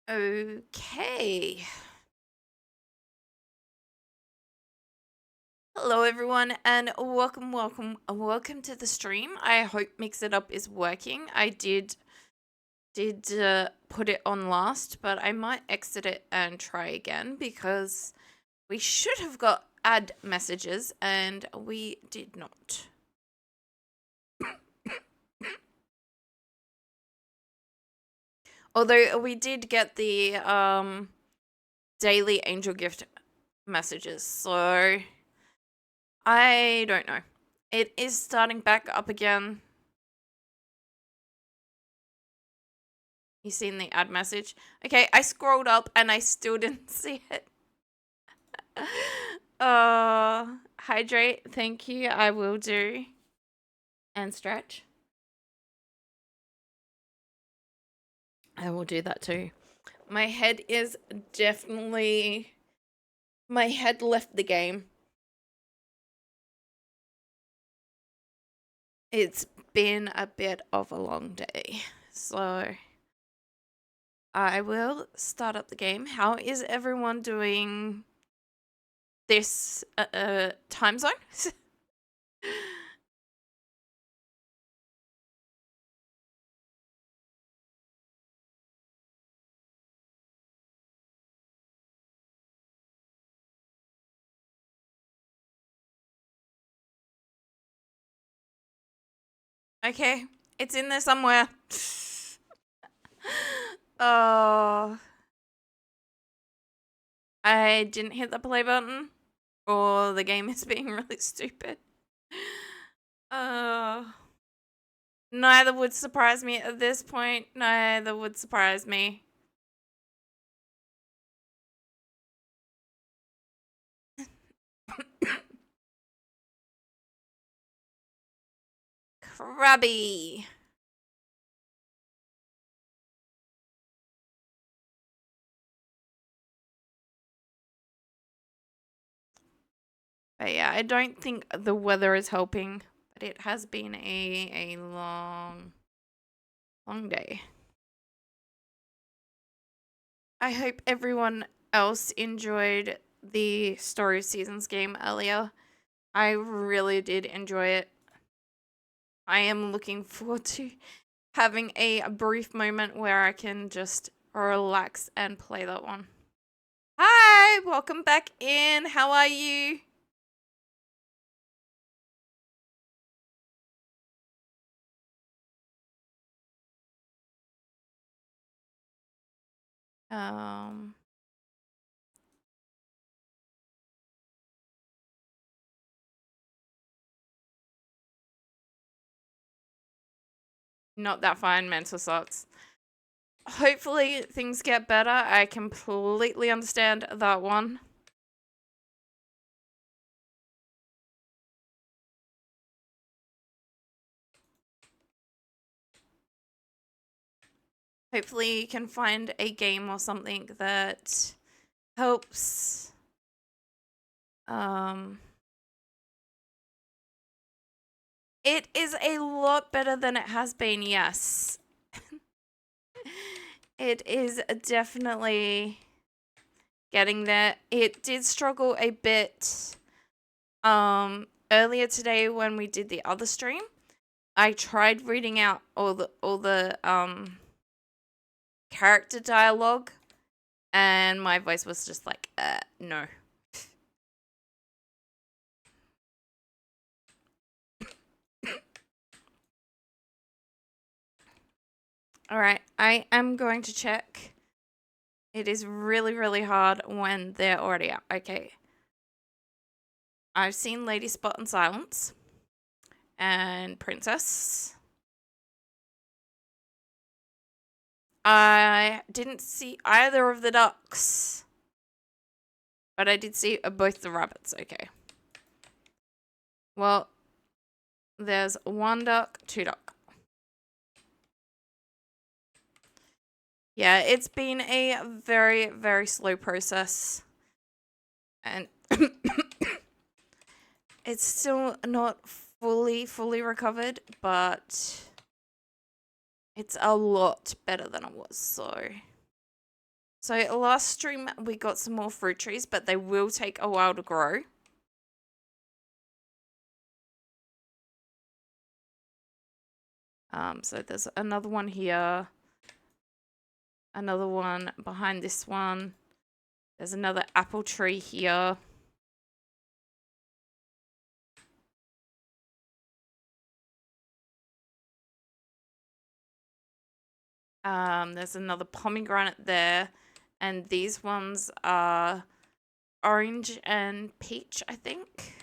Okay. Hello everyone and welcome to the stream. I hope Mix It Up is working. I did put it on last, but I might exit it and try again because we should have got ad messages and we did not. Although we did get the daily angel gift messages. So I don't know. It is starting back up again. You seen the ad message? Okay, I scrolled up and I still didn't see it. Hydrate, thank you. I will do. And stretch. I will do that too. My head is definitely. My head left the game. It's been a bit of a long day. So I will start up the game. How is everyone doing this time zone? Okay, it's in there somewhere. Oh, I didn't hit the play button, or the game is being really stupid. Neither would surprise me at this point. Neither would surprise me. Crabby. But yeah, I don't think the weather is helping, but it has been a long day. I hope everyone else enjoyed the Story of Seasons game earlier. I really did enjoy it. I am looking forward to having a brief moment where I can just relax and play that one. Hi, welcome back in. How are you? Um, Not that fine, mental sucks. Hopefully things get better. I completely understand that one. Hopefully you can find a game or something that helps. It is a lot better than it has been, yes. It is definitely getting there. It did struggle a bit earlier today when we did the other stream. I tried reading out all the character dialogue and my voice was just like no. All right, I am going to check. It is really hard when they're already out. Okay. I've seen Lady Spot and Silence and Princess. I didn't see either of the ducks, but I did see both the rabbits. Okay. Well, there's one duck, two duck. Yeah, it's been a very slow process. And it's still not fully recovered, but it's a lot better than it was, so So last stream we got some more fruit trees, but they will take a while to grow. So there's another one here. Another one behind this one. There's another apple tree here. There's another pomegranate there. And these ones are orange and peach, I think.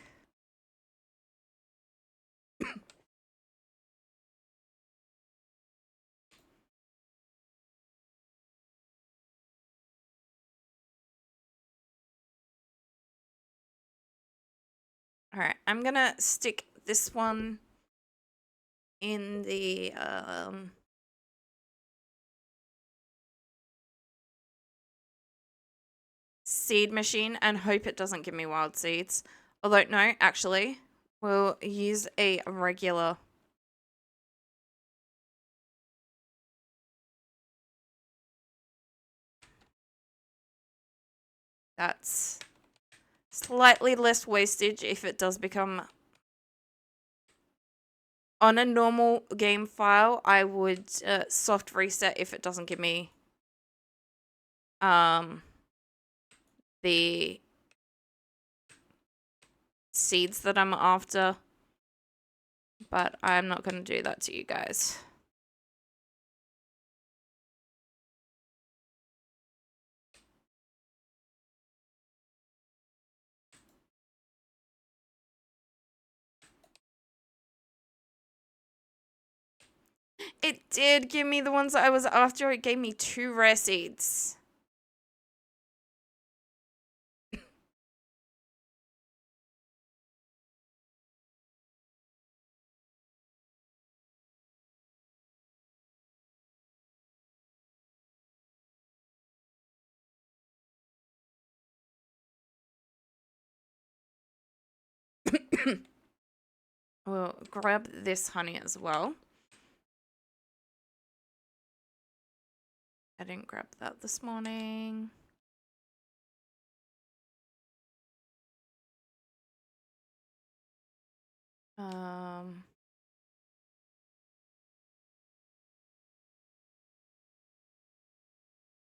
All right, I'm gonna stick this one in the seed machine and hope it doesn't give me wild seeds. Although, no, actually, we'll use a regular. That's slightly less wastage if it does become... On a normal game file, I would soft reset if it doesn't give me the seeds that I'm after. But I'm not going to do that to you guys. It did give me the ones that I was after. It gave me 2 rare seeds. We'll grab this honey as well. I didn't grab that this morning.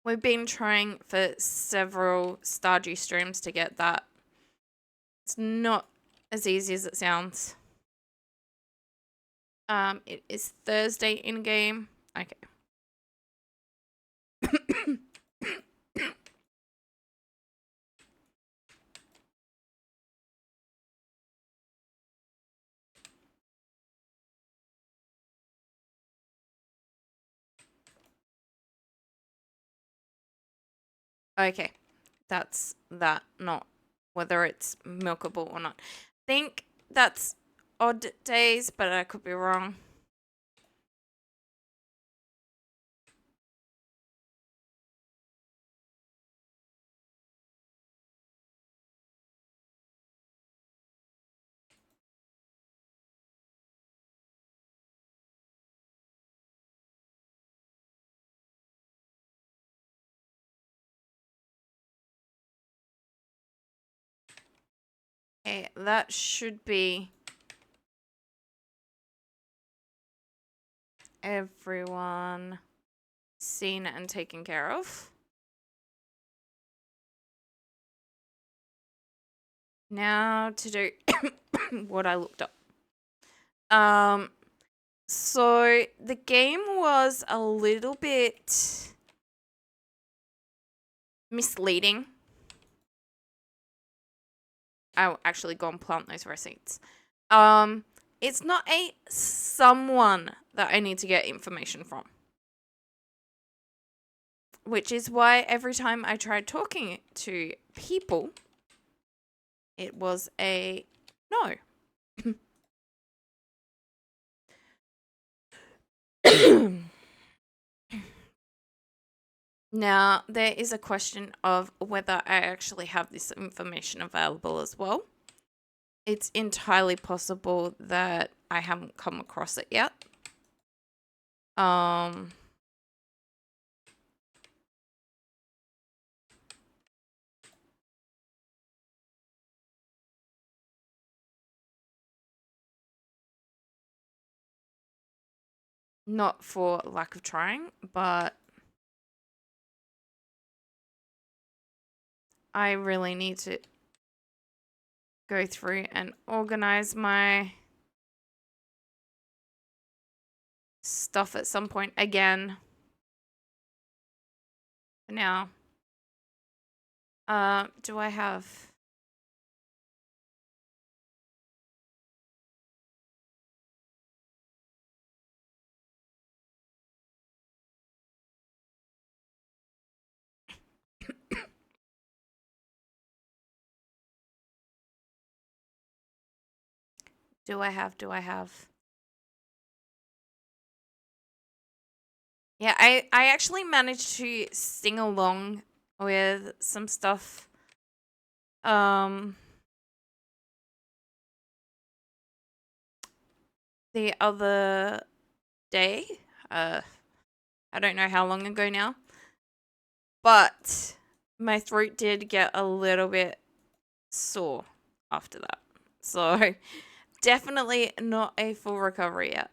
We've been trying for several Stardew streams to get that. It's not as easy as it sounds. It is Thursday in game. Okay. Okay. That's that, not whether it's milkable or not. I think that's odd days, but I could be wrong. Okay, that should be everyone seen and taken care of. Now to do what I looked up. So the game was a little bit misleading. I'll actually go and plant those receipts. It's not a someone that I need to get information from. Which is why every time I tried talking to people, it was a no. Now, there is a question of whether I actually have this information available as well. It's entirely possible that I haven't come across it yet. Not for lack of trying, but I really need to go through and organize my stuff at some point again. For now. Do I have... Do I have... Yeah, I actually managed to sing along with some stuff. The other day. I don't know how long ago now. But my throat did get a little bit sore after that. So definitely not a full recovery yet.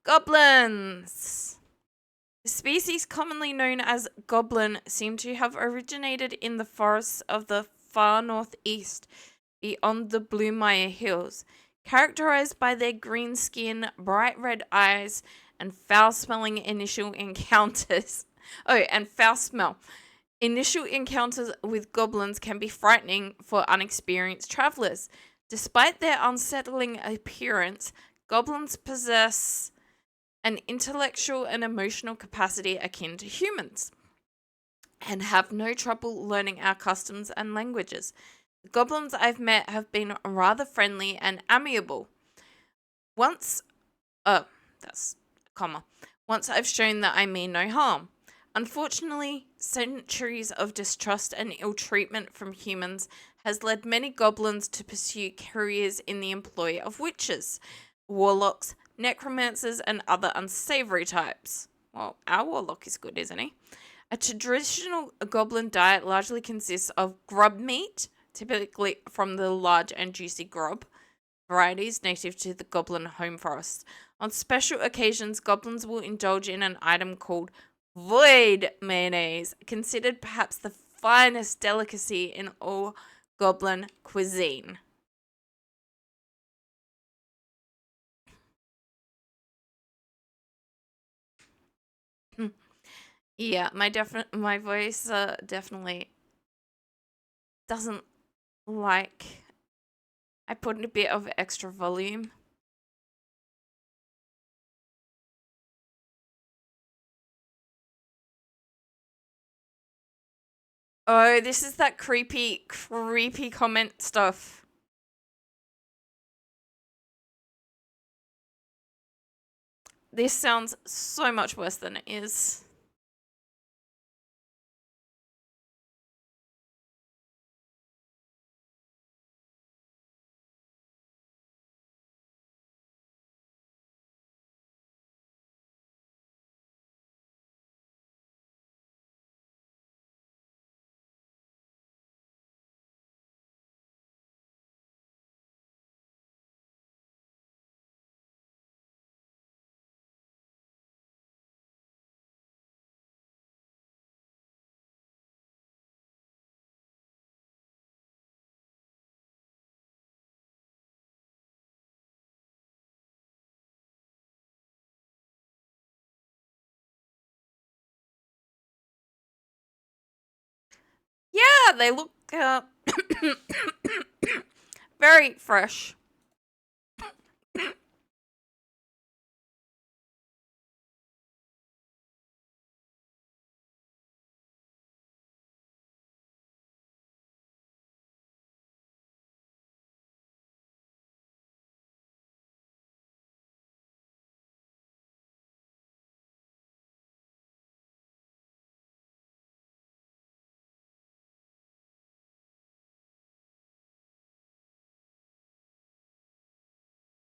Goblins! The species commonly known as goblin seem to have originated in the forests of the far northeast beyond the Bluemire Hills, characterized by their green skin, bright red eyes, and foul-smelling initial encounters. Oh, and foul smell. Initial encounters with goblins can be frightening for unexperienced travelers. Despite their unsettling appearance, goblins possess an intellectual and emotional capacity akin to humans and have no trouble learning our customs and languages. The goblins I've met have been rather friendly and amiable. Once, that's a comma. Once I've shown that I mean no harm. Unfortunately, centuries of distrust and ill treatment from humans has led many goblins to pursue careers in the employ of witches, warlocks, necromancers, and other unsavory types. Well, our warlock is good, isn't he? A traditional goblin diet largely consists of grub meat, typically from the large and juicy grub varieties native to the goblin home forest. On special occasions, goblins will indulge in an item called void mayonnaise, considered perhaps the finest delicacy in all goblin cuisine. Yeah, my voice definitely doesn't like. I put in a bit of extra volume. Oh, this is that creepy comment stuff. This sounds so much worse than it is. Yeah, they look very fresh.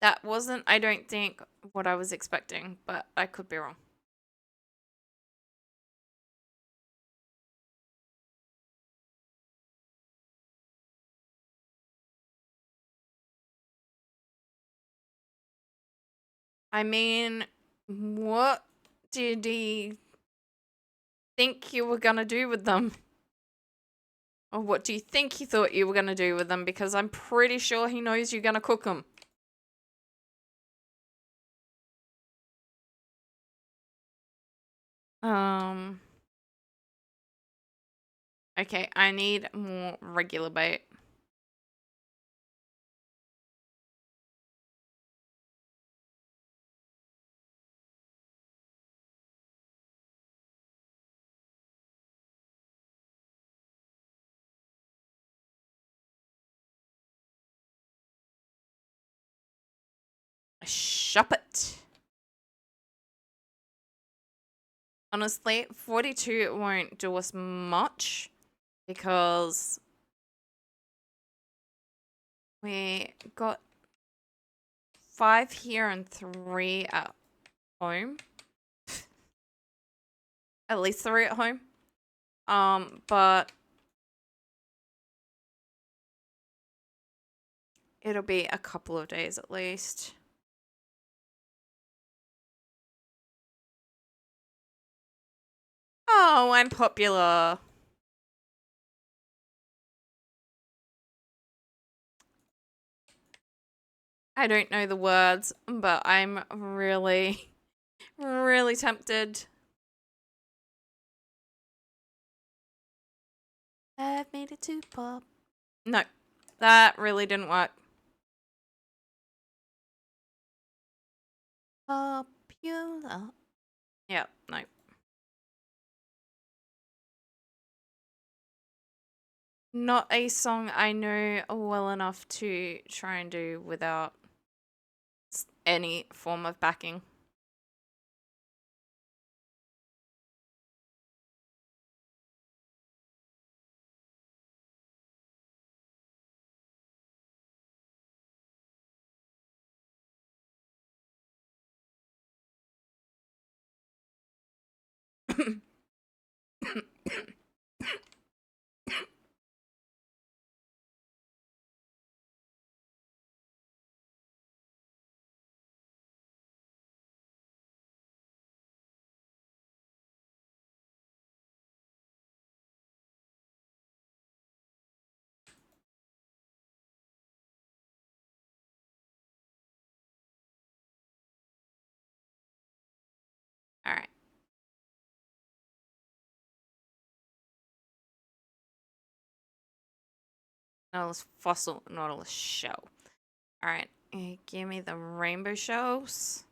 That wasn't, I don't think, what I was expecting, but I could be wrong. I mean, what did he think you were gonna do with them? Or what do you think he thought you were gonna do with them? Because I'm pretty sure he knows you're gonna cook them. Um. Okay, I need more regular bait. Shop it. Honestly, 42 won't do us much because we got 5 here and 3 at home. At least 3 at home. But it'll be a couple of days at least. Oh, I'm popular. I don't know the words, but I'm really, really tempted. I've made it to pop. No, that really didn't work. Popular. Yeah, no. Not a song I know well enough to try and do without any form of backing. All right. Nautilus fossil, Nautilus shell. All right. Give me the rainbow shells.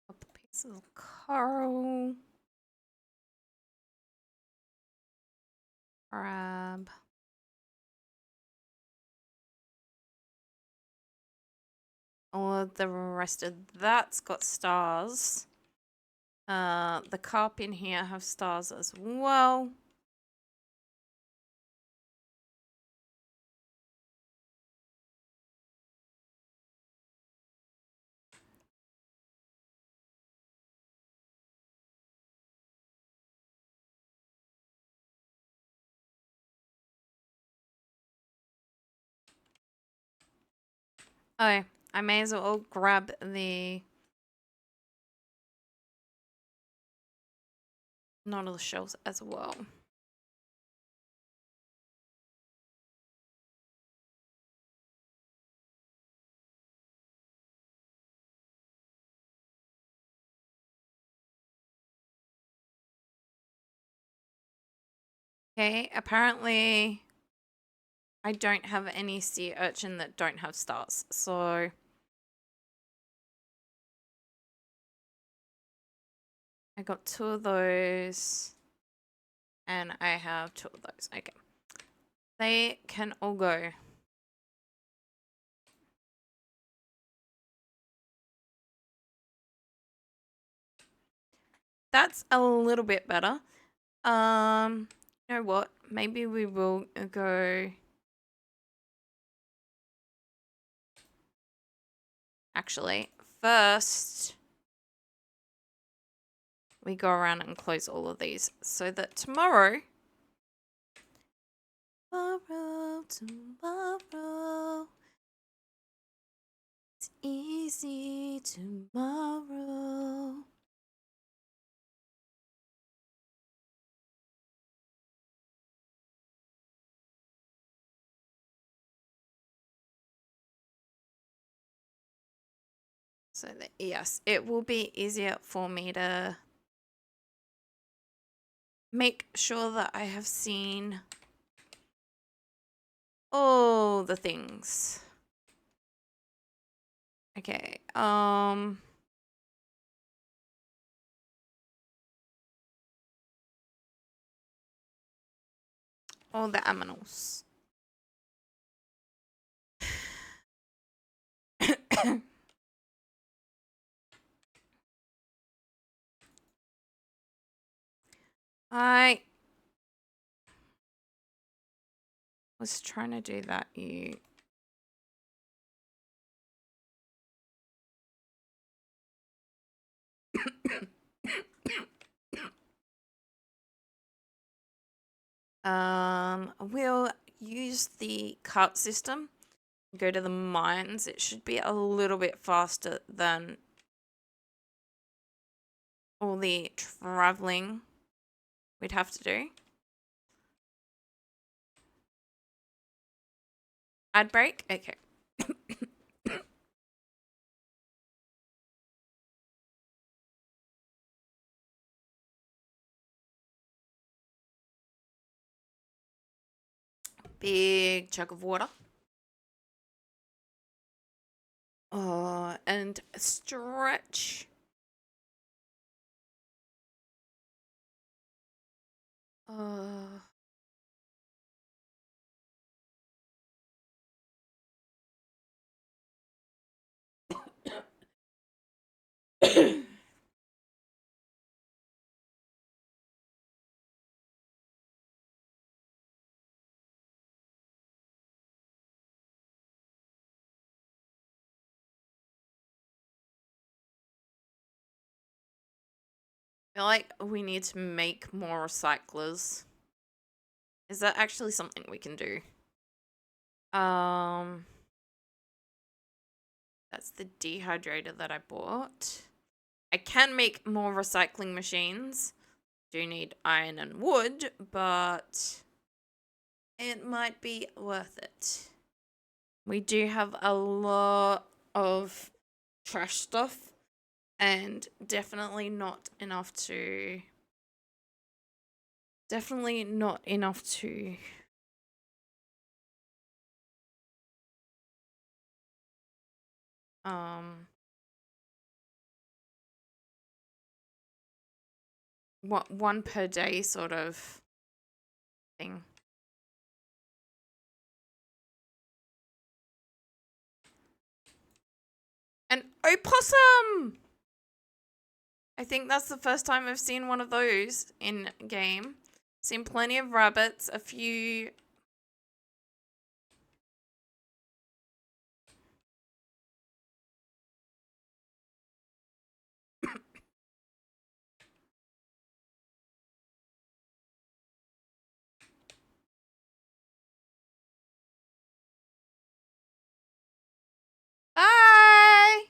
Couple pieces of coral. Crab. All of the rest of that's got stars. The carp in here have stars as well. Oh, I may as well grab the Nautilus shells as well. Okay, apparently I don't have any sea urchin that don't have stars, so I got 2 of those. And I have 2 of those. Okay. They can all go. That's a little bit better. You know what? Maybe we will go. Actually, first we go around and close all of these so that tomorrow, it's easy tomorrow. So that, yes, it will be easier for me to make sure that I have seen all the things. Okay, all the aminals. I was trying to do that. You. We'll use the cart system. Go to the mines. It should be a little bit faster than all the traveling we'd have to do. Ad break? Okay. Big chug of water. Oh, and stretch. Uh, I feel like we need to make more recyclers. Is that actually something we can do? That's the dehydrator that I bought. I can make more recycling machines. Do need iron and wood, but it might be worth it. We do have a lot of trash stuff and definitely not enough to um one per day sort of thing. An opossum! I think that's the first time I've seen one of those in game. Seen plenty of rabbits, a few. Bye!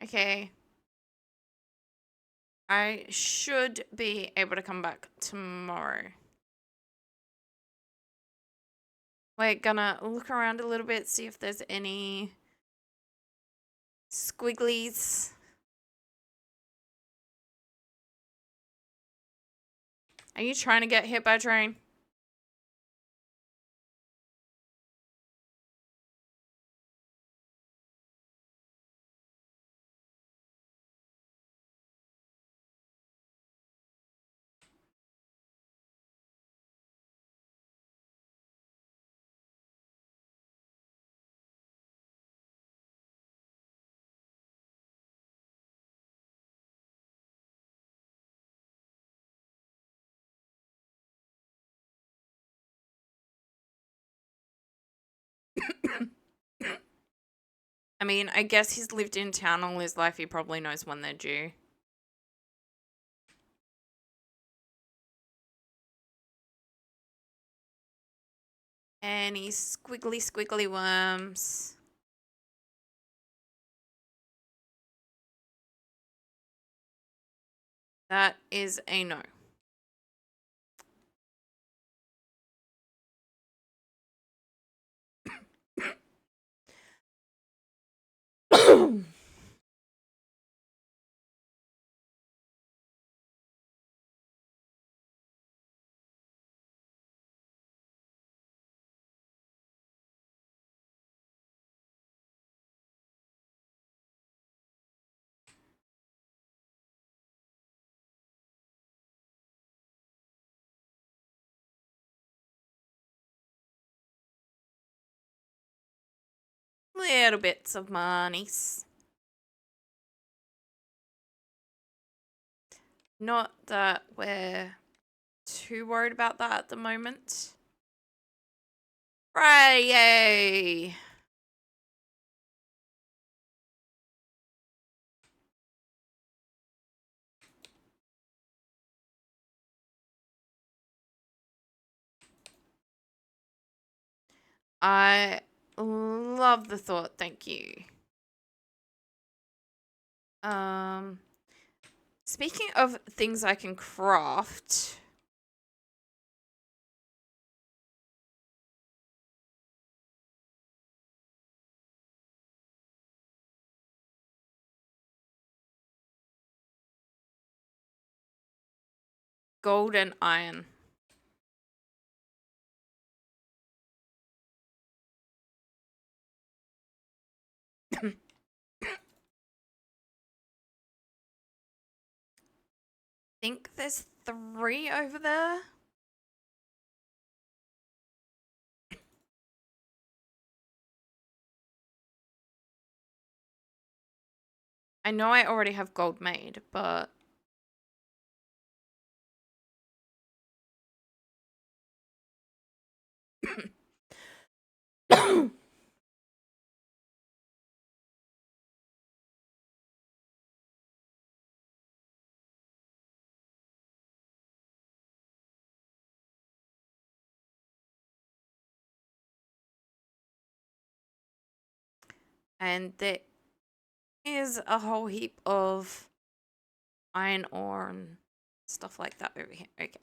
Okay. I should be able to come back tomorrow. We're gonna look around a little bit, see if there's any squigglies. Are you trying to get hit by a train? I mean, I guess he's lived in town all his life. He probably knows when they're due. Any squiggly, squiggly worms. That is a no. Little bits of monies. Not that we're too worried about that at the moment. Right, yay! I love the thought, thank you. Speaking of things I can craft. Gold and iron. Think there's 3 over there. I know I already have gold made, but and there is a whole heap of iron ore and stuff like that over here. Okay.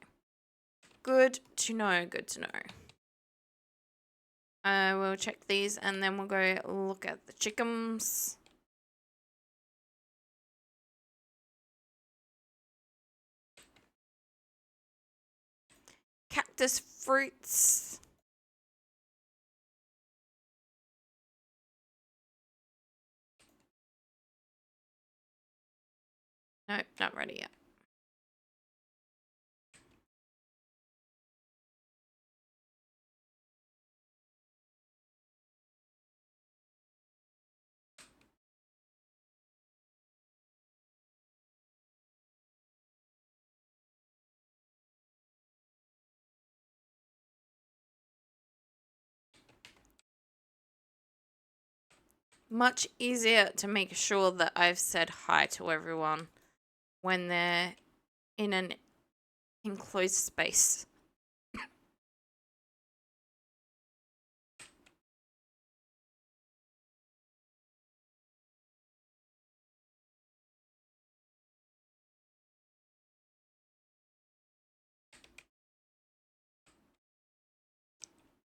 Good to know, good to know. I will check these and then we'll go look at the chickens. Cactus fruits. Nope, not ready yet. Much easier to make sure that I've said hi to everyone when they're in an enclosed space.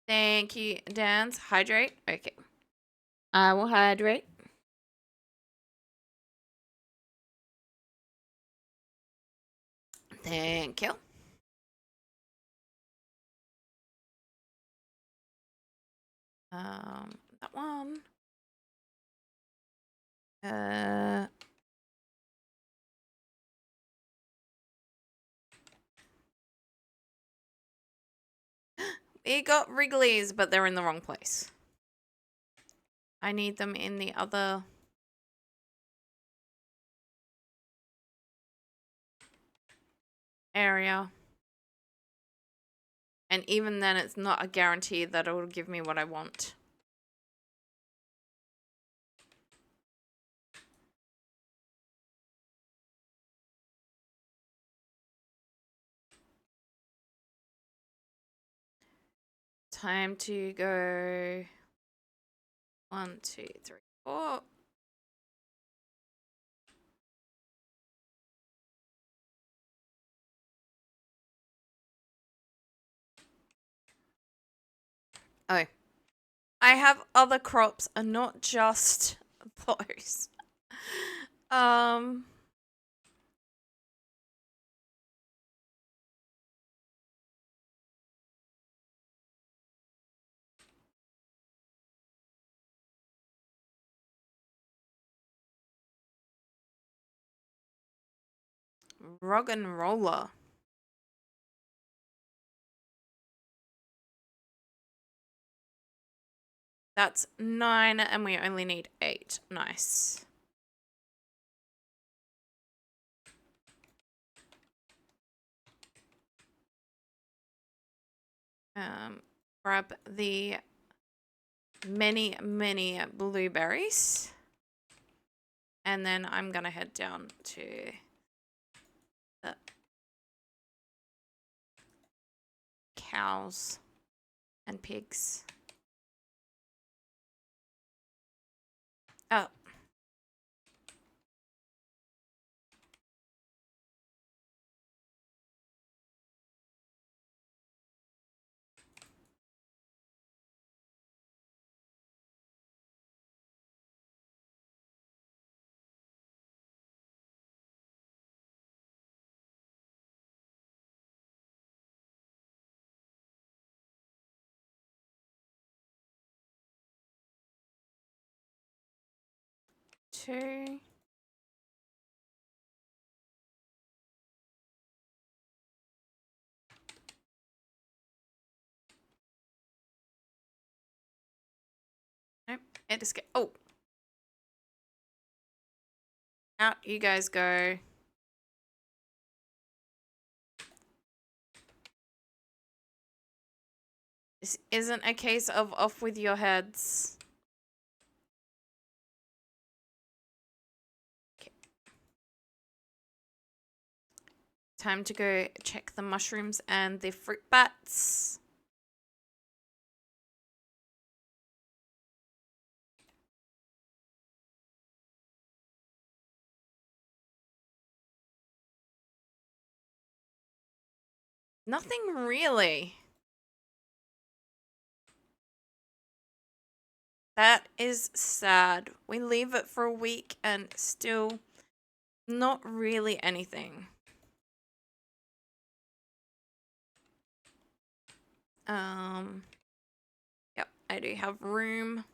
Thank you, Dance. Hydrate. Okay. I will hydrate. Thank you. That one. We got Wrigley's, but they're in the wrong place. I need them in the other area. And even then, it's not a guarantee that it will give me what I want. Time to go 1, 2, 3, 4. Oh, I have other crops and not just those. Rock and roller. That's 9 and we only need 8. Nice. Grab the many blueberries. And then I'm gonna head down to the cows and pigs. Oh. Two. Nope. It just get. Oh. Out you guys go. This isn't a case of off with your heads. Okay. Time to go check the mushrooms and the fruit bats. Nothing really. That is sad. We leave it for a week and still not really anything. Yep, I do have room.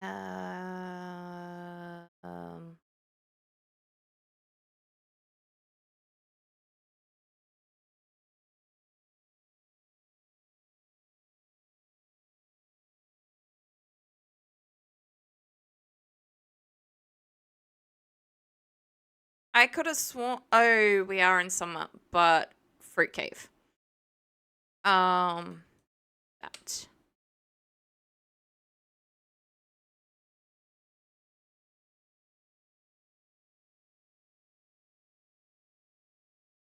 Um, I could have sworn. Oh, we are in summer, but fruit cave. That.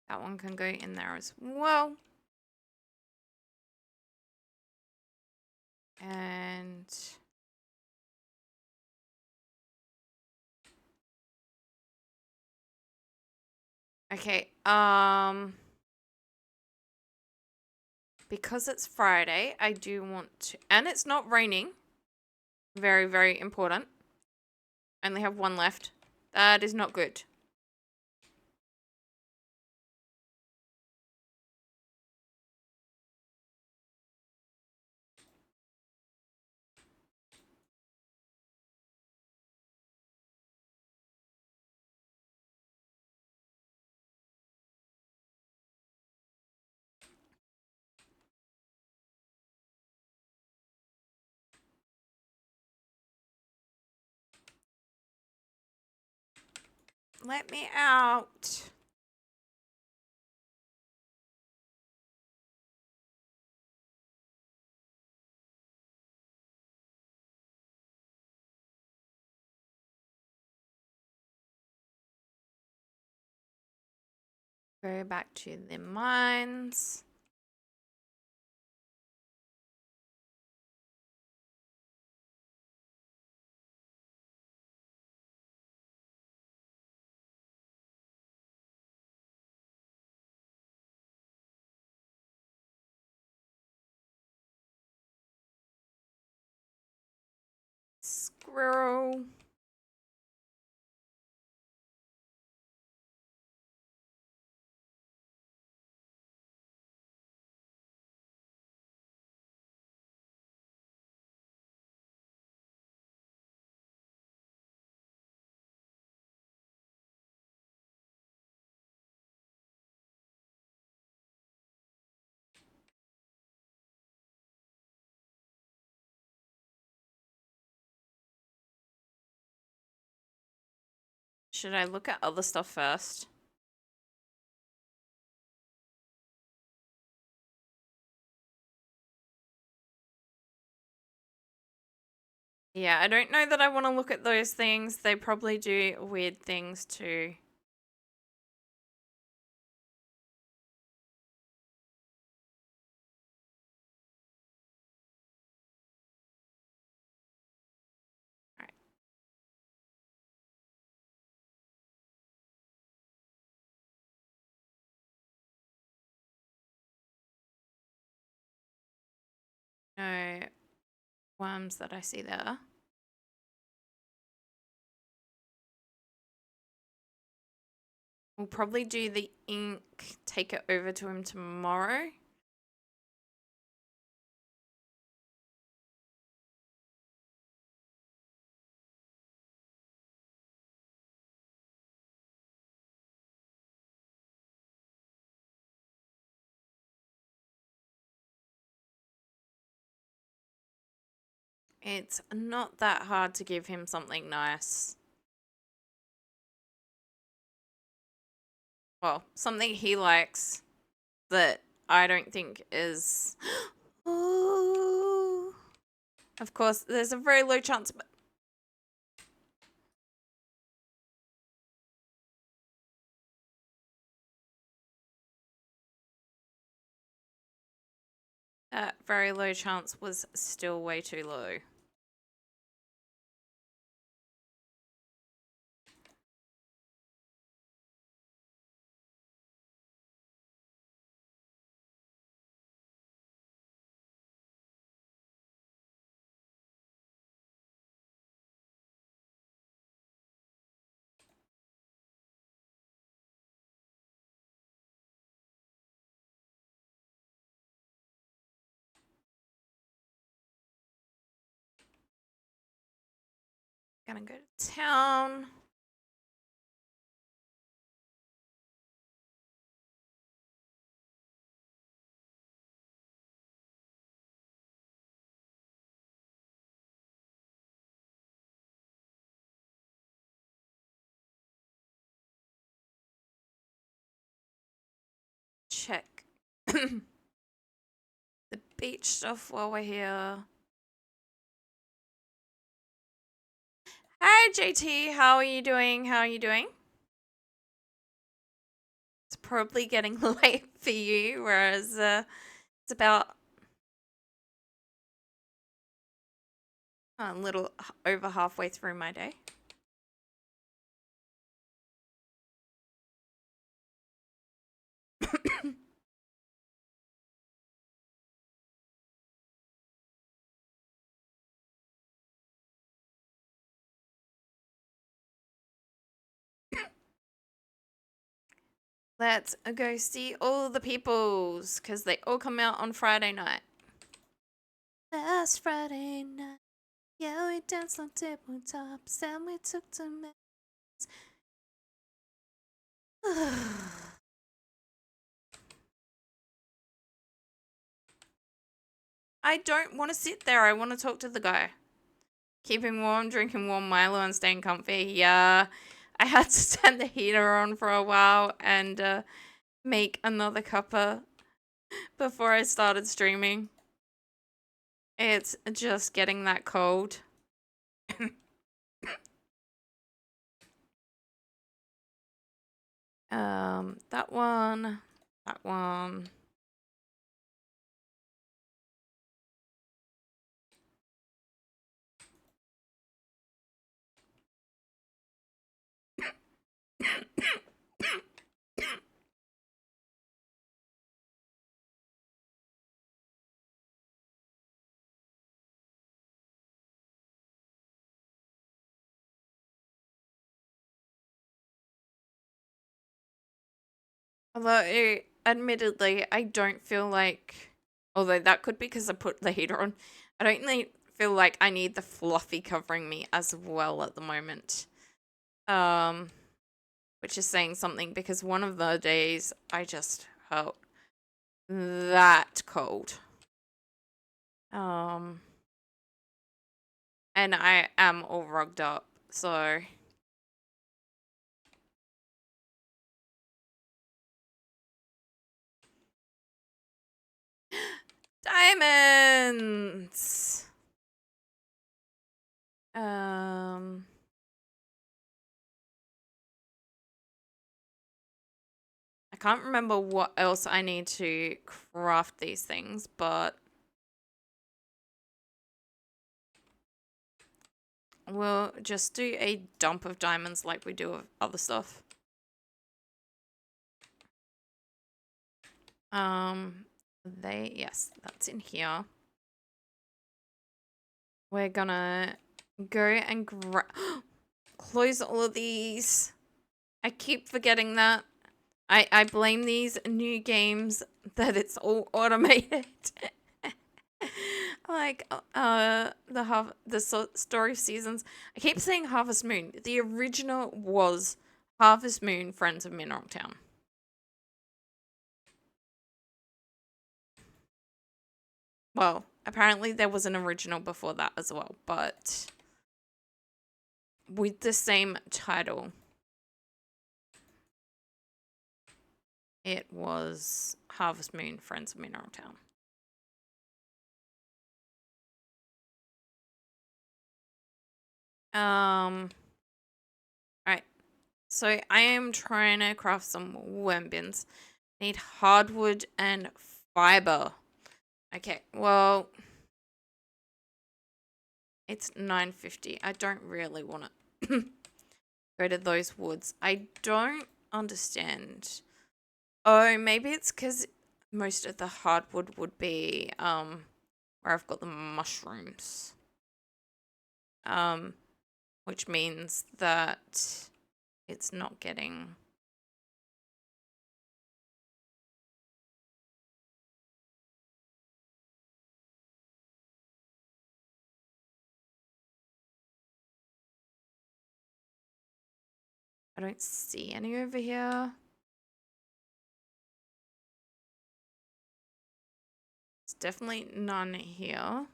That one can go in there as well. And okay, because it's Friday, I do want to, and it's not raining. Very important. Only have one left. That is not good. Let me out. Go back to the mines. Squirrel. Should I look at other stuff first? Yeah, I don't know that I want to look at those things. They probably do weird things too. Alright. No worms that I see there. We'll probably do the ink, take it over to him tomorrow. It's not that hard to give him something nice. Well, something he likes that I don't think is... Ooh. Of course, there's a very low chance, but... That very low chance was still way too low. Gonna go to town. Check the beach stuff while we're here. Hi, JT. How are you doing? How are you doing? It's probably getting late for you, whereas it's about a little over halfway through my day. Let's go see all the peoples, because they all come out on Friday night. Last Friday night, yeah, we danced on tabletops and we took to minutes. I don't want to sit there. I want to talk to the guy. Keeping warm, drinking warm Milo and staying comfy. Yeah, I had to turn the heater on for a while and make another cuppa before I started streaming. It's just getting that cold. That one, that one. Although, admittedly, I don't feel like, although that could be because I put the heater on, I don't feel like I need the fluffy covering me as well at the moment. Which is saying something because one of the days I just felt that cold. And I am all rugged up, so. Diamonds! I can't remember what else I need to craft these things, but we'll just do a dump of diamonds like we do of other stuff. Yes, that's in here. We're gonna go and close all of these. I keep forgetting that. I blame these new games that it's all automated. Like the story seasons. I keep saying Harvest Moon. The original was Harvest Moon Friends of Mineral Town. Well, apparently there was an original before that as well, but with the same title. It was Harvest Moon Friends of Mineral Town. Alright. So I am trying to craft some worm bins. Need hardwood and fiber. Okay, well, it's 9:50. I don't really want to go to those woods. I don't understand. Oh, maybe it's because most of the hardwood would be where I've got the mushrooms. Which means that it's not getting. I don't see any over here. It's definitely none here.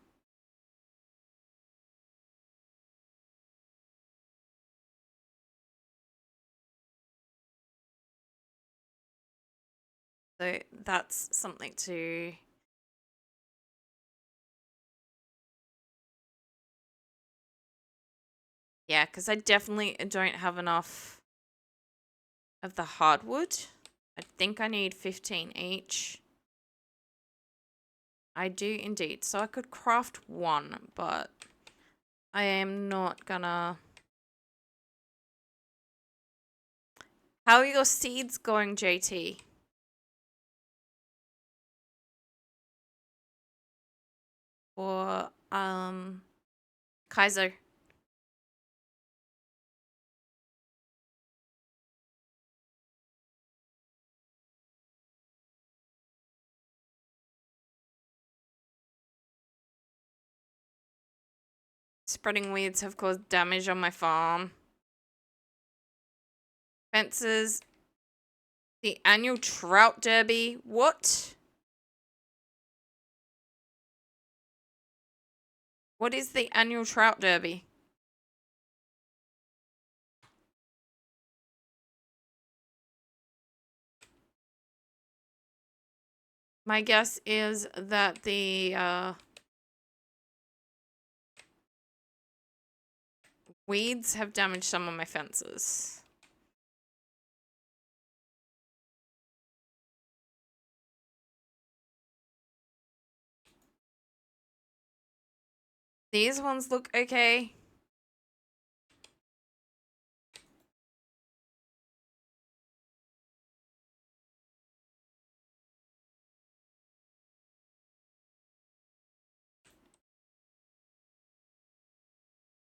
So that's something to. Yeah, because I definitely don't have enough of the hardwood. I think I need 15 each. I do indeed. So I could craft one, but I am not gonna. How are your seeds going, JT? Or, Kaiser? Spreading weeds have caused damage on my farm. Fences. The annual Trout Derby. What? What is the annual Trout Derby? My guess is that the weeds have damaged some of my fences. These ones look okay.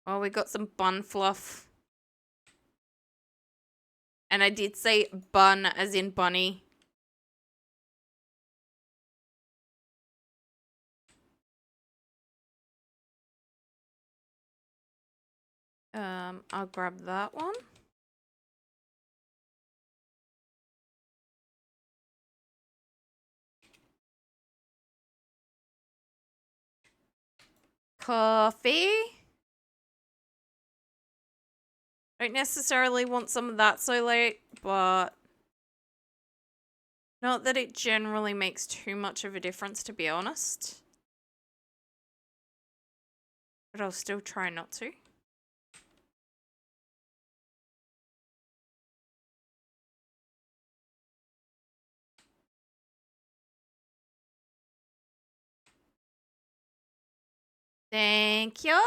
Oh, we got some bun fluff. And I did say bun as in bunny. I'll grab that one. Coffee. Don't necessarily want some of that so late, but not that it generally makes too much of a difference, to be honest. But I'll still try not to. Thank you.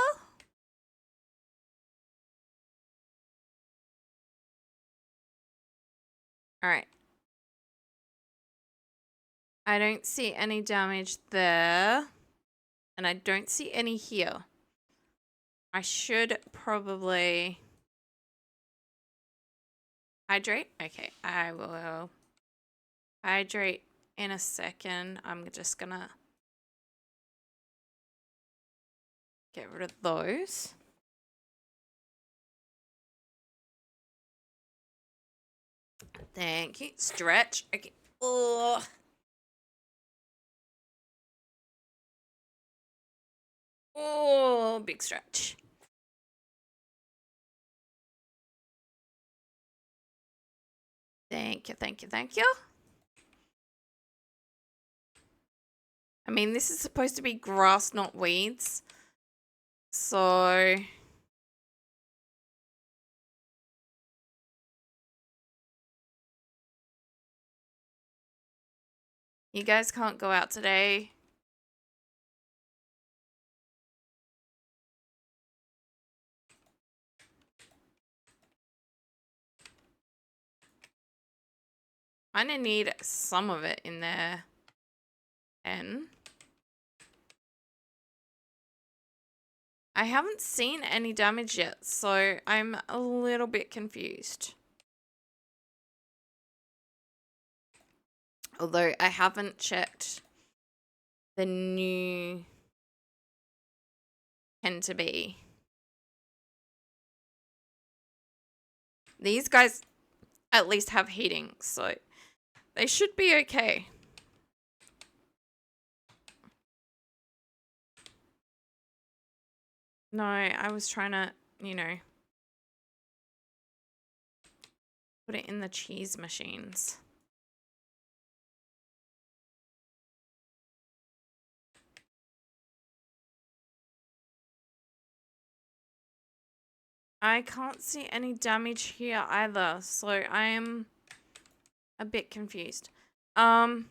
All right. I don't see any damage there. And I don't see any here. I should probably hydrate. Okay, I will hydrate in a second. I'm just gonna get rid of those. Thank you. Stretch. Okay. Oh. Oh, big stretch. Thank you, thank you, thank you. I mean, this is supposed to be grass, not weeds. So... you guys can't go out today. I need some of it in there. And I haven't seen any damage yet, so I'm a little bit confused. Although I haven't checked the new tend to be. These guys at least have heating, so they should be okay. No, I was trying to, you know, put it in the cheese machines. I can't see any damage here either, so I'm a bit confused. I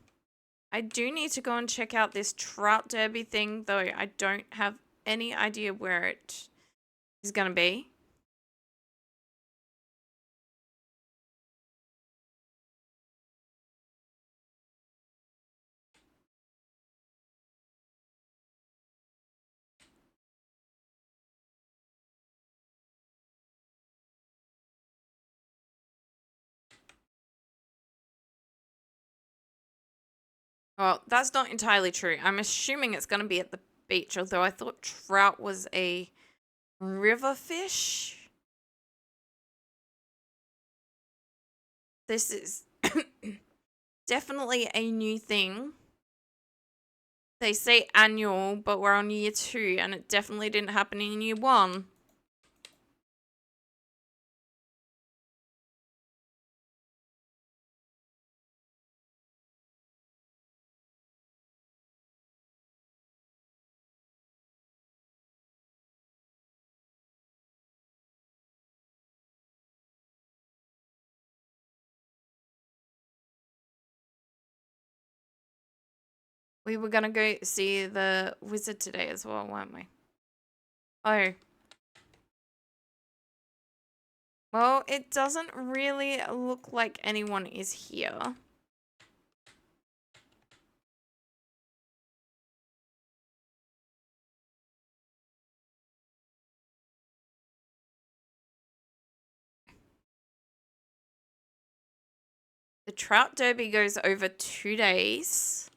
do need to go and check out this Trout Derby thing, though I don't have any idea where it is going to be. Well, that's not entirely true. I'm assuming it's going to be at the beach, although I thought trout was a river fish. This is definitely a new thing. They say annual, but we're on year 2, and it definitely didn't happen in year 1. We were gonna go see the wizard today as well, weren't we? Oh. Well, it doesn't really look like anyone is here. The Trout Derby goes over 2 days.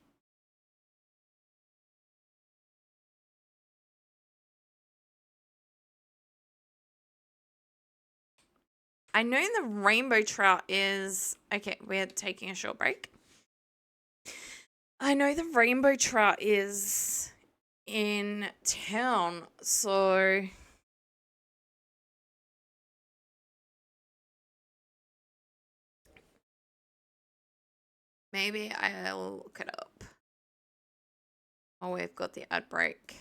I know the rainbow trout is... Okay, we're taking a short break. I know the rainbow trout is in town, so... Maybe I'll look it up. Oh, we've got the ad break.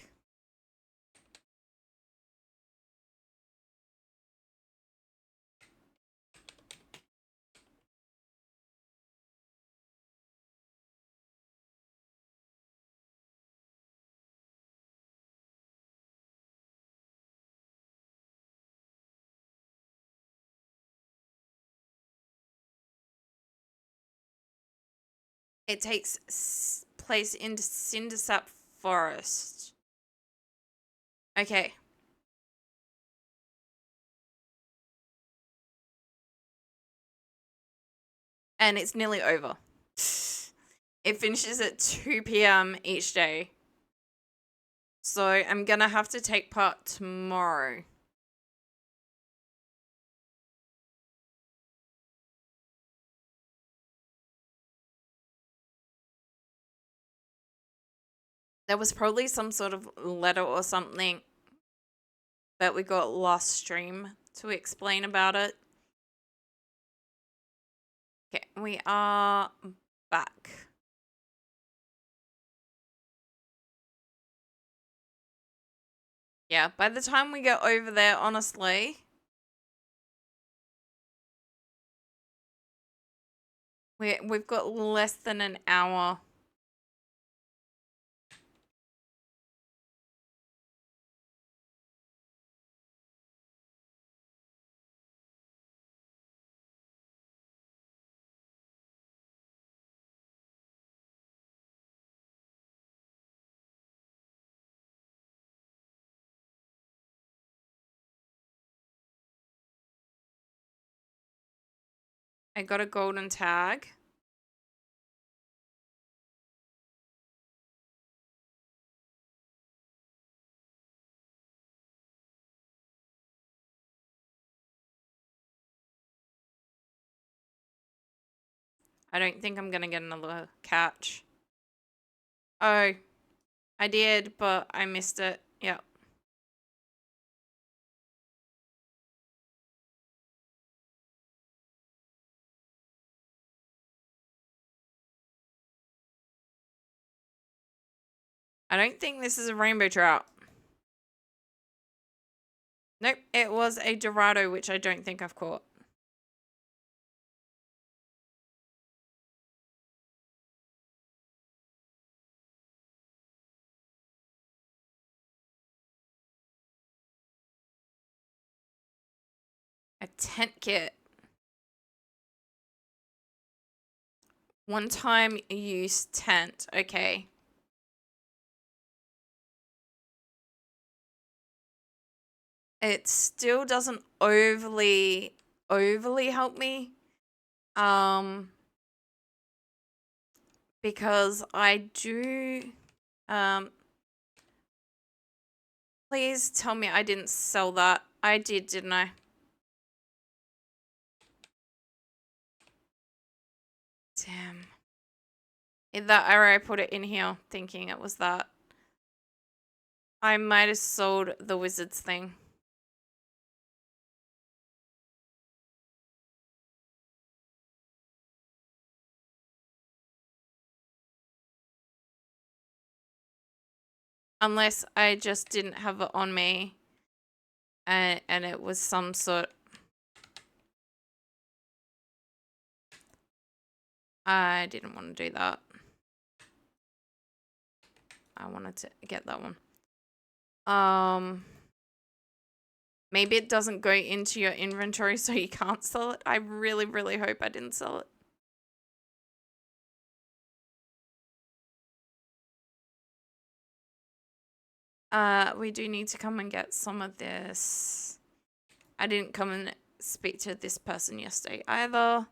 It takes place in Cindersap Forest. Okay. And it's nearly over. It finishes at 2 p.m. each day. So I'm going to have to take part tomorrow. There was probably some sort of letter or something that we got last stream to explain about it. Okay, we are back. Yeah, by the time we get over there, honestly, we've got less than an hour. I got a golden tag. I don't think I'm gonna get another catch. Oh, I did, but I missed it. Yep. I don't think this is a rainbow trout. Nope, it was a Dorado, which I don't think I've caught. A tent kit. One time use tent. Okay. It still doesn't overly help me. Because I do please tell me I didn't sell that. I did, didn't I? Damn. Either or I put it in here thinking it was that. I might have sold the wizard's thing. Unless I just didn't have it on me. And it was some sort... I didn't want to do that. I wanted to get that one. Maybe it doesn't go into your inventory so you can't sell it. I really, really hope I didn't sell it. We do need to come and get some of this. I didn't come and speak to this person yesterday either.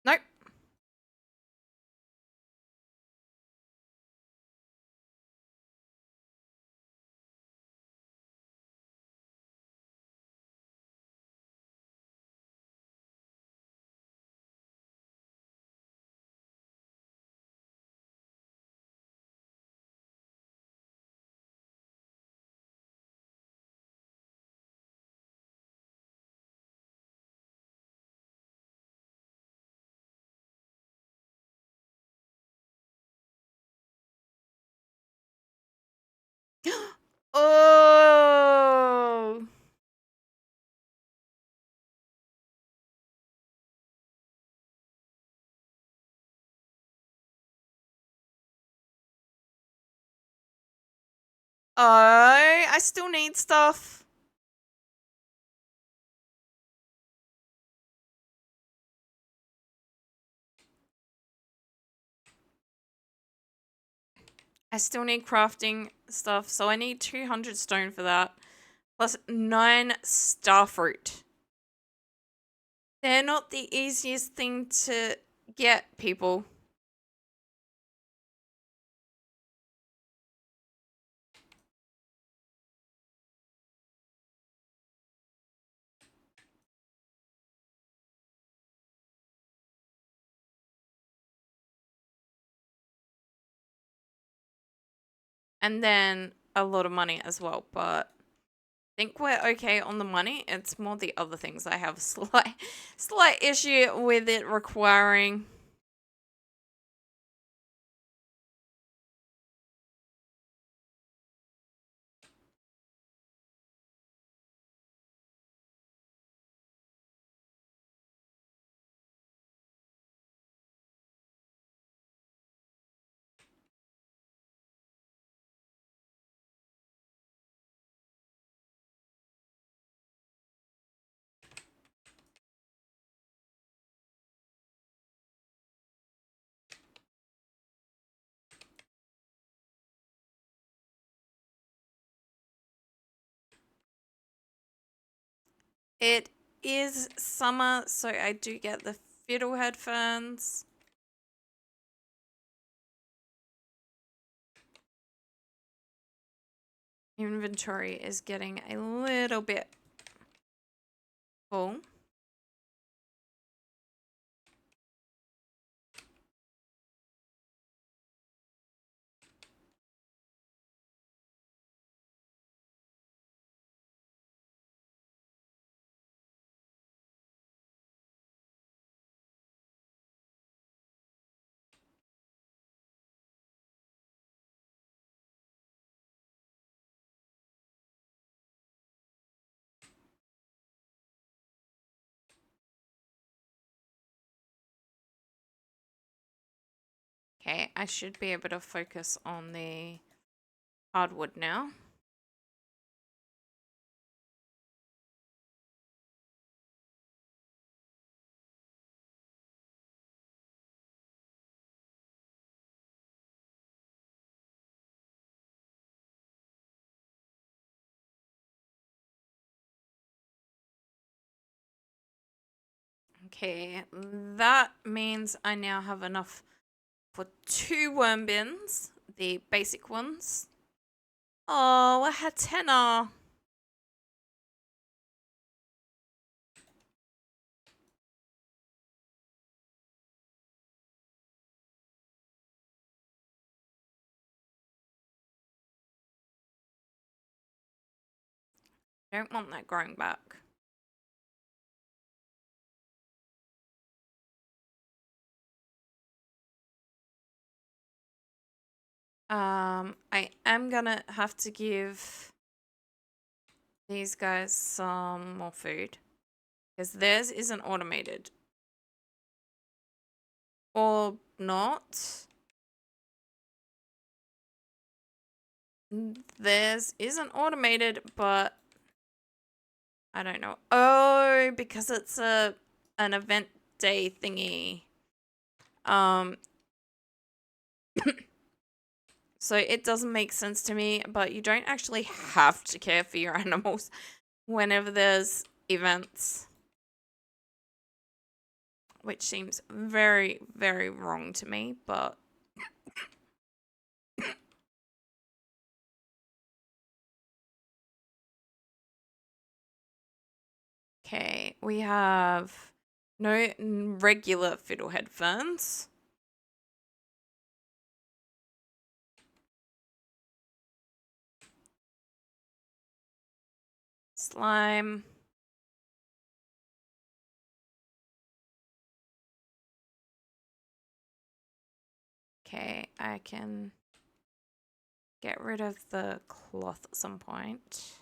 Nope. Oh. Oh, I still need stuff. I still need crafting stuff, so I need 200 stone for that. Plus 9 starfruit. They're not the easiest thing to get, people. And then a lot of money as well, but I think we're okay on the money. It's more the other things I have slight issue with it requiring. It is summer, so I do get the fiddlehead ferns. Inventory is getting a little bit full. Okay, I should be able to focus on the hardwood now. Okay, that means I now have enough for 2 worm bins, the basic ones. Oh, a hatena. Don't want that growing back. I am gonna have to give these guys some more food because theirs isn't automated. Or not. Theirs isn't automated, but I don't know. Oh, because it's an event day thingy. So it doesn't make sense to me, but you don't actually have to care for your animals whenever there's events. Which seems very, very wrong to me, but okay, we have no regular fiddlehead ferns. Slime. Okay, I can get rid of the cloth at some point.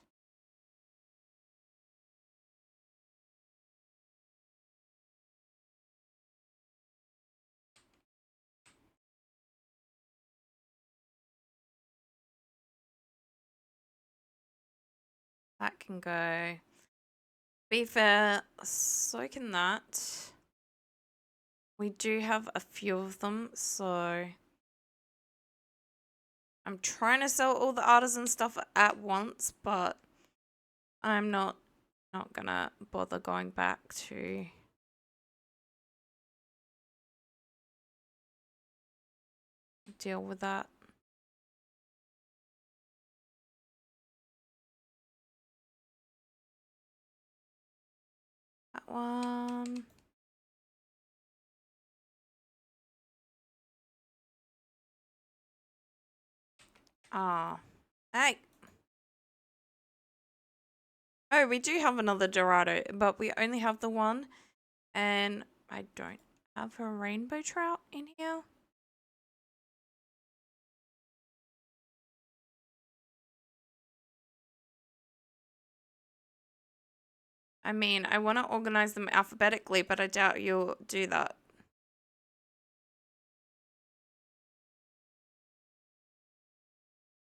That can go. Be fair, so can that. We do have a few of them, so I'm trying to sell all the artisan stuff at once, but I'm not gonna bother going back to deal with that. That one. Ah. Hey. Oh, we do have another Dorado, but we only have the one. And I don't have a rainbow trout in here. I mean, I want to organize them alphabetically, but I doubt you'll do that.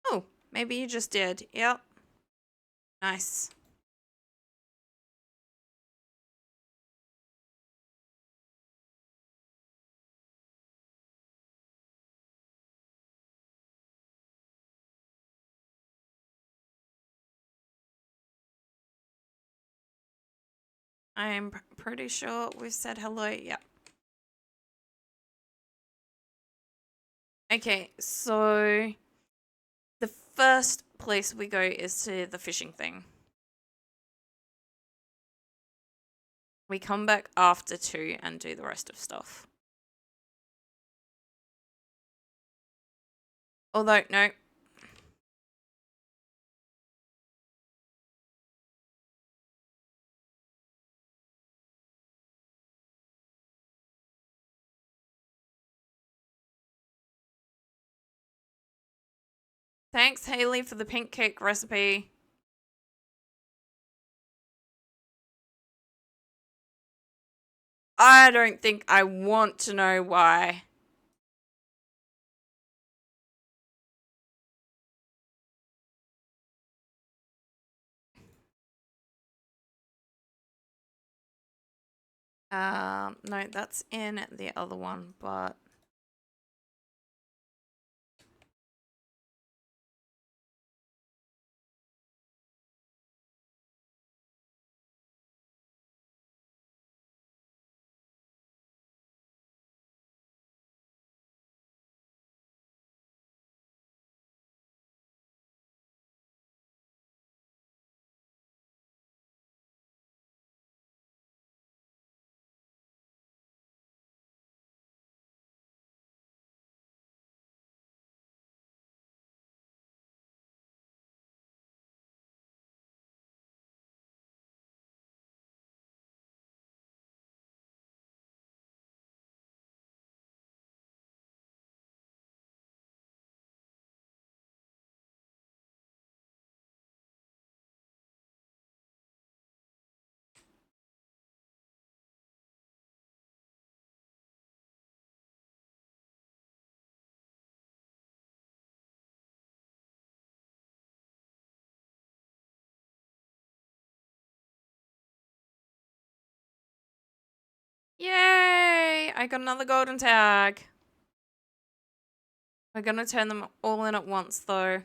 Oh, maybe you just did. Yep. Nice. I'm pretty sure we've said hello. Yep. Okay, so the first place we go is to the fishing thing. We come back after 2 and do the rest of stuff. Although, no. Thanks, Haley, for the pink cake recipe. I don't think I want to know why. No, that's in the other one, but Yay! I got another golden tag. We're gonna turn them all in at once, though.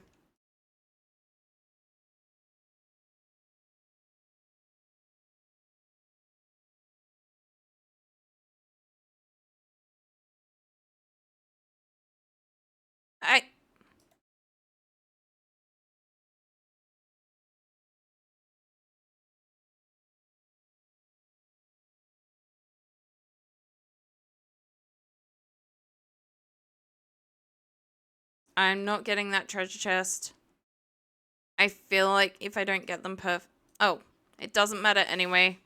I'm not getting that treasure chest. I feel like if I don't get them oh, it doesn't matter anyway.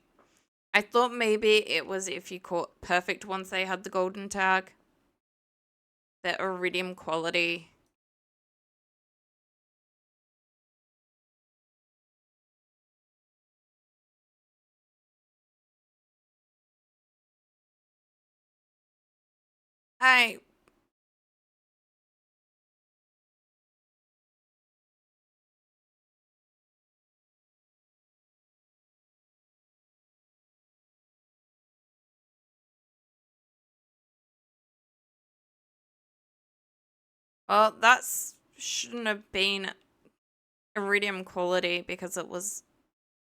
I thought maybe it was if you caught perfect ones they had the golden tag. The iridium quality. I Well, that's shouldn't have been iridium quality because it was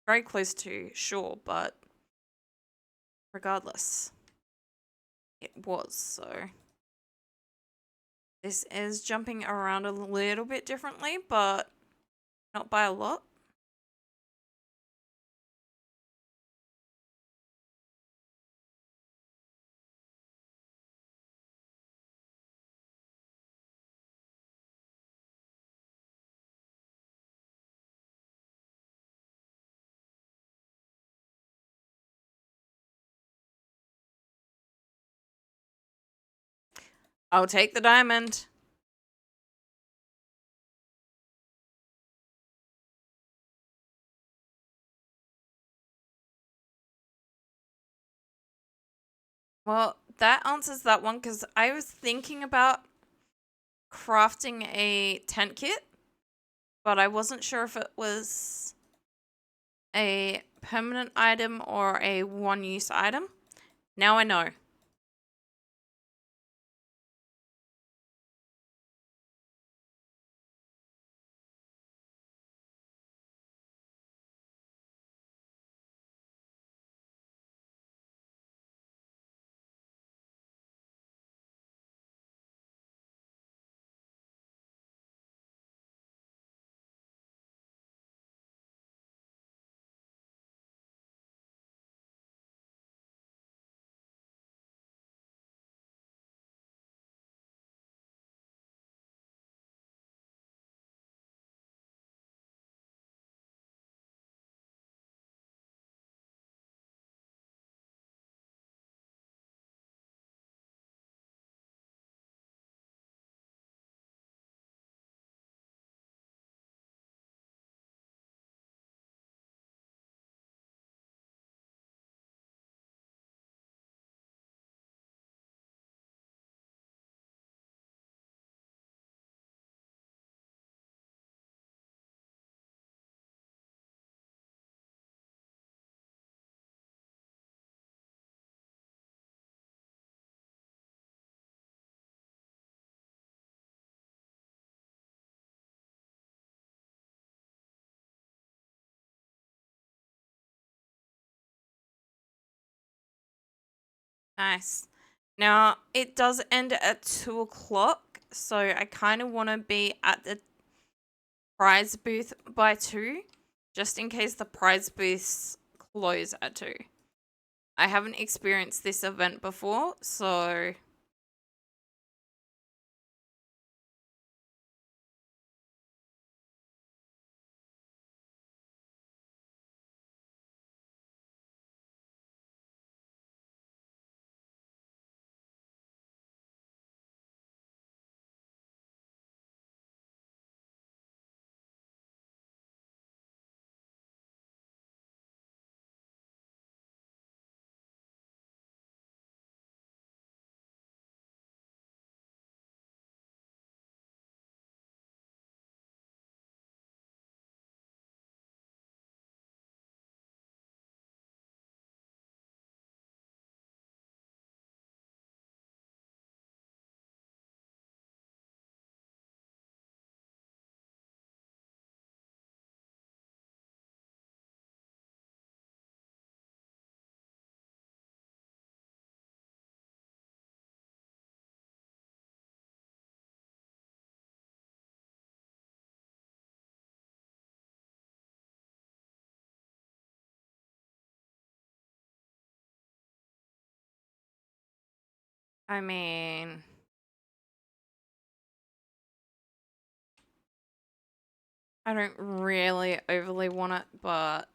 very close to shore, but regardless, it was. So this is jumping around a little bit differently, but not by a lot. I'll take the diamond. Well, that answers that one because I was thinking about crafting a tent kit, but I wasn't sure if it was a permanent item or a one-use item. Now I know. Nice. Now, it does end at 2 o'clock, so I kind of want to be at the prize booth by 2, just in case the prize booths close at 2. I haven't experienced this event before, so I mean, I don't really overly want it, but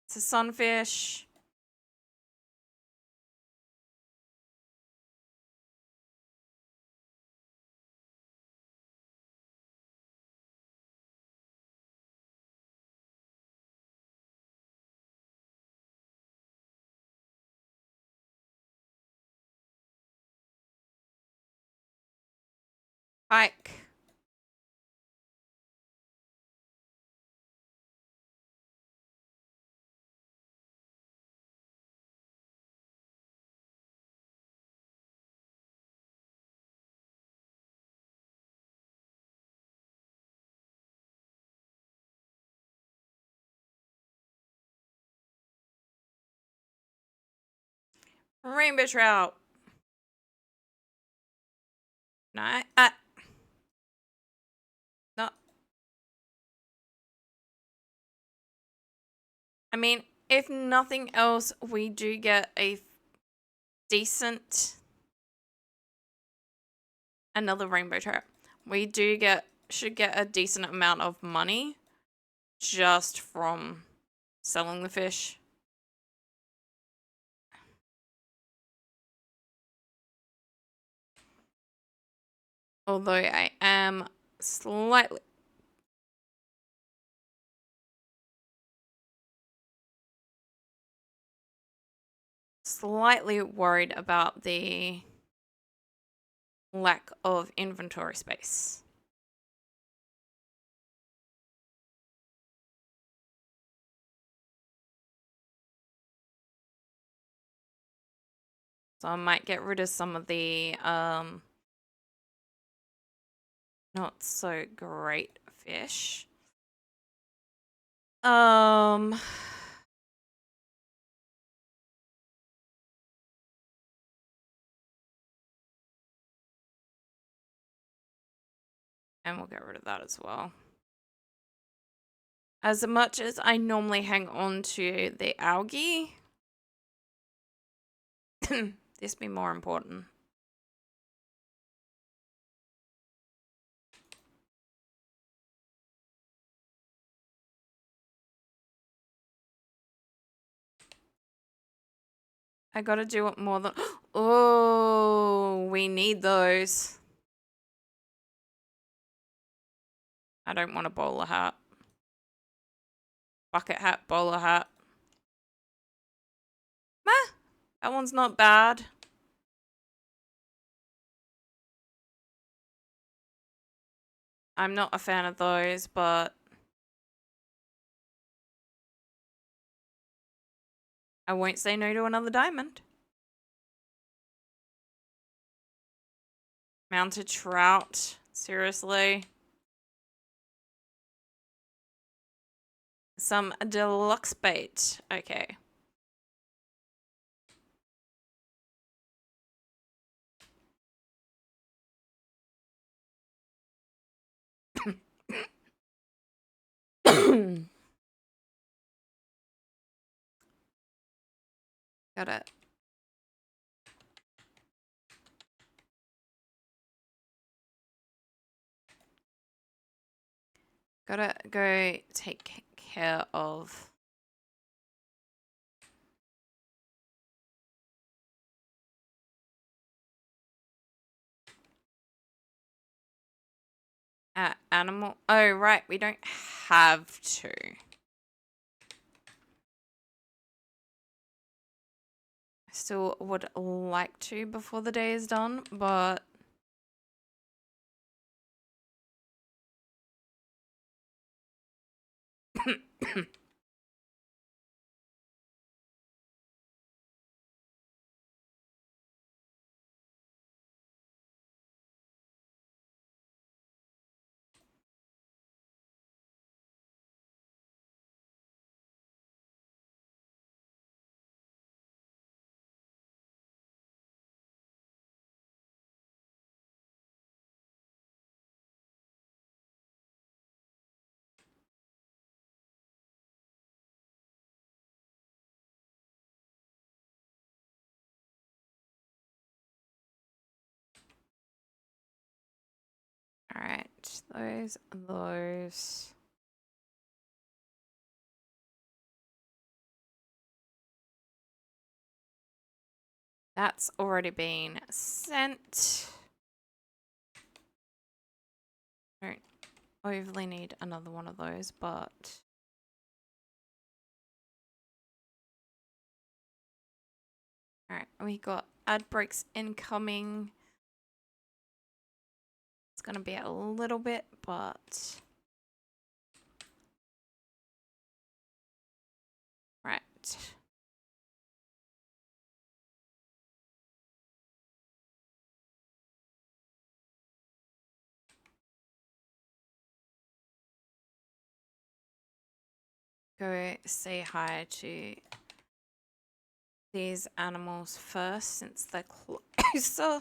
it's a sunfish. Hike. Rainbow trout. No, no. I mean, if nothing else, we do get a decent another rainbow trout. We should get a decent amount of money just from selling the fish. Although I am slightly worried about the lack of inventory space. So I might get rid of some of the not so great fish. And we'll get rid of that as well. As much as I normally hang on to the algae, this be more important. I gotta do it more than... Oh, we need those. I don't want a bowler hat. Bucket hat, bowler hat. Meh, that one's not bad. I'm not a fan of those, but I won't say no to another diamond. Mounted trout. Seriously. Some deluxe bait. Okay. Got it. Gotta go take care of... animal... Oh, right. We don't have to. I still would like to before the day is done, but... those and those. That's already been sent. Don't overly need another one of those, but alright, we got ad breaks incoming. It's gonna be a little bit, but right. Go say hi to these animals first since they're closer.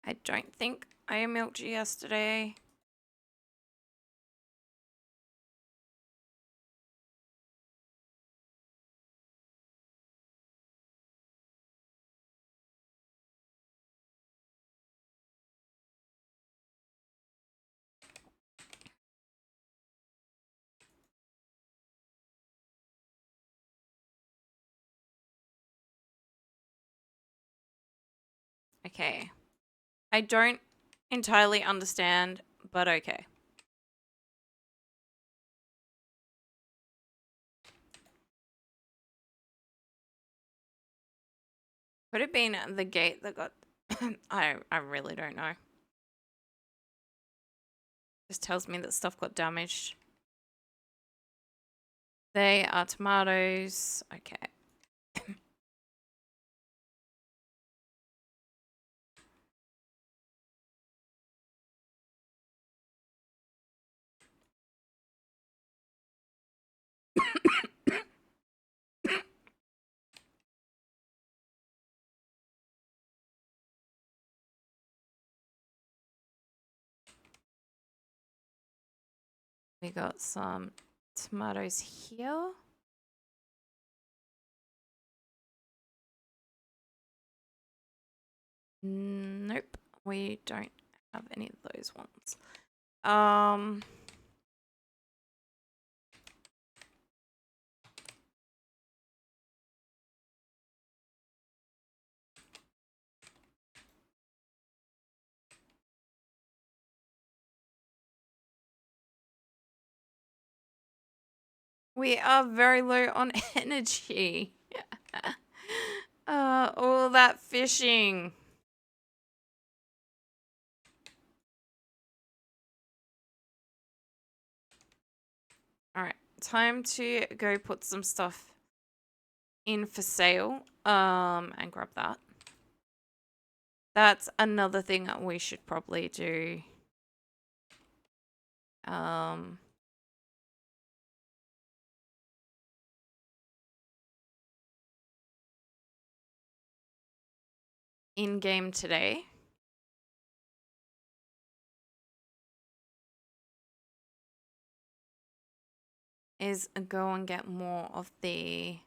I don't think I milked you yesterday. Okay. I don't entirely understand, but okay. Could it have been the gate that got... I really don't know. Just tells me that stuff got damaged. They are tomatoes. Okay. We got some tomatoes here. Nope, we don't have any of those ones. We are very low on energy. All that fishing. All right, time to go put some stuff in for sale. And grab that. That's another thing that we should probably do. In game today. Is go and get more of the...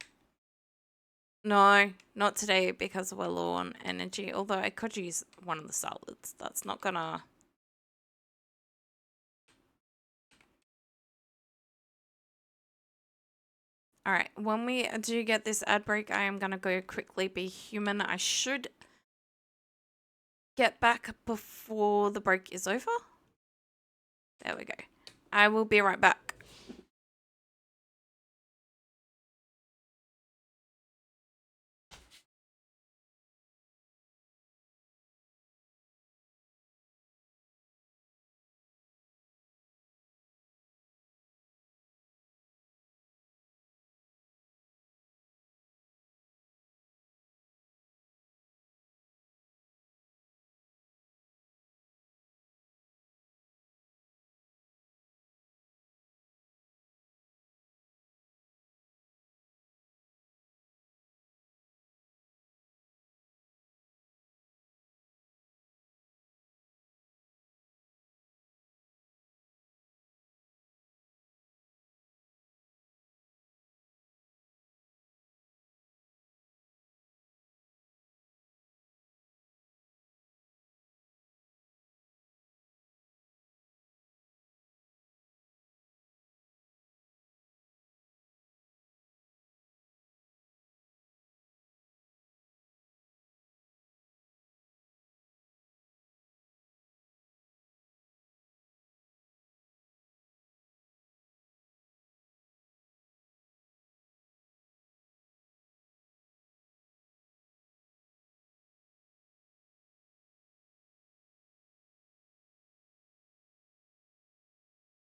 No, not today because we're low on energy. Although I could use one of the salads. That's not gonna... Alright, when we do get this ad break, I am gonna go quickly be human. I should get back before the break is over. There we go. I will be right back.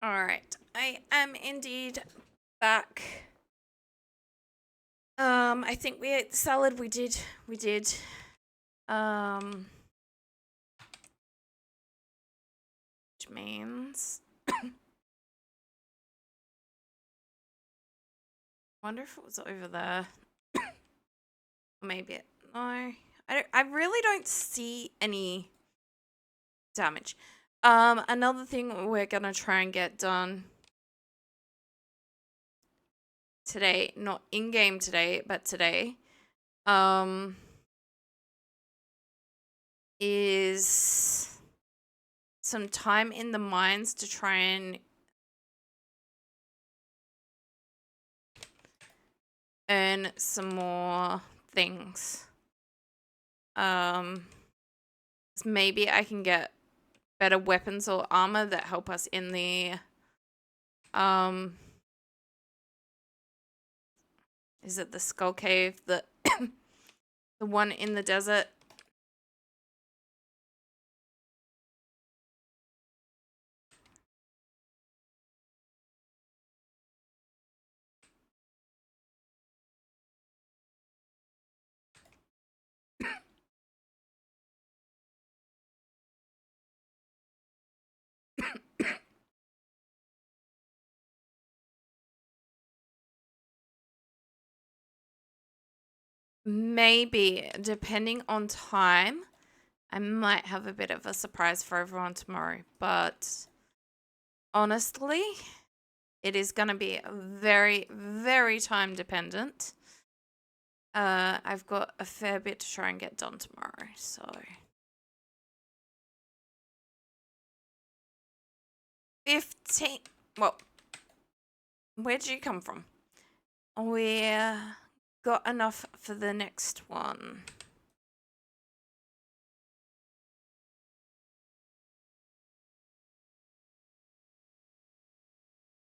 Alright, I am indeed back. I think we ate the salad. We did. Which means wonder if it was over there. Maybe no. I really don't see any damage. Another thing we're gonna try and get done today, not in game today, but today, is some time in the mines to try and earn some more things. Maybe I can get better weapons or armor that help us in the is it the skull cave, the the one in the desert? Maybe, depending on time, I might have a bit of a surprise for everyone tomorrow. But honestly, it is going to be very, very time dependent. I've got a fair bit to try and get done tomorrow, so 15. Well, where'd you come from? We got enough for the next one.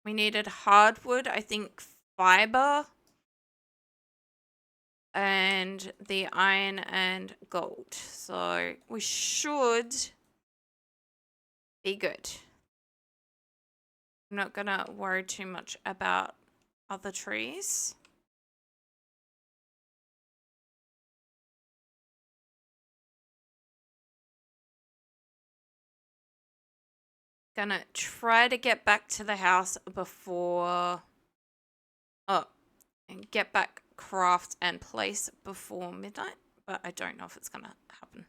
We needed hardwood, I think fiber, and the iron and gold. So we should be good. I'm not gonna worry too much about other trees. Gonna try to get back to the house before and get back craft and place before midnight, but I don't know if it's gonna happen.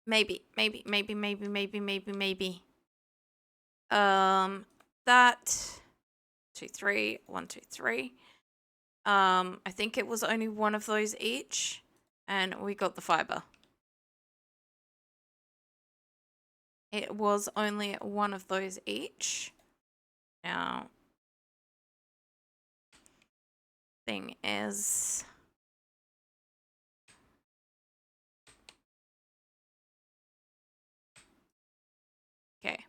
Maybe. That 2, 3, 1, 2, 3. I think it was only one of those each, and we got the fiber. It was only one of those each. Now, thing is, okay,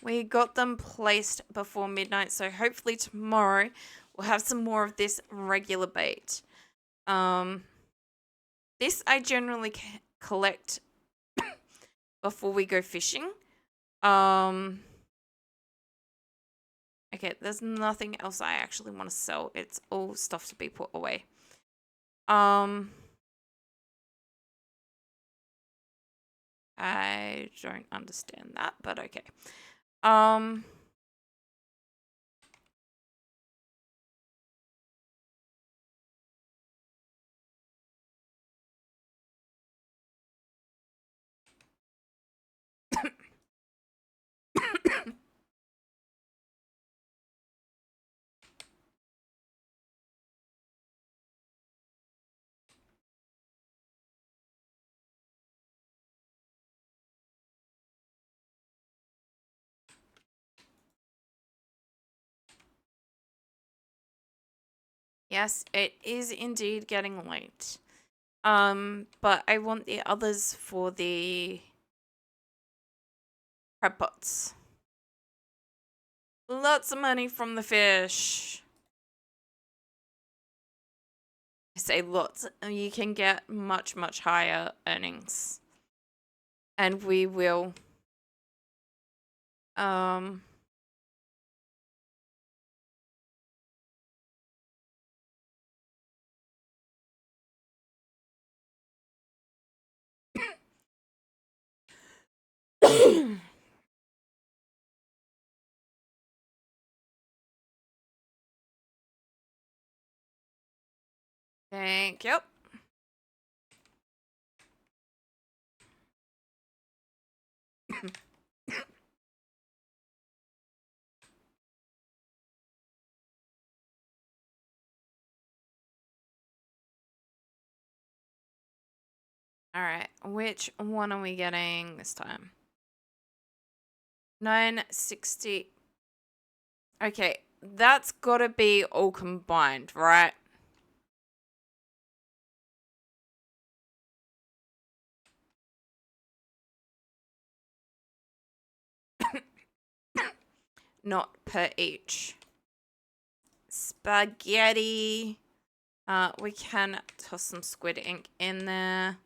we got them placed before midnight, so hopefully tomorrow we'll have some more of this regular bait. This I generally collect before we go fishing. Okay, there's nothing else I actually want to sell. It's all stuff to be put away. I don't understand that, but okay. Yes, it is indeed getting late. But I want the others for the crab pots. Lots of money from the fish. I say lots. You can get much, much higher earnings. And we will Um. Thank you. All right, which one are we getting this time? 960. Okay, that's gotta be all combined, right? Not per each. Spaghetti. We can toss some squid ink in there.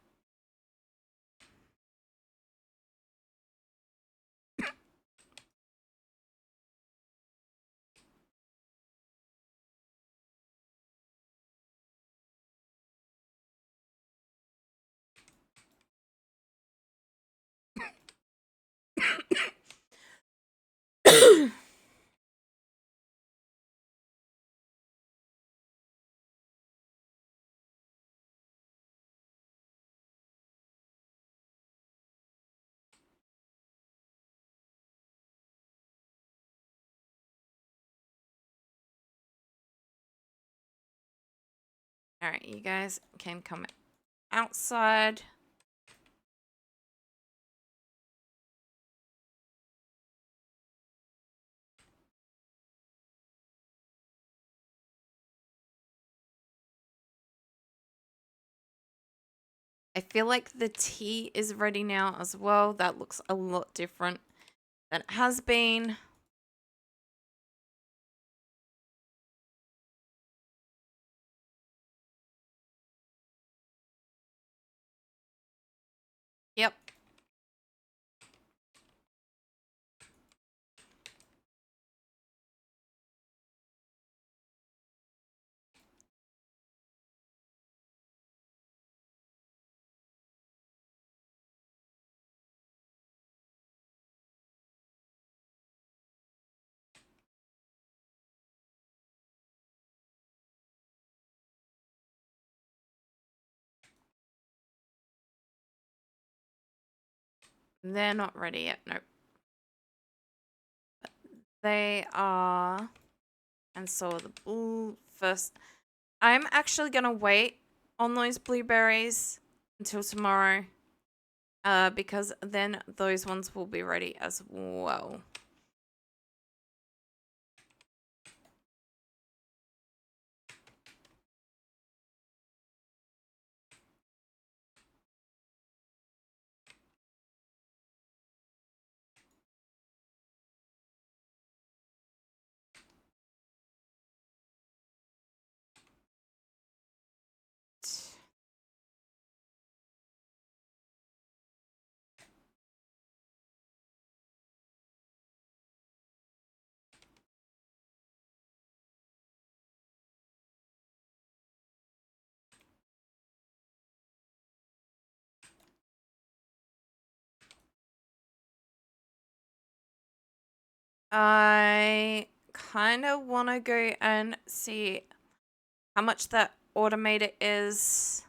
All right, you guys can come outside. I feel like the tea is ready now as well. That looks a lot different than it has been. Yep. They're not ready yet. Nope. They are. And so the blue first. I'm actually going to wait on those blueberries until tomorrow. Because then those ones will be ready as well. I kind of want to go and see how much that automator is.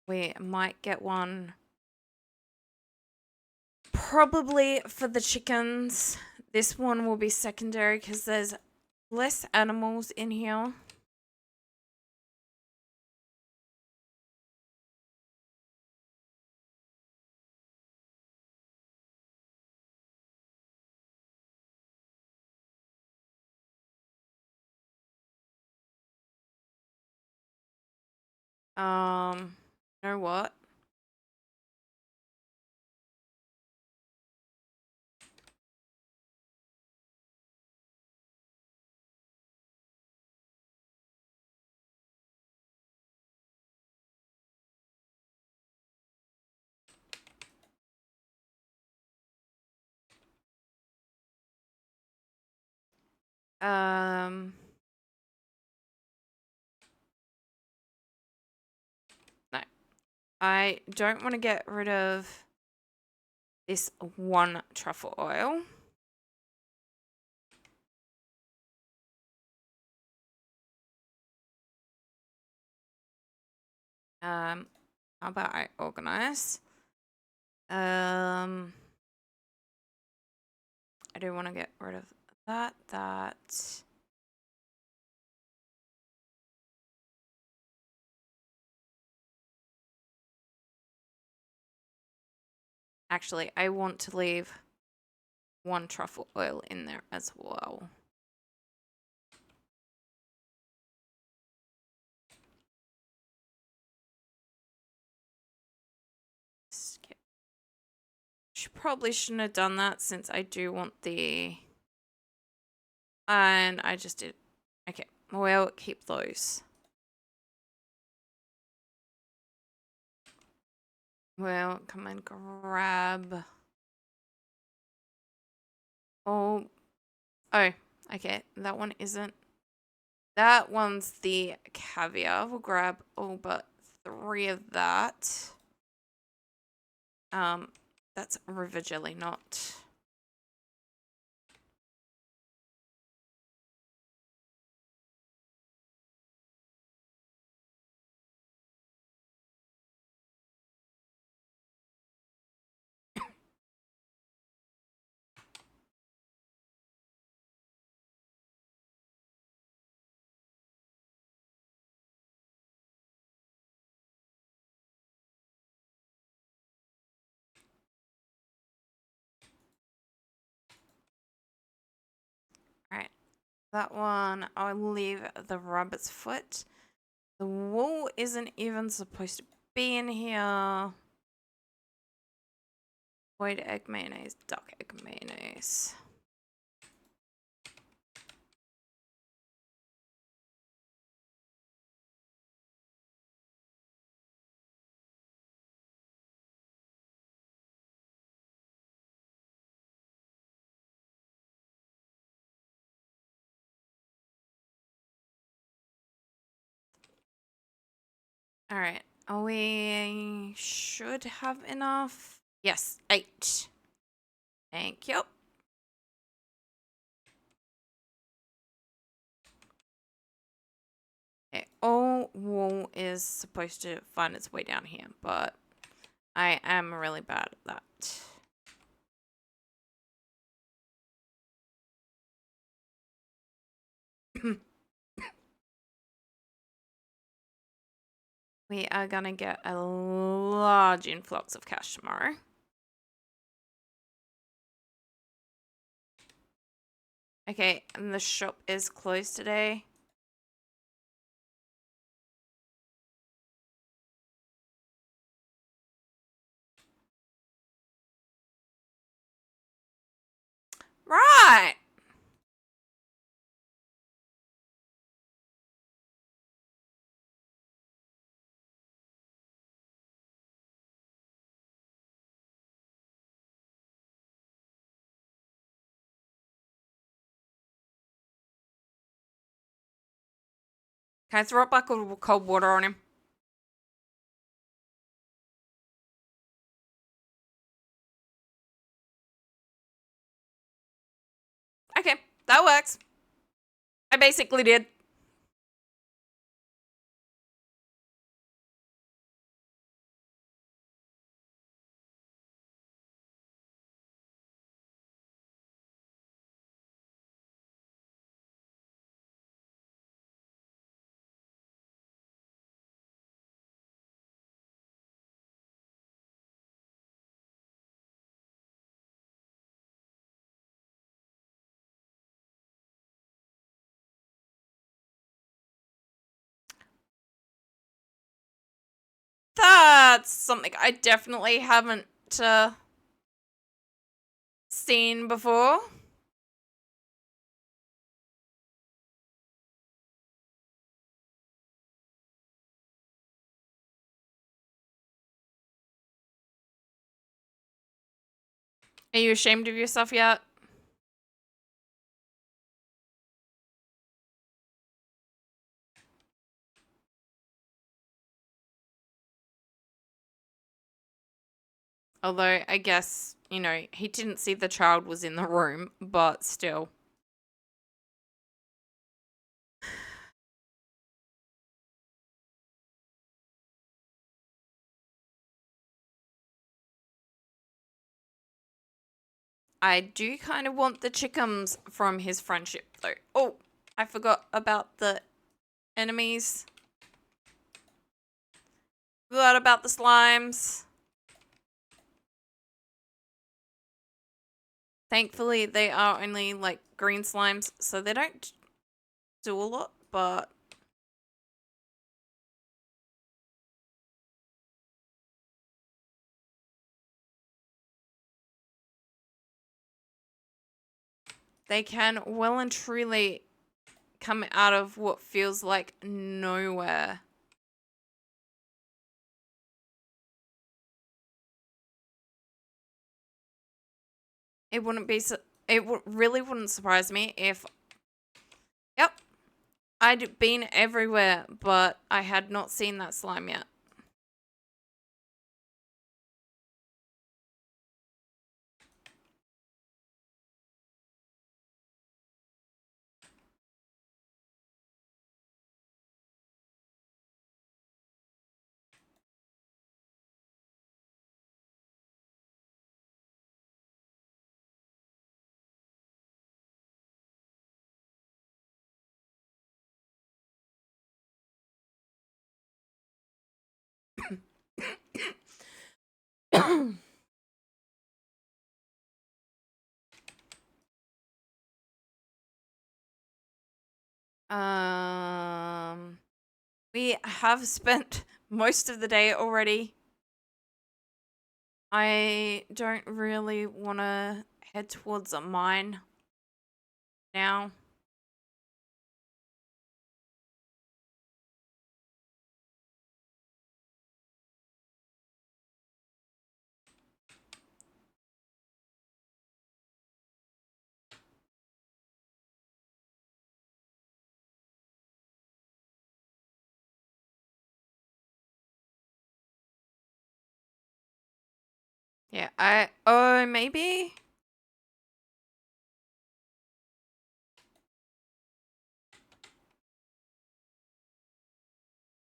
We might get one probably for the chickens. This one will be secondary because there's less animals in here. You know what? No. I don't want to get rid of this one truffle oil. How about I organize? I do want to get rid of that. Actually, I want to leave one truffle oil in there as well. Skip. Probably shouldn't have done that since I do want the... And I just did. Okay, we'll keep those. Well, come and grab... Oh, okay. That one isn't. That one's the caviar. We'll grab all but 3 of that. That's river jelly, not. Alright. That one, I'll leave the rabbit's foot. The wool isn't even supposed to be in here. Void egg mayonnaise, duck egg mayonnaise. Alright. We should have enough. Yes, 8. Thank you. Okay, all wool is supposed to find its way down here, but I am really bad at that. We are gonna get a large influx of cash tomorrow. Okay, and the shop is closed today. Right! Can I throw a bucket of cold water on him? Okay, that works. I basically did. That's something I definitely haven't seen before. Are you ashamed of yourself yet? Although, I guess, he didn't see the child was in the room, but still. I do kind of want the chickums from his friendship, though. Oh, I forgot about the enemies. Forgot about the slimes. Thankfully, they are only, like, green slimes, so they don't do a lot, but... they can well and truly come out of what feels like nowhere. It wouldn't be really wouldn't surprise me if yep, I'd been everywhere, but I had not seen that slime yet. um we have spent most of the day already. I don't really want to head towards a mine now. Yeah, maybe.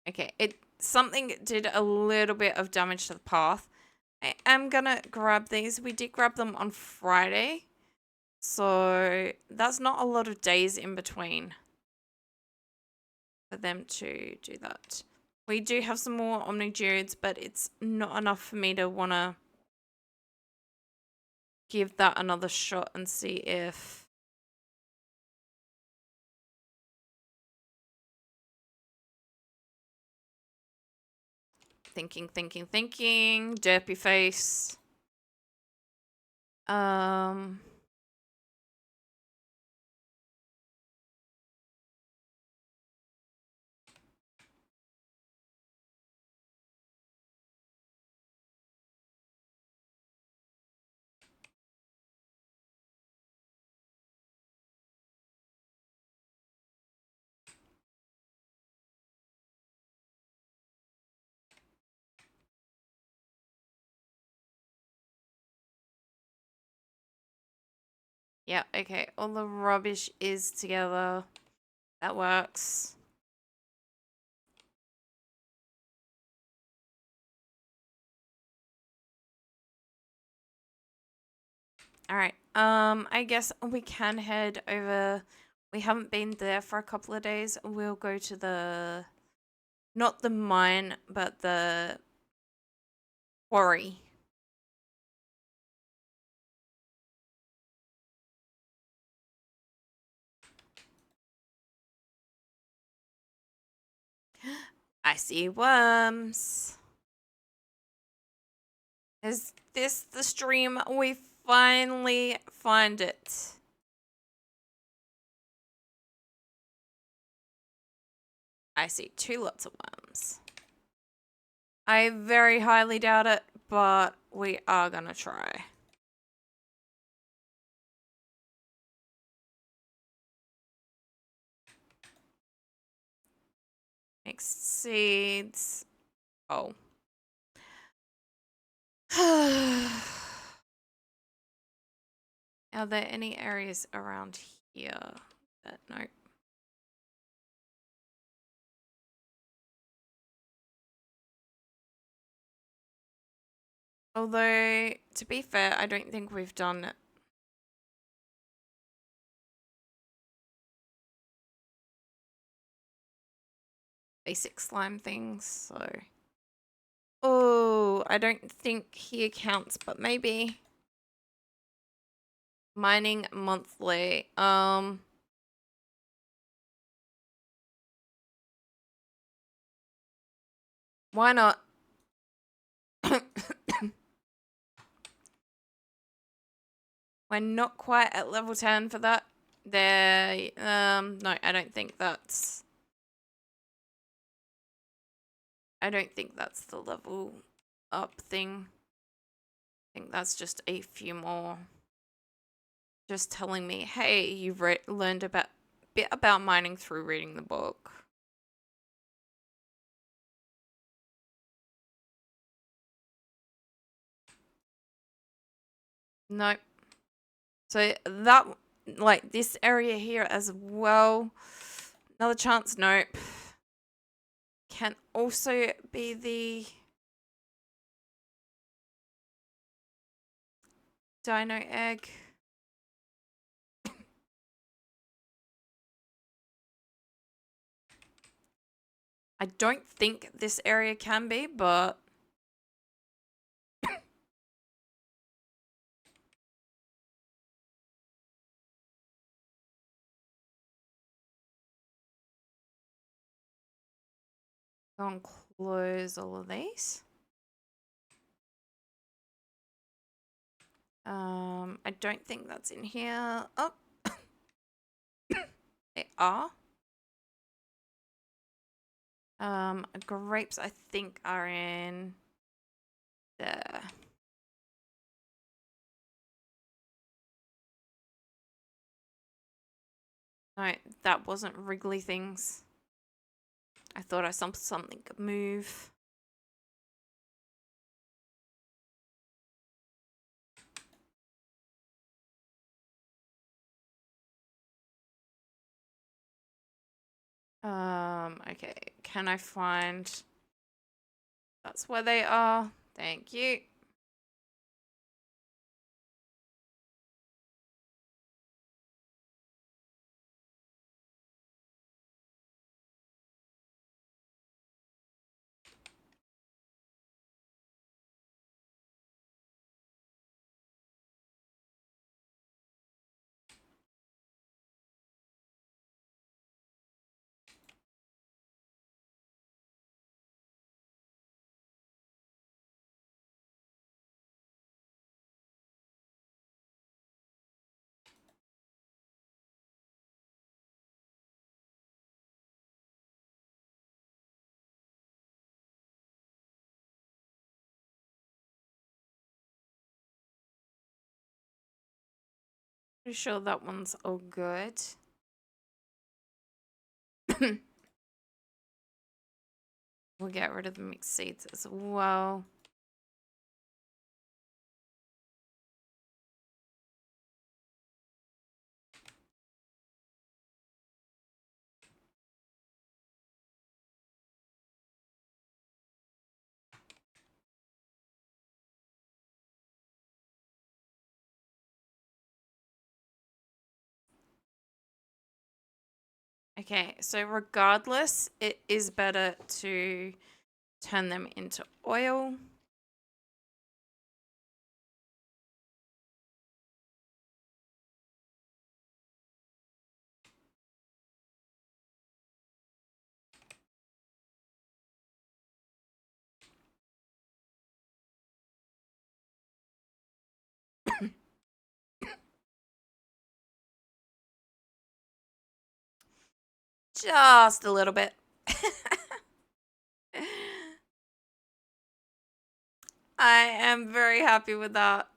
Okay, something did a little bit of damage to the path. I am gonna grab these. We did grab them on Friday, so that's not a lot of days in between for them to do that. We do have some more Omni geodes, but it's not enough for me to want to give that another shot and see if... Thinking. Derpy face. Um... Yeah, okay. All the rubbish is together. That works. Alright. I guess we can head over. We haven't been there for a couple of days. We'll go to the... Not the mine, but the quarry. I see worms. Is this the stream? We finally find it. I see 2 lots of worms. I very highly doubt it, but we are gonna try. Mixed seeds. Oh. Are there any areas around here that no? Although, to be fair, I don't think we've done basic slime things, so. Oh, I don't think he accounts, but maybe. Mining monthly. Why not? We're not quite at level 10 for that. There, no, I don't think that's the level up thing. I think that's just a few more. Just telling me, hey, you've learned a bit about mining through reading the book. Nope. So that, like, this area here as well. Another chance, nope. Can also be the dino egg. I don't think this area can be, but go and close all of these. I don't think that's in here. Oh, they are. Grapes I think are in there. No, that wasn't wriggly things. I thought I saw something could move. Okay, can I find... That's where they are. Thank you. Pretty sure that one's all good. We'll get rid of the mixed seeds as well. Okay, so regardless, it is better to turn them into oil. Just a little bit. I am very happy with that.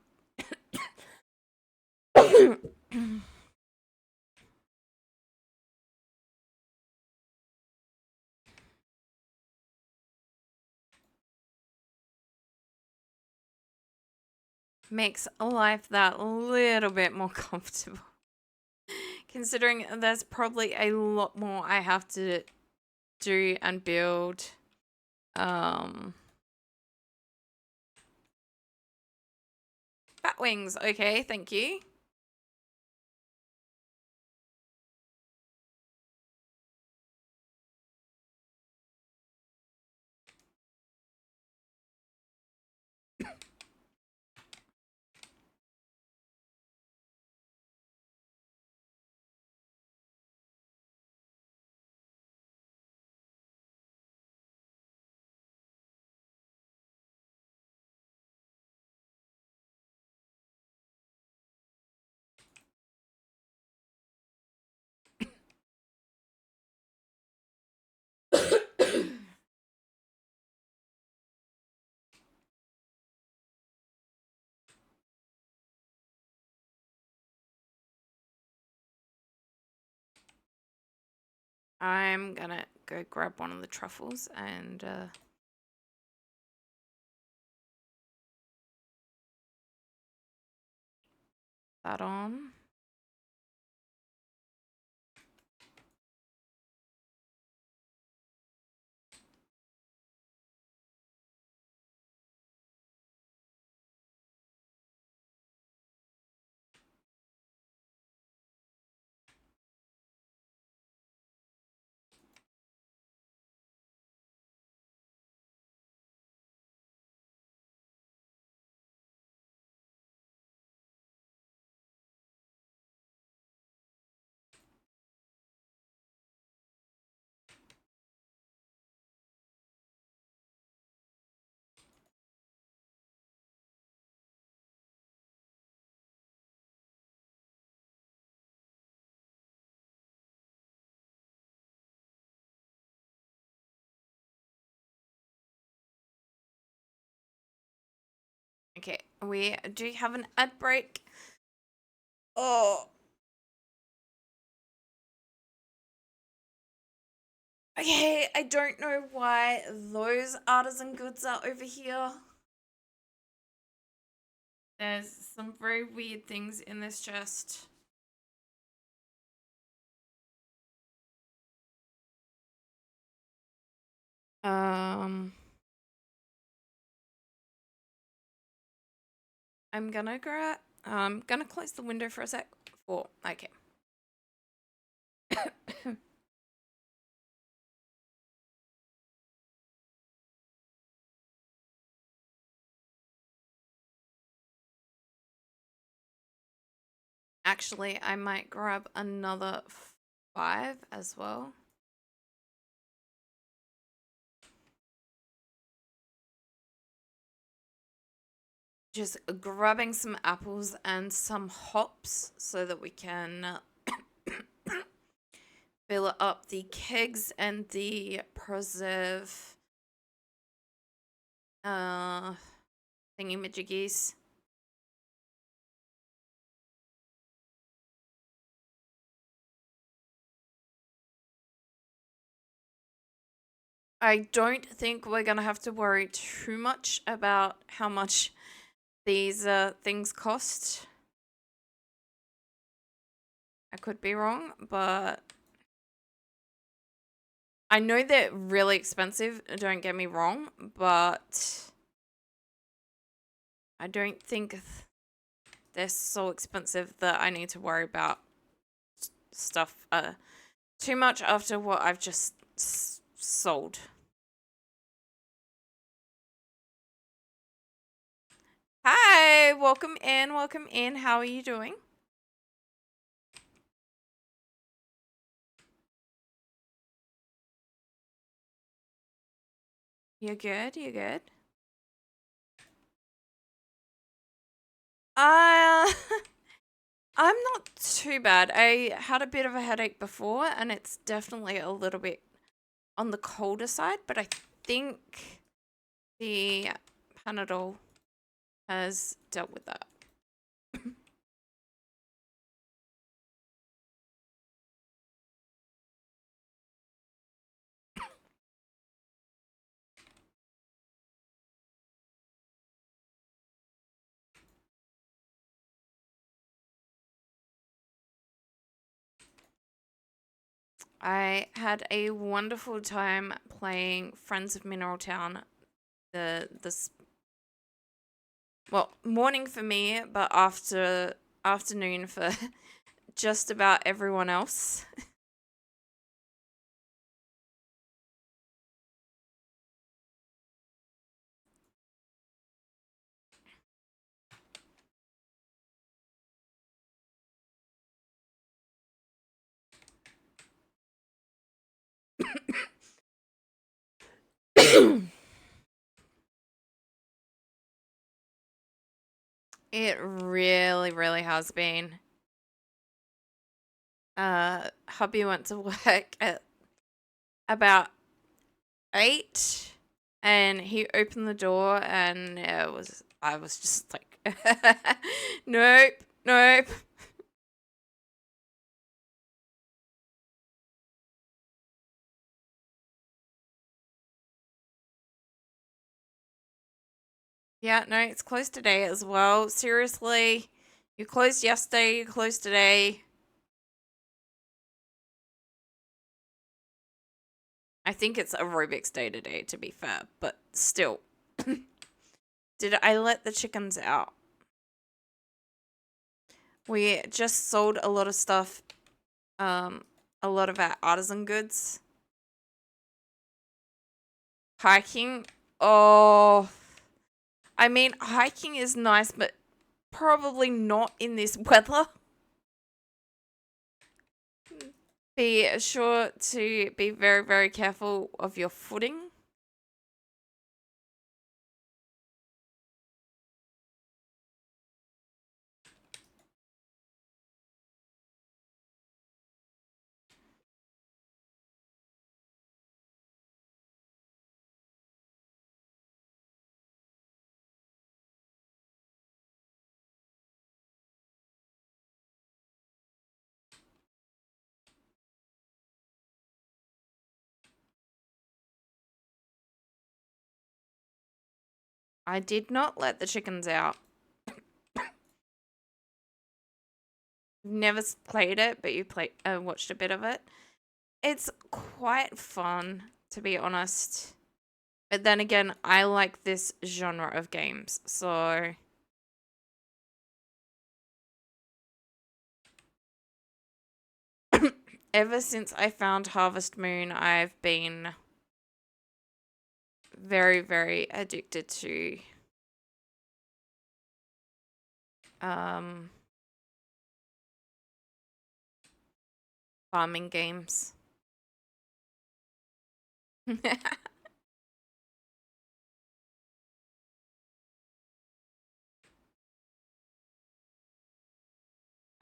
makes life that little bit more comfortable. Considering there's probably a lot more I have to do and build. Bat wings, okay, thank you. I'm gonna go grab one of the truffles and that on. Okay, we do have an ad break. Oh. Okay, I don't know why those artisan goods are over here. There's some very weird things in this chest. I'm gonna gonna close the window for a sec. Okay. Actually, I might grab another 5 as well. Just grabbing some apples and some hops so that we can fill up the kegs and the preserve thingy-majiggies. I don't think we're gonna have to worry too much about how much these things cost. I could be wrong, but I know they're really expensive, don't get me wrong, but I don't think they're so expensive that I need to worry about stuff too much after what I've just sold. Hi, welcome in, welcome in. How are you doing? You're good, you're good. I'm not too bad. I had a bit of a headache before, and it's definitely a little bit on the colder side, but I think the Panadol has dealt with that. I had a wonderful time playing Friends of Mineral Town. This well, morning for me, but afternoon for just about everyone else. It really, really has been. Hubby went to work at about 8 and he opened the door and I was just like nope, nope. Yeah, no, it's closed today as well. Seriously, you closed yesterday, you closed today. I think it's aerobics day today, to be fair, but still. Did I let the chickens out? We just sold a lot of stuff, a lot of our artisan goods. Hiking, oh, I mean, hiking is nice, but probably not in this weather. Be sure to be very, very careful of your footing. I did not let the chickens out. Never played it, but you watched a bit of it. It's quite fun, to be honest. But then again, I like this genre of games, so ever since I found Harvest Moon, I've been very, very addicted to um farming games. All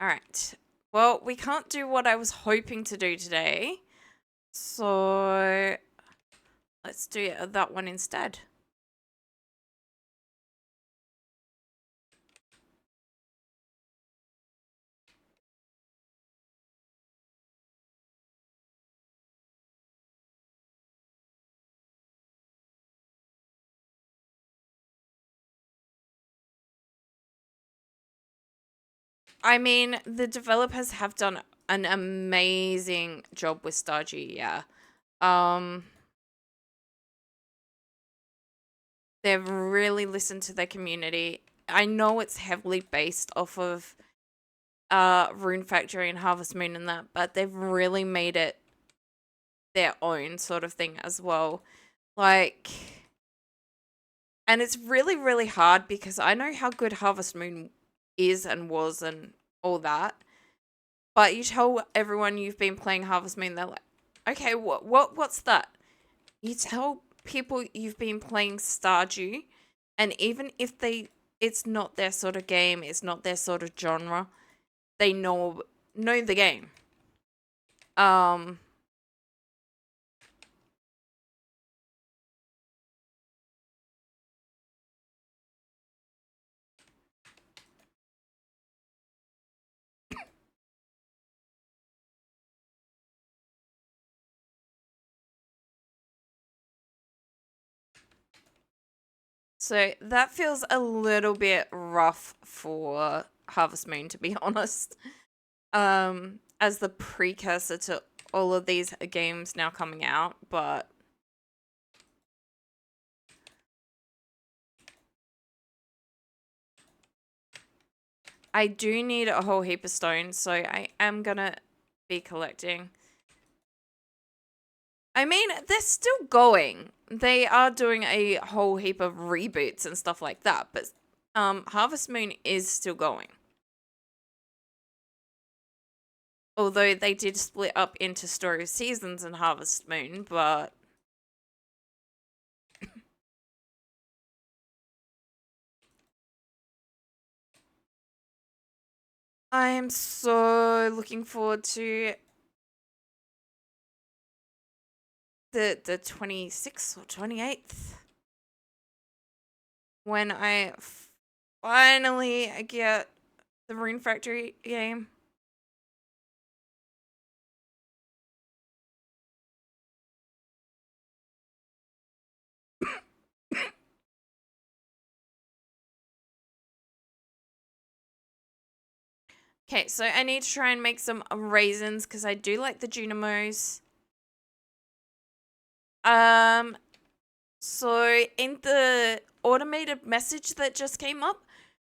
right. Well, we can't do what I was hoping to do today. So let's do that one instead. I mean, the developers have done an amazing job with Stardew, yeah. Um, they've really listened to their community. I know it's heavily based off of Rune Factory and Harvest Moon and that, but they've really made it their own sort of thing as well. Like, and it's really, really hard because I know how good Harvest Moon is and was and all that. But you tell everyone you've been playing Harvest Moon, they're like, okay, what's that? You tell people you've been playing Stardew, and even if it's not their sort of game, it's not their sort of genre, they know the game. Um, so that feels a little bit rough for Harvest Moon, to be honest. As the precursor to all of these games now coming out, but I do need a whole heap of stones, so I am gonna be collecting. I mean, they're still going. They are doing a whole heap of reboots and stuff like that, but Harvest Moon is still going. Although they did split up into Story of Seasons and Harvest Moon, but I am so looking forward to the 26th or 28th when I finally get the Rune Factory game. Okay, so I need to try and make some raisins because I do like the Junimos. So in the automated message that just came up,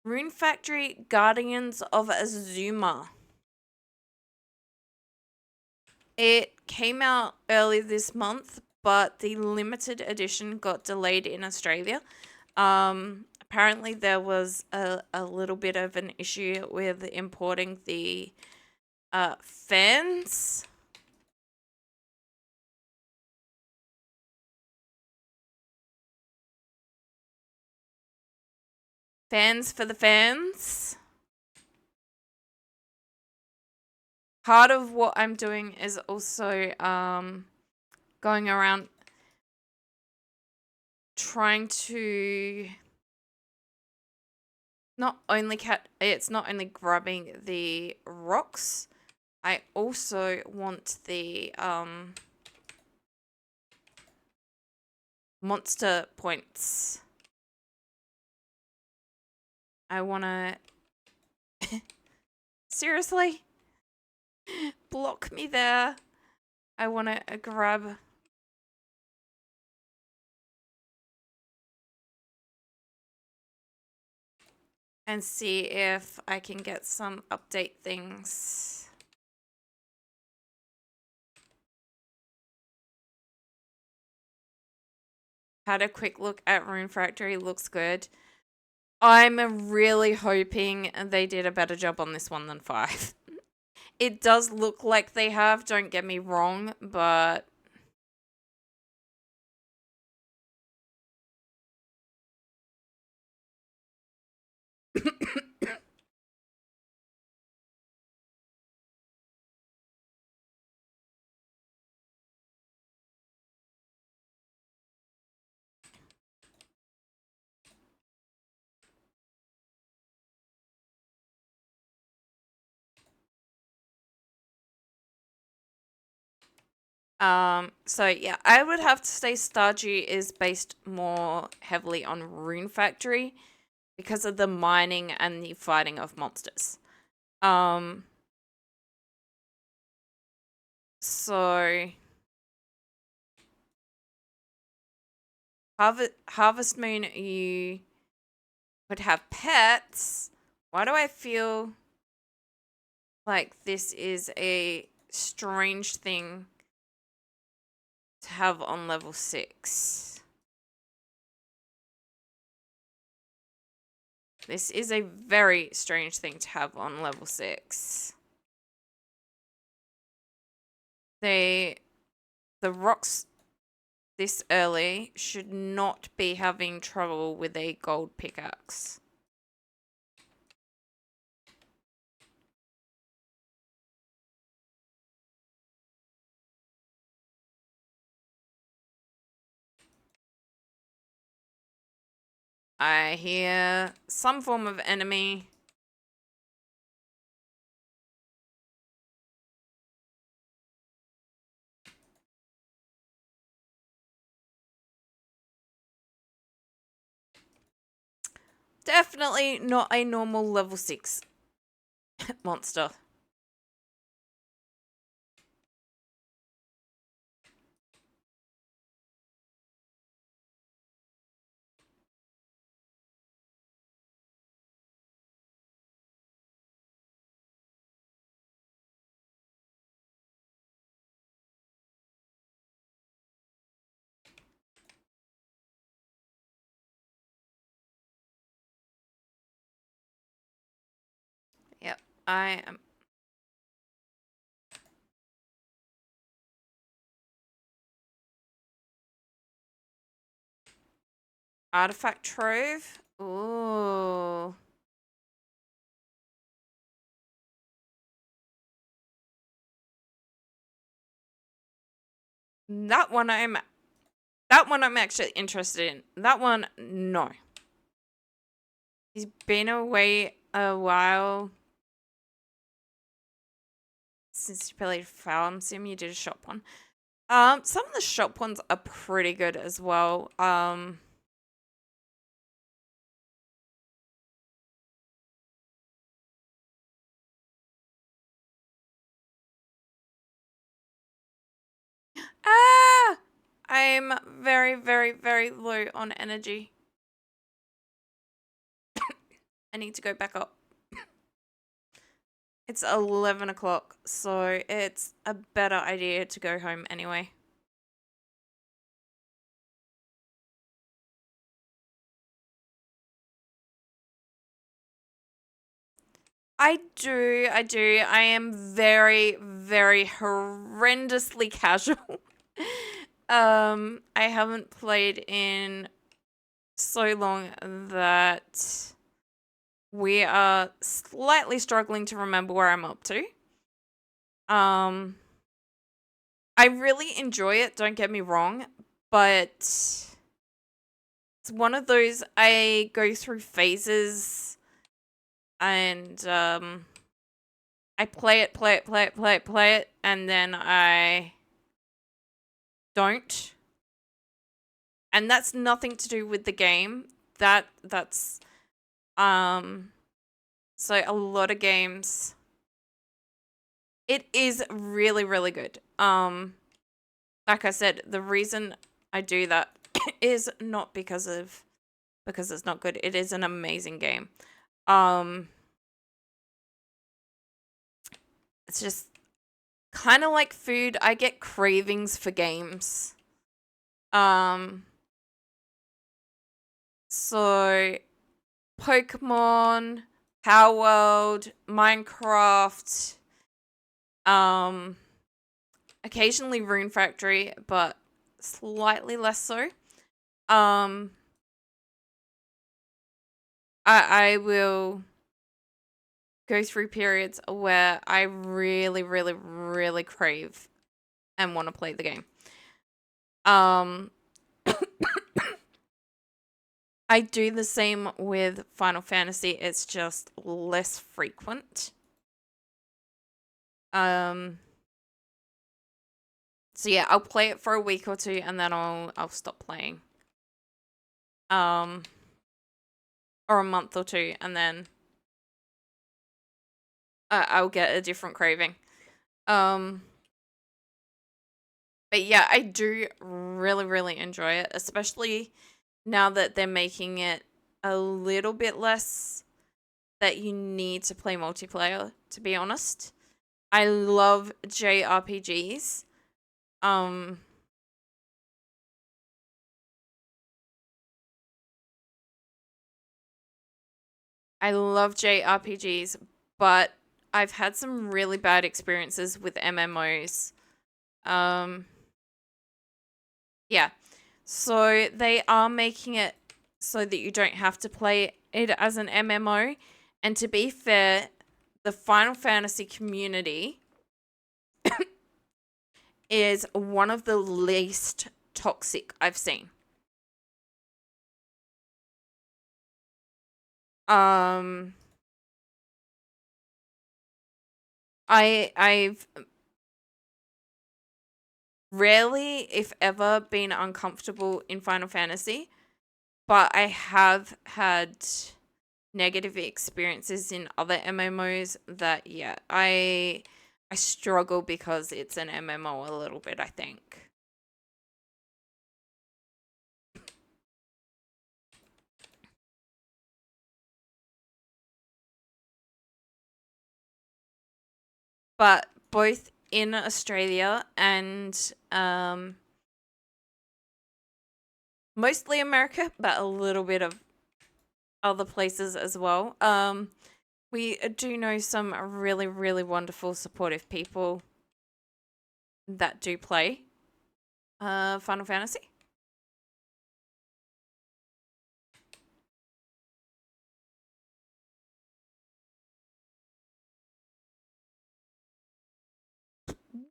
Rune Factory Guardians of Azuma. It came out early this month, but the limited edition got delayed in Australia. Apparently there was a little bit of an issue with importing the fans. Fans for the fans. Part of what I'm doing is also going around trying to it's not only grabbing the rocks, I also want the monster points. I wanna seriously block me there. I wanna grab and see if I can get some update things. Had a quick look at Rune Factory, looks good. I'm really hoping they did a better job on this one than 5. It does look like they have, don't get me wrong, but so yeah, I would have to say Stardew is based more heavily on Rune Factory because of the mining and the fighting of monsters. So Harvest Moon, you would have pets. Why do I feel like this is a strange thing to have on level 6? This is a very strange thing to have on level 6. The rocks this early should not be having trouble with a gold pickaxe. I hear some form of enemy. Definitely not a normal level 6 monster. I am. Artifact Trove. Ooh. That one I'm actually interested in. That one, no. He's been away a while since you played Farm Sim. You did a shop one. Some of the shop ones are pretty good as well. Ah! I'm very, very, very low on energy. I need to go back up. It's 11 o'clock, so it's a better idea to go home anyway. I do. I am very, very horrendously casual. I haven't played in so long that we are slightly struggling to remember where I'm up to. I really enjoy it, don't get me wrong, but it's one of those I go through phases and I play it, and then I don't. And that's nothing to do with the game. That's so a lot of games, it is really, really good. Like I said, the reason I do that is not because it's not good. It is an amazing game. It's just kind of like food. I get cravings for games. So Pokemon, Power World, Minecraft, occasionally Rune Factory, but slightly less so. I will go through periods where I really, really, really crave and want to play the game. I do the same with Final Fantasy. It's just less frequent. So yeah, I'll play it for a week or two and then I'll stop playing. Or a month or two, and then I'll get a different craving. But yeah, I do really, really enjoy it, especially now that they're making it a little bit less that you need to play multiplayer, to be honest. I love JRPGs. I love JRPGs, but I've had some really bad experiences with MMOs. Yeah. So they are making it so that you don't have to play it as an MMO. And to be fair, the Final Fantasy community is one of the least toxic I've seen. I've rarely, if ever, been uncomfortable in Final Fantasy, but I have had negative experiences in other MMOs that, yeah, I struggle because it's an MMO a little bit, I think. But both in Australia and mostly America, but a little bit of other places as well. We do know some really, really wonderful, supportive people that do play Final Fantasy.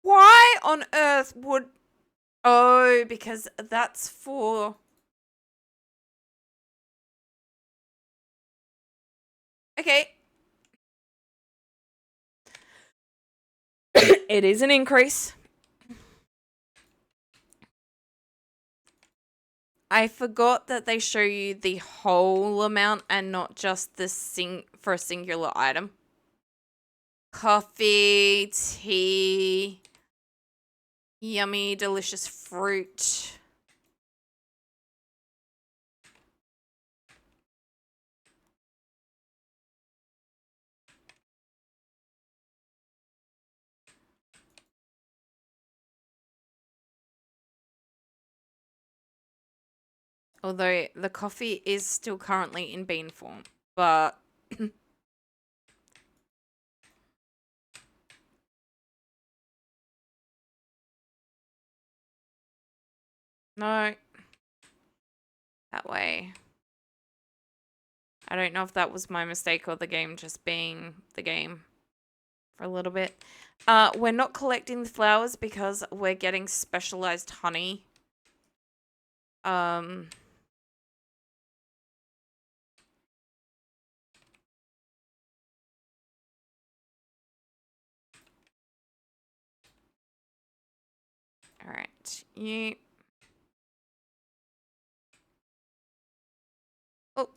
Why on earth would... Oh, because that's for... Okay. It is an increase. I forgot that they show you the whole amount and not just the for a singular item. Coffee, tea, yummy, delicious fruit. Although the coffee is still currently in bean form, but no, that way. I don't know if that was my mistake or the game just being the game for a little bit. We're not collecting the flowers because we're getting specialized honey. Alright. You... Oh.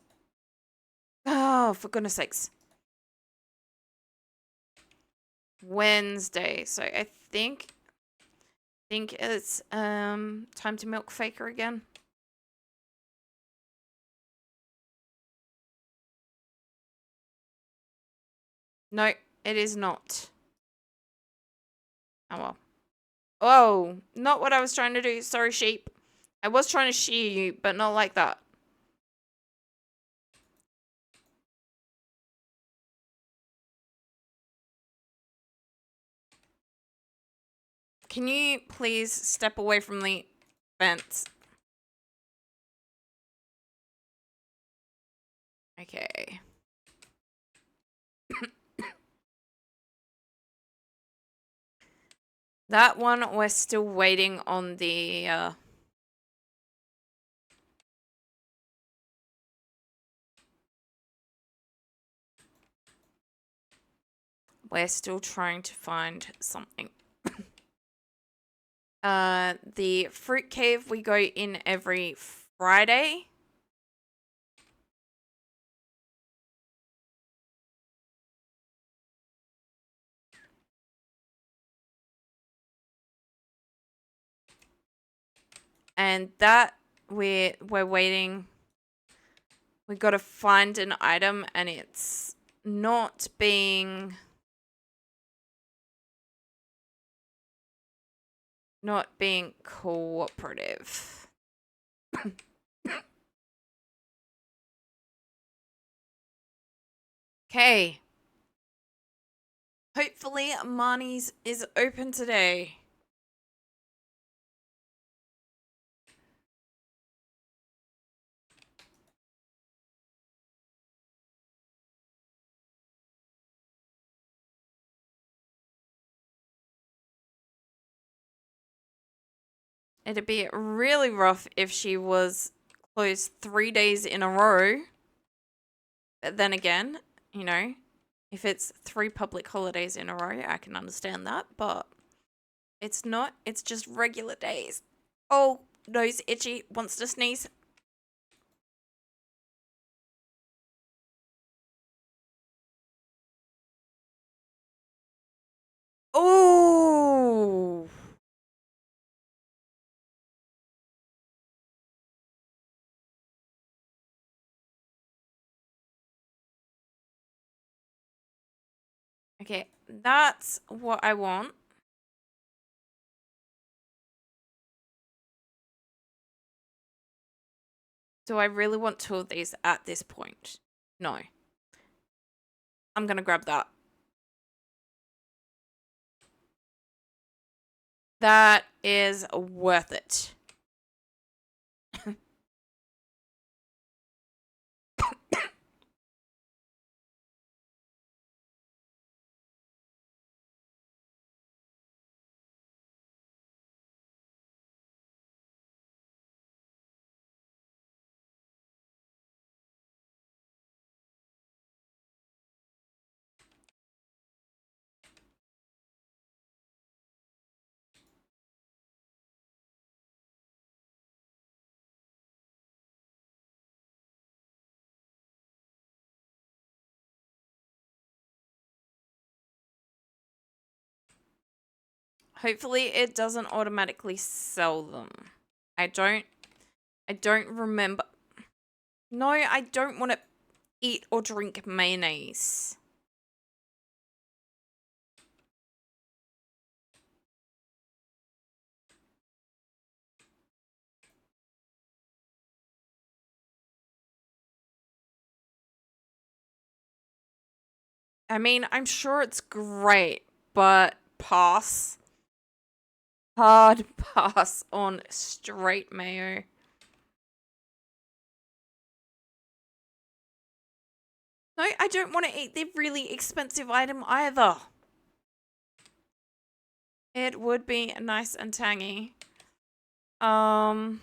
Oh, for goodness sakes. Wednesday. So I think it's time to milk Faker again. No, it is not. Oh well. Oh, not what I was trying to do. Sorry, sheep. I was trying to shear you, but not like that. Can you please step away from the fence? Okay. That one, we're still waiting on the... We're still trying to find something. The fruit cave, we go in every Friday. And that we're waiting. We got to find an item and it's not being cooperative. Okay. Hopefully Marnie's is open today. It'd be really rough if she was closed 3 days in a row. But then again, you know, if it's 3 public holidays in a row, I can understand that. But it's not. It's just regular days. Oh, nose itchy. Wants to sneeze. Oh. Okay, that's what I want. Do I really want 2 of these at this point? No. I'm gonna grab that. That is worth it. Hopefully it doesn't automatically sell them. I don't remember. No, I don't want to eat or drink mayonnaise. I mean, I'm sure it's great, but pass. Hard pass on straight mayo. No, I don't want to eat the really expensive item either. It would be nice and tangy. What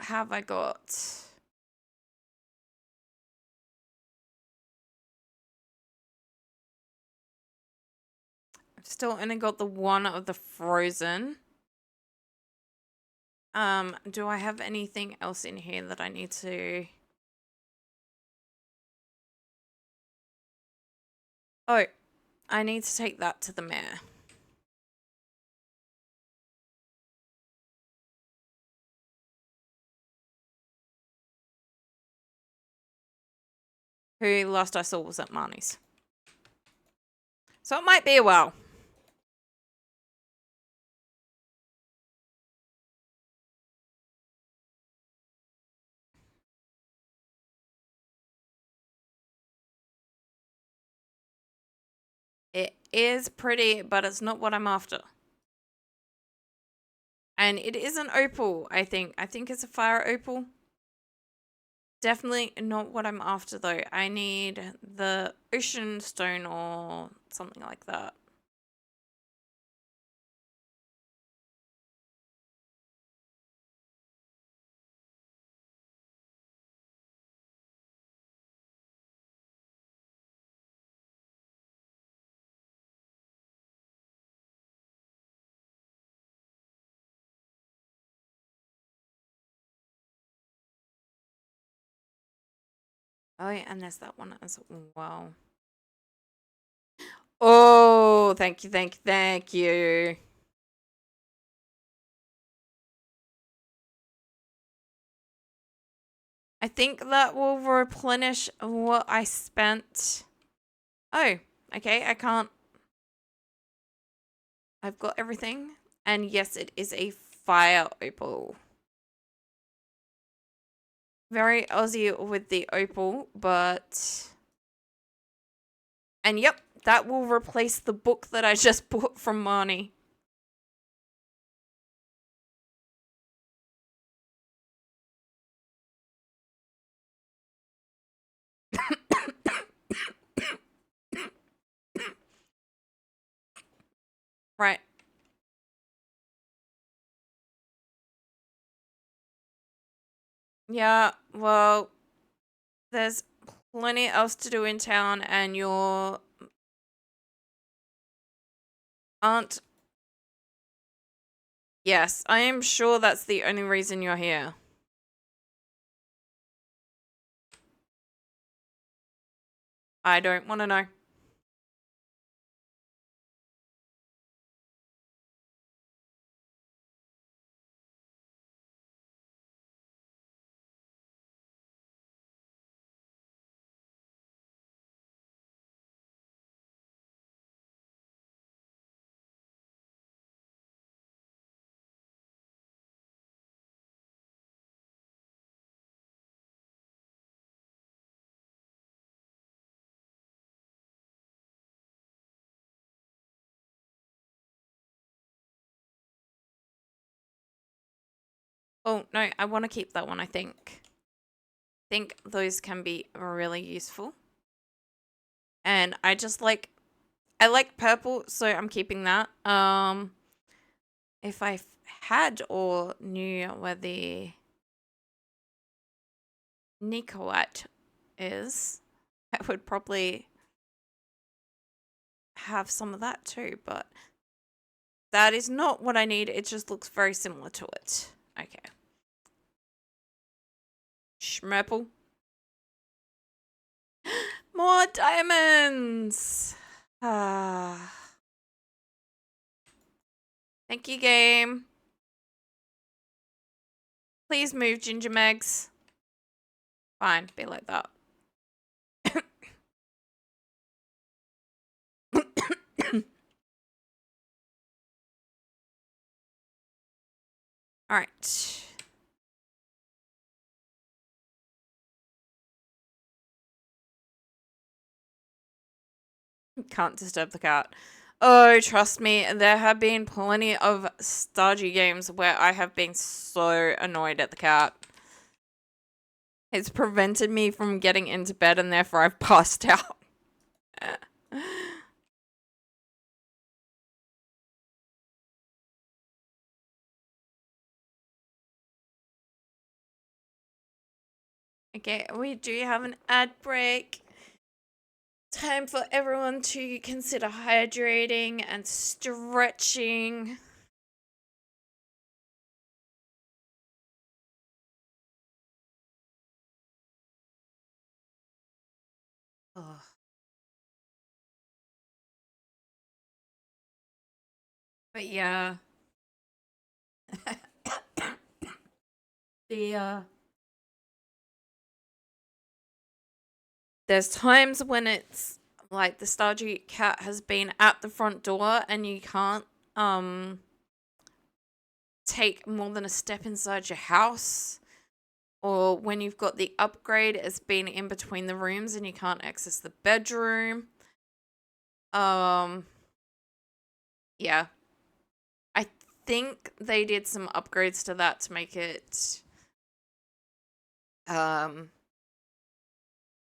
have I got? I've still only got the one of the frozen. Do I have anything else in here that I need to... Oh, I need to take that to the mayor. Who last I saw was at Marnie's. So it might be a while. It is pretty, but it's not what I'm after. And it is an opal, I think. I think it's a fire opal. Definitely not what I'm after, though. I need the ocean stone or something like that. Oh, yeah, and there's that one as well. Oh, thank you, thank you, thank you. I think that will replenish what I spent. Oh, okay, I can't. I've got everything. And yes, it is a fire opal. Very Aussie with the opal, but... And yep, that will replace the book that I just bought from Marnie. Right. Yeah, well, there's plenty else to do in town, and your aunt... Yes, I am sure that's the only reason you're here. I don't want to know. Oh, no, I want to keep that one, I think. I think those can be really useful. And I like purple, so I'm keeping that. If I had or knew where the Nicoat is, I would probably have some of that too, but that is not what I need. It just looks very similar to it. Okay. Schmerple. More diamonds! Ah. Thank you, game. Please move, Ginger Megs. Fine, be like that. Alright. Can't disturb the cat. Oh, trust me, there have been plenty of Stardew games where I have been so annoyed at the cat. It's prevented me from getting into bed and therefore I've passed out. Okay, we do have an ad break. Time for everyone to consider hydrating and stretching. Ugh. But yeah. the There's times when it's like the Stardew cat has been at the front door and you can't take more than a step inside your house, or when you've got the upgrade, it's been in between the rooms and you can't access the bedroom. Yeah. I think they did some upgrades to that to make it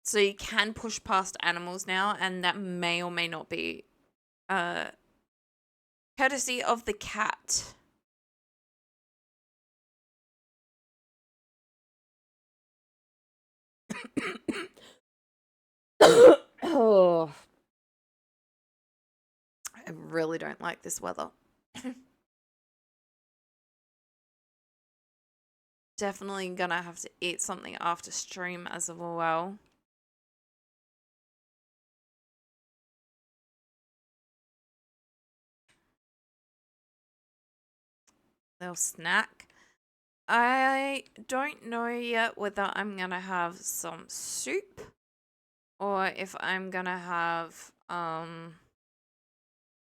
so you can push past animals now, and that may or may not be courtesy of the cat. Oh, I really don't like this weather. Definitely gonna have to eat something after stream as well. Little snack. I don't know yet whether I'm gonna have some soup or if I'm gonna have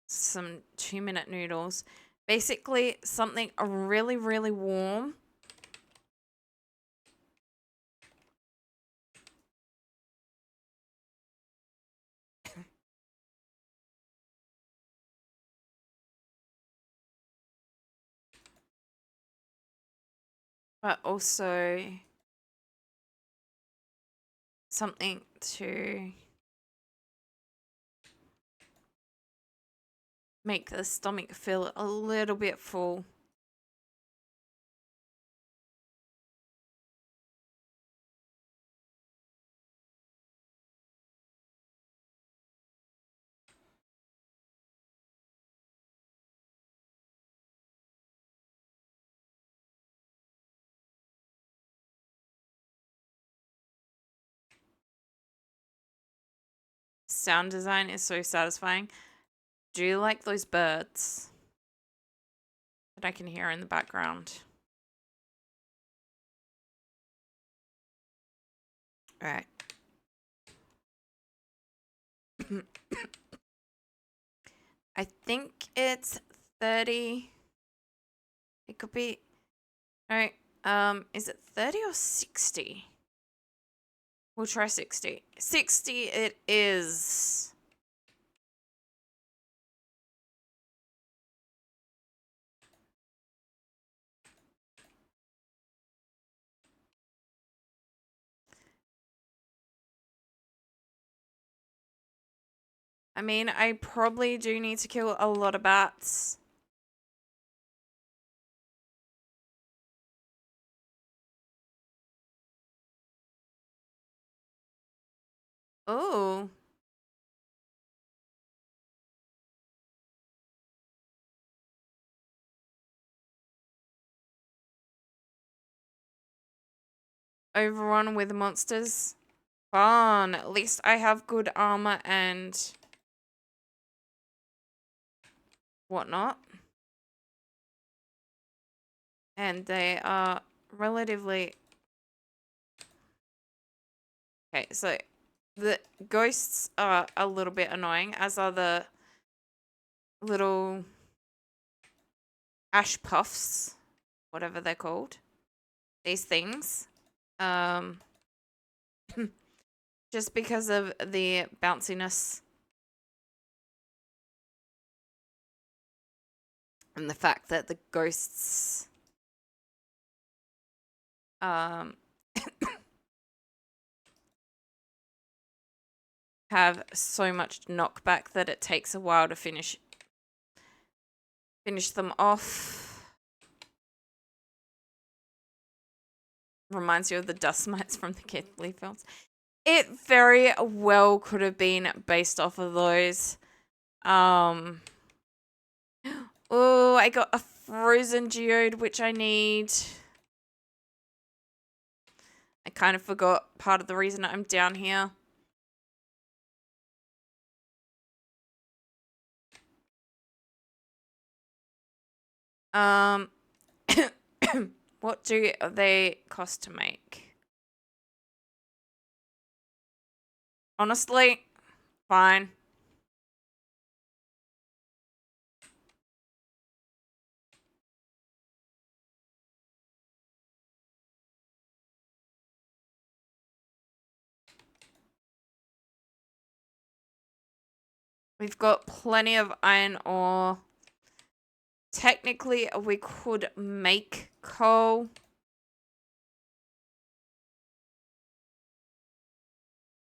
some 2-minute noodles. Basically something really, really warm. But also something to make the stomach feel a little bit full. Sound design is so satisfying. Do you like those birds that I can hear in the background? All right. I think it's 30. It could be. All right. Is it 30 or 60? We'll try 60. 60 it is. I mean, I probably do need to kill a lot of bats. Oh. Overrun with monsters. Fun. At least I have good armor and whatnot. And they are relatively... Okay, so the ghosts are a little bit annoying, as are the little ash puffs, whatever they're called. These things. Just because of the bounciness. And the fact that the ghosts have so much knockback that it takes a while to finish them off. Reminds you of the dust mites from the Ghibli films. It very well could have been based off of those. Oh, I got a frozen geode, which I need. I kind of forgot part of the reason I'm down here. What do they cost to make? Honestly, fine. We've got plenty of iron ore. Technically, we could make coal.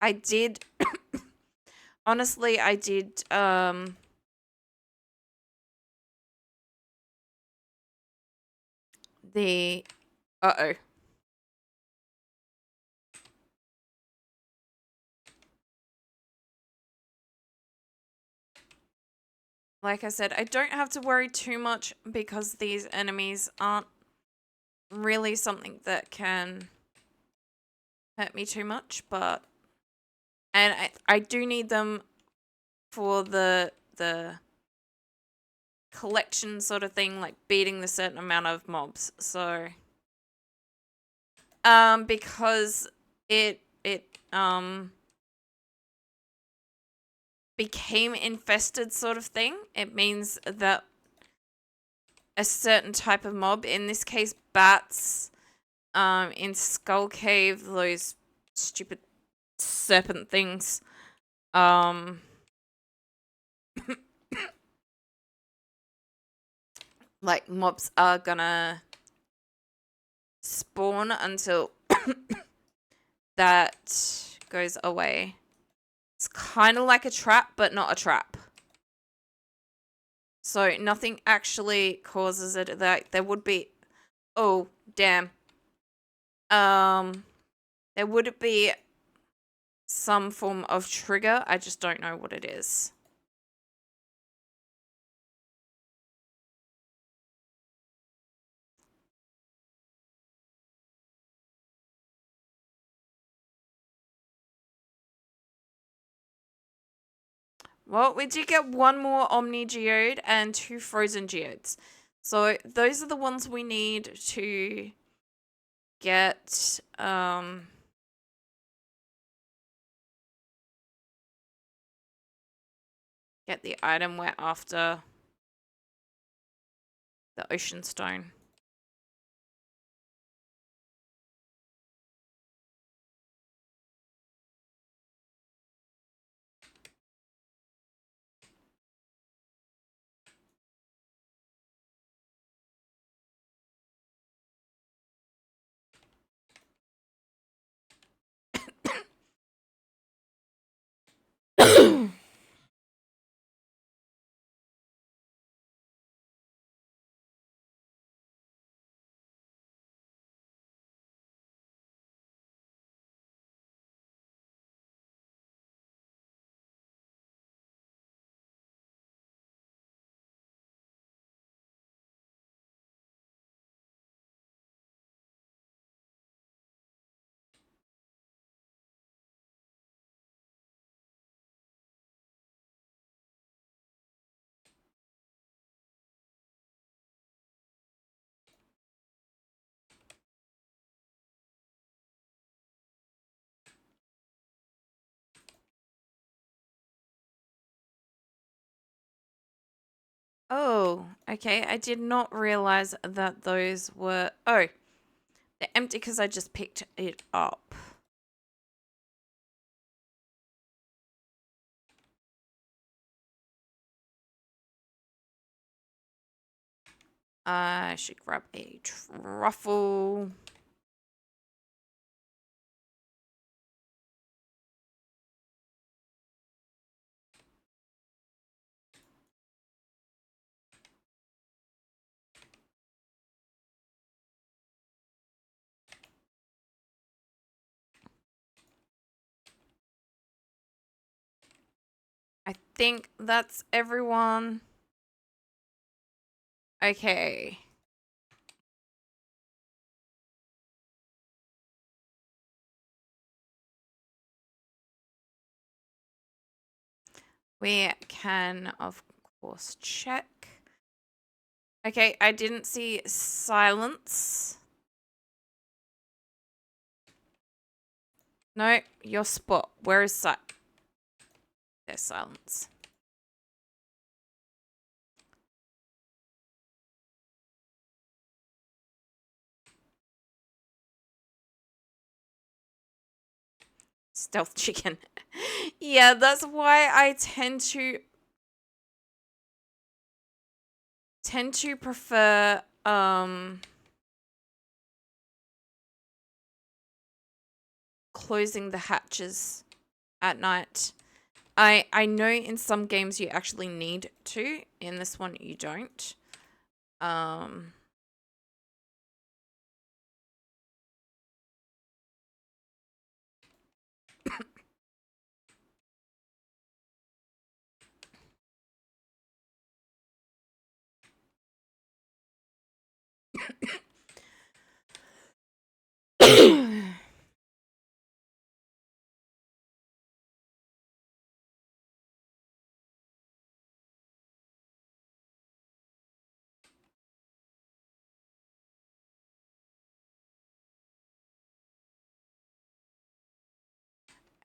I did... Honestly, I did... the... Uh-oh. Like I said, I don't have to worry too much because these enemies aren't really something that can hurt me too much, but... And I do need them for the collection sort of thing, like beating the certain amount of mobs. So... because it became infested sort of thing. It means that a certain type of mob, in this case bats, in Skull Cave, those stupid serpent things, like mobs are gonna spawn until that goes away. It's kind of like a trap, but not a trap. So nothing actually causes it. That there would be... Oh, damn. There would be some form of trigger. I just don't know what it is. Well, we did get one more Omni Geode and 2 Frozen Geodes. So those are the ones we need to get the item we're after. The Ocean Stone. Oh, okay. I did not realize that those were... Oh, they're empty because I just picked it up. I should grab a truffle. I think that's everyone. Okay. We can, of course, check. Okay, I didn't see silence. No, your spot. Where is there's silence. Stealth chicken. Yeah, that's why I tend to prefer closing the hatches at night. I know in some games you actually need to. In this one you don't.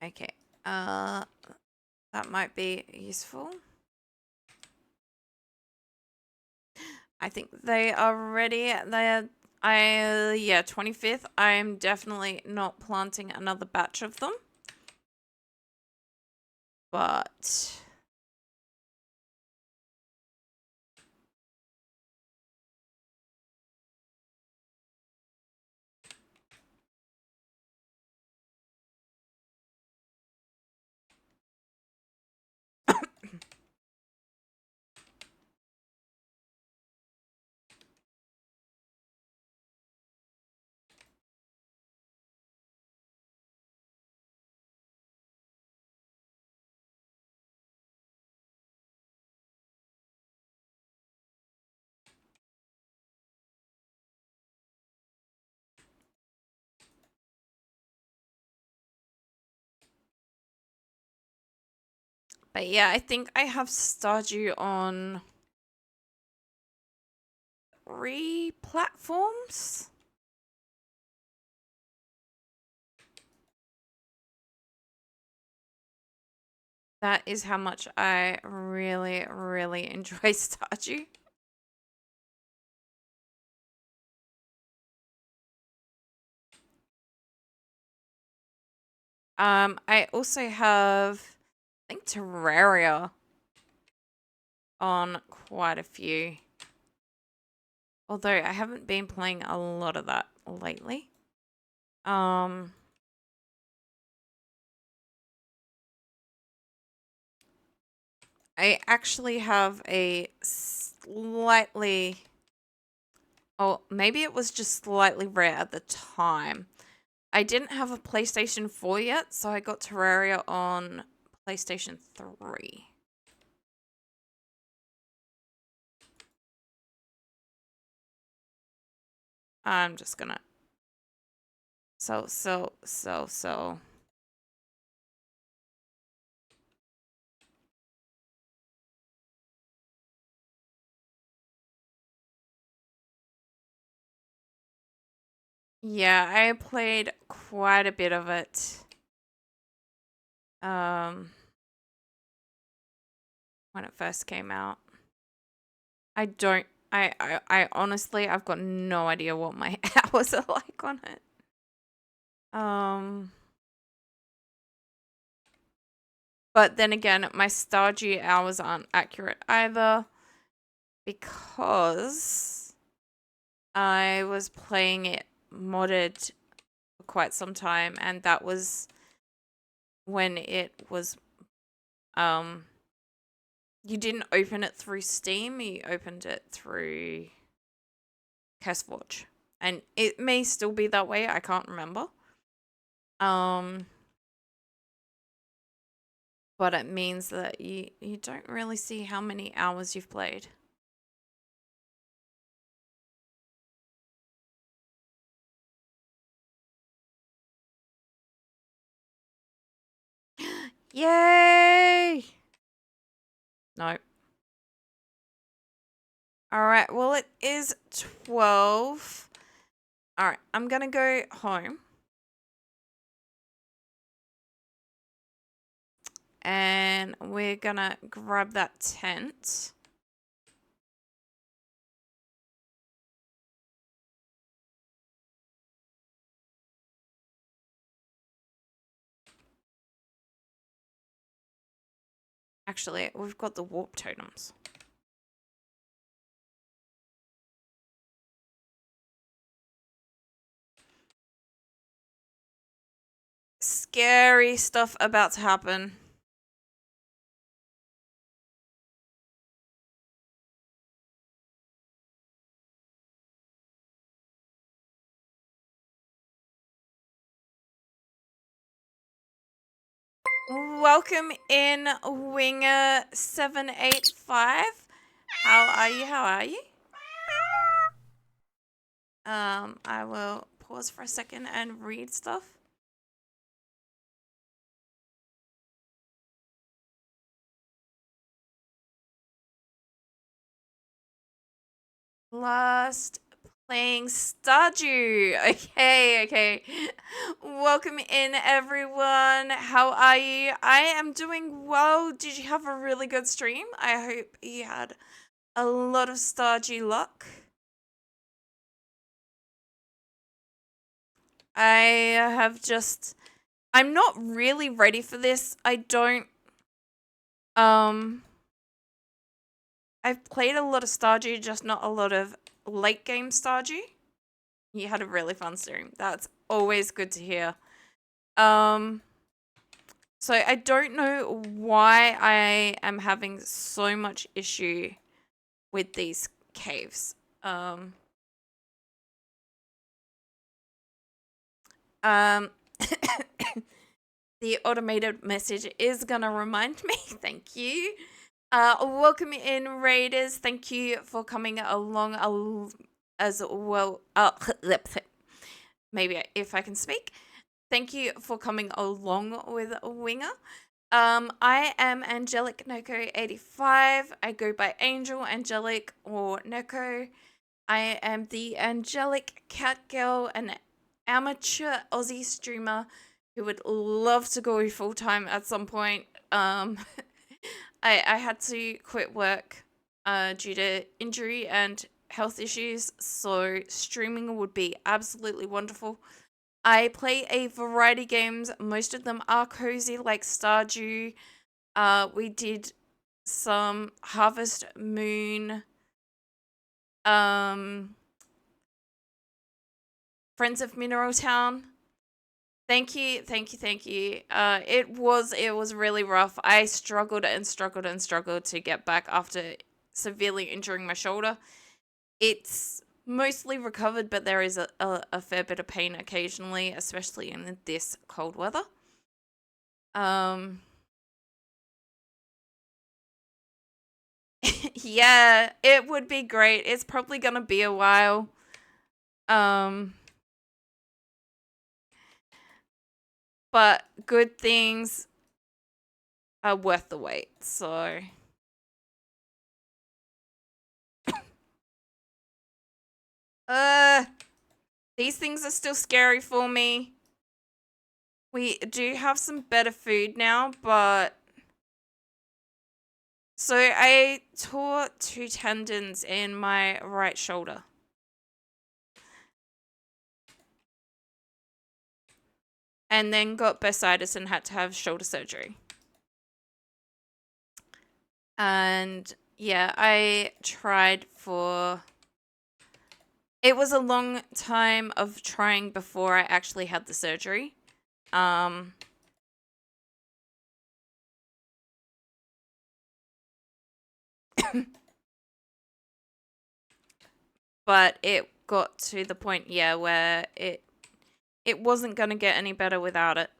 Okay. That might be useful. I think they are ready. Yeah, 25th. I'm definitely not planting another batch of them. But yeah, I think I have Stardew on 3 platforms. That is how much I really, really enjoy Stardew. I also have, I think, Terraria on quite a few. Although I haven't been playing a lot of that lately. I actually have a slightly... Oh, maybe it was just slightly rare at the time. I didn't have a PlayStation 4 yet, so I got Terraria on PlayStation 3. I'm just gonna... So. Yeah, I played quite a bit of it. When it first came out. I don't. I honestly, I've got no idea what my hours are like on it. But then again, my Stardew hours aren't accurate either because I was playing it modded for quite some time, and that was when it was you didn't open it through Steam, you opened it through CastForge. And it may still be that way, I can't remember. But it means that you don't really see how many hours you've played. Yay! No. Alright, well, it is 12. Alright, I'm gonna go home. And we're gonna grab that tent. Actually, we've got the warp totems. Scary stuff about to happen. Welcome in, Winger785. How are you? How are you? I will pause for a second and read stuff. Last playing Stardew. Okay. Welcome in, everyone. How are you? I am doing well. Did you have a really good stream? I hope you had a lot of Stardew luck. I'm not really ready for this. I've played a lot of Stardew, just not a lot of late game Stardew. You had a really fun stream. That's always good to hear. So I don't know why I am having so much issue with these caves. The automated message is gonna remind me. Thank you. Welcome in, Raiders. Thank you for coming along as well. Maybe if I can speak. Thank you for coming along with Winger. I am Angelic Neko 85. I go by Angel, Angelic, or Neko. I am the Angelic Cat Girl, an amateur Aussie streamer who would love to go full time at some point. I had to quit work due to injury and health issues, so streaming would be absolutely wonderful. I play a variety of games. Most of them are cozy, like Stardew. We did some Harvest Moon. Friends of Mineral Town. Thank you. It was really rough. I struggled to get back after severely injuring my shoulder. It's mostly recovered, but there is a fair bit of pain occasionally, especially in this cold weather. Yeah, it would be great. It's probably gonna be a while. But good things are worth the wait, so these things are still scary for me. We do have some better food now, but So I tore 2 tendons in my right shoulder. And then got bursitis and had to have shoulder surgery. And yeah, I tried for... It was a long time of trying before I actually had the surgery. But it got to the point, yeah, where it wasn't going to get any better without it.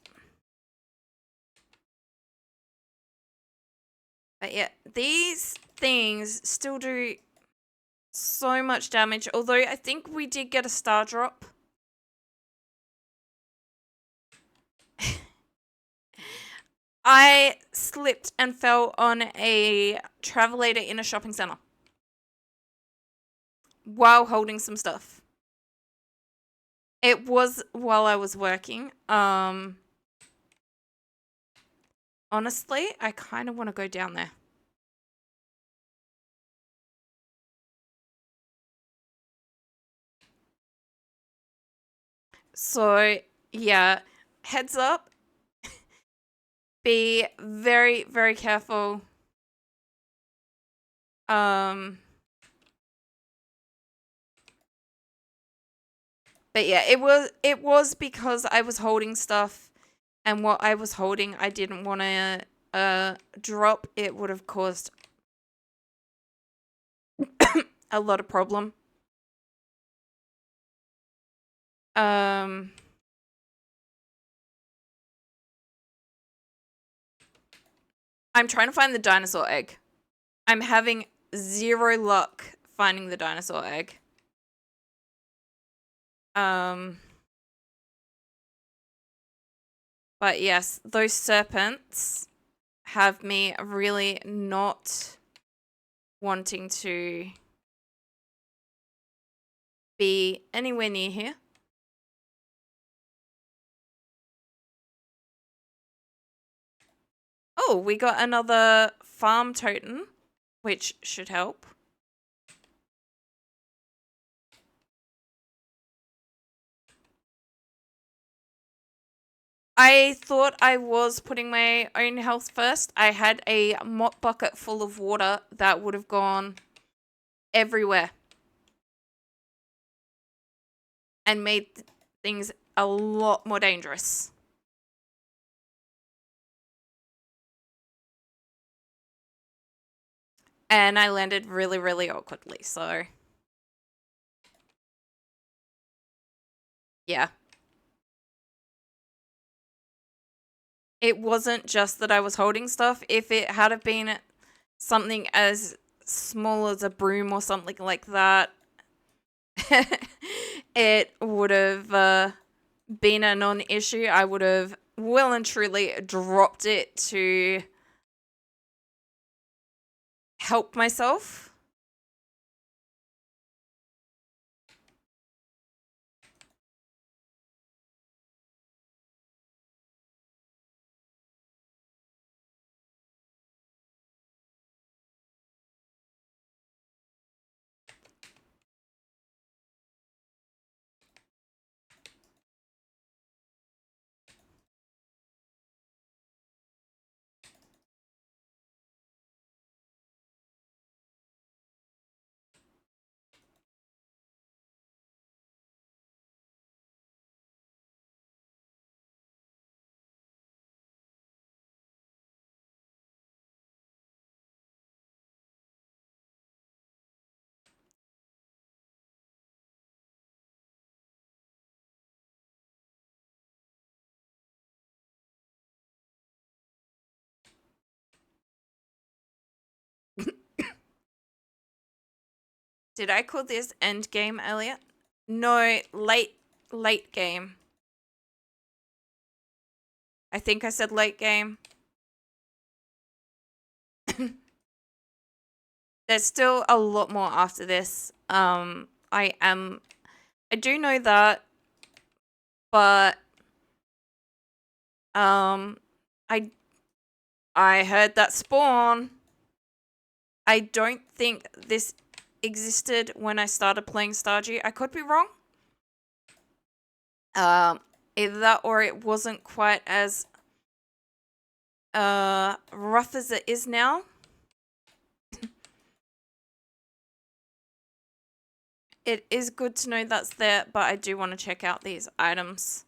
But yeah, these things still do so much damage. Although I think we did get a star drop. I slipped and fell on a travelator in a shopping center while holding some stuff. It was while I was working. Honestly, I kind of want to go down there. So, yeah, heads up. Be very, very careful. But yeah, it was because I was holding stuff, and what I was holding I didn't want to drop. It would have caused a lot of problem. I'm trying to find the dinosaur egg. I'm having zero luck finding the dinosaur egg. But yes, those serpents have me really not wanting to be anywhere near here. Oh, we got another farm totem, which should help. I thought I was putting my own health first. I had a mop bucket full of water that would have gone everywhere and made things a lot more dangerous. And I landed really, really awkwardly, so... Yeah. It wasn't just that I was holding stuff. If it had have been something as small as a broom or something like that, it would have been a non-issue. I would have well and truly dropped it to help myself. Did I call this end game, Elliot? No, late game. I think I said late game. There's still a lot more after this. I do know that, but I heard that spawn. I don't think this existed when I started playing Stardew. I could be wrong. Either that or it wasn't quite as rough as it is now. It is good to know that's there, but I do want to check out these items.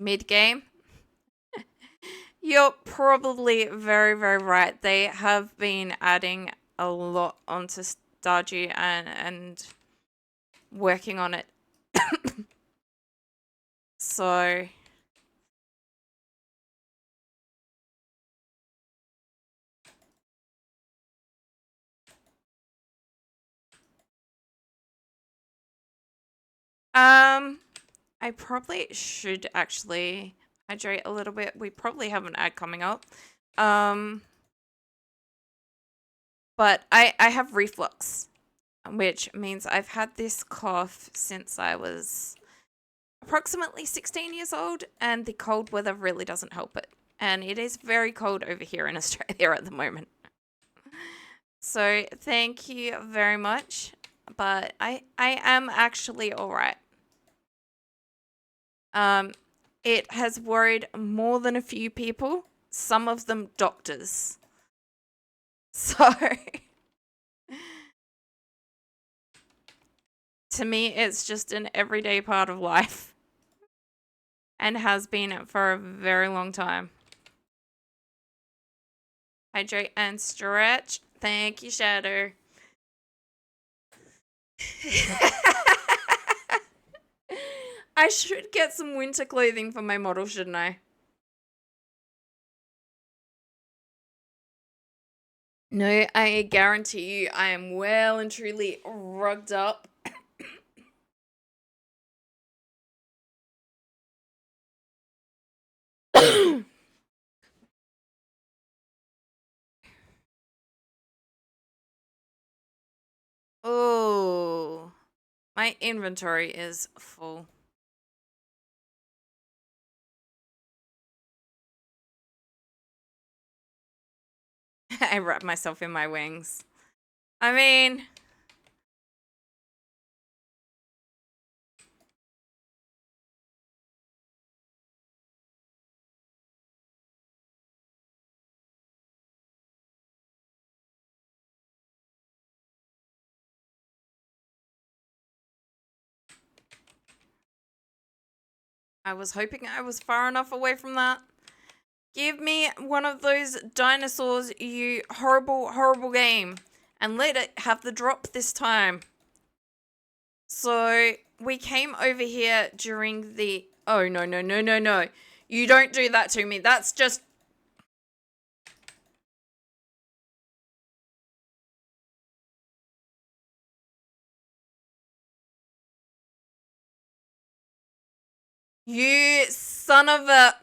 Mid-game? You're probably very, very right. They have been adding a lot onto Stardew and working on it. So... I probably should actually hydrate a little bit. We probably have an ad coming up. But I have reflux, which means I've had this cough since I was approximately 16 years old, and the cold weather really doesn't help it. And it is very cold over here in Australia at the moment. So thank you very much, but I am actually all right. It has worried more than a few people, some of them doctors. So to me, it's just an everyday part of life and has been for a very long time. Hydrate and stretch. Thank you, Shadow. I should get some winter clothing for my model, shouldn't I? No, I guarantee you I am well and truly rugged up. Oh, my inventory is full. I wrap myself in my wings. I mean... I was hoping I was far enough away from that. Give me one of those dinosaurs, you horrible, horrible game. And let it have the drop this time. So, we came over here during the... Oh, no, no, no, no, no. You don't do that to me. That's just... You son of a...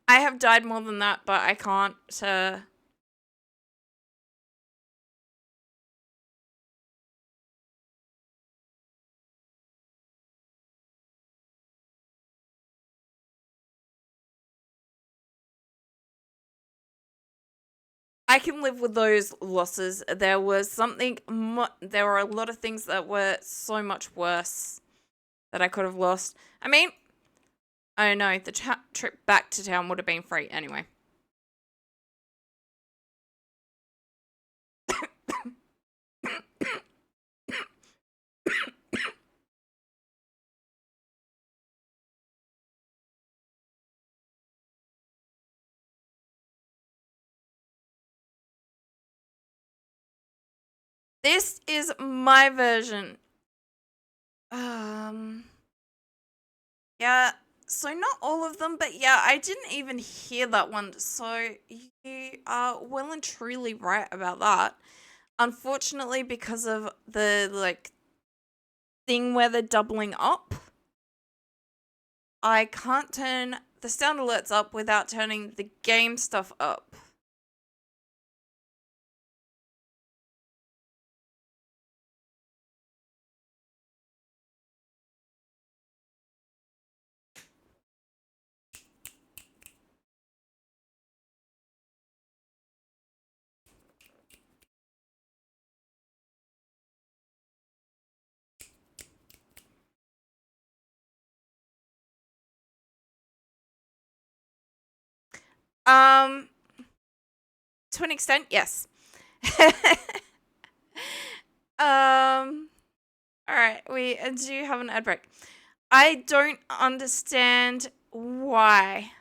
I have died more than that, but I can't... I can live with those losses. There was something... There were a lot of things that were so much worse that I could have lost. I mean... Oh no, the trip back to town would have been free anyway. This is my version. Yeah, so not all of them, but yeah, I didn't even hear that one. So you are well and truly right about that. Unfortunately, because of the, like, thing where they're doubling up, I can't turn the sound alerts up without turning the game stuff up. Um, to an extent, yes. All right, we do have an ad break. I don't understand why.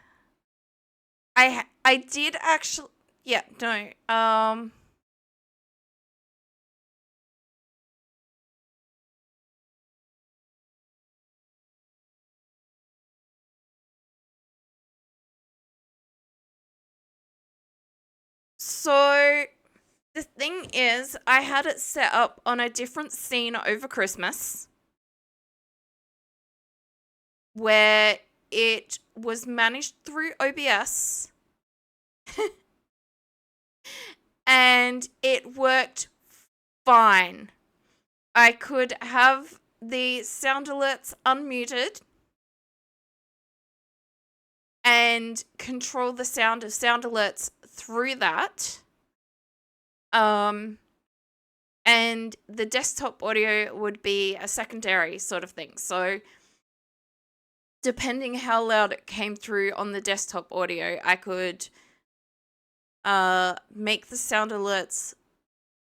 I did actually, yeah, no. So the thing is, I had it set up on a different scene over Christmas where it was managed through OBS and it worked fine. I could have the sound alerts unmuted and control the sound of sound alerts through that. And the desktop audio would be a secondary sort of thing. So depending how loud it came through on the desktop audio, I could make the sound alerts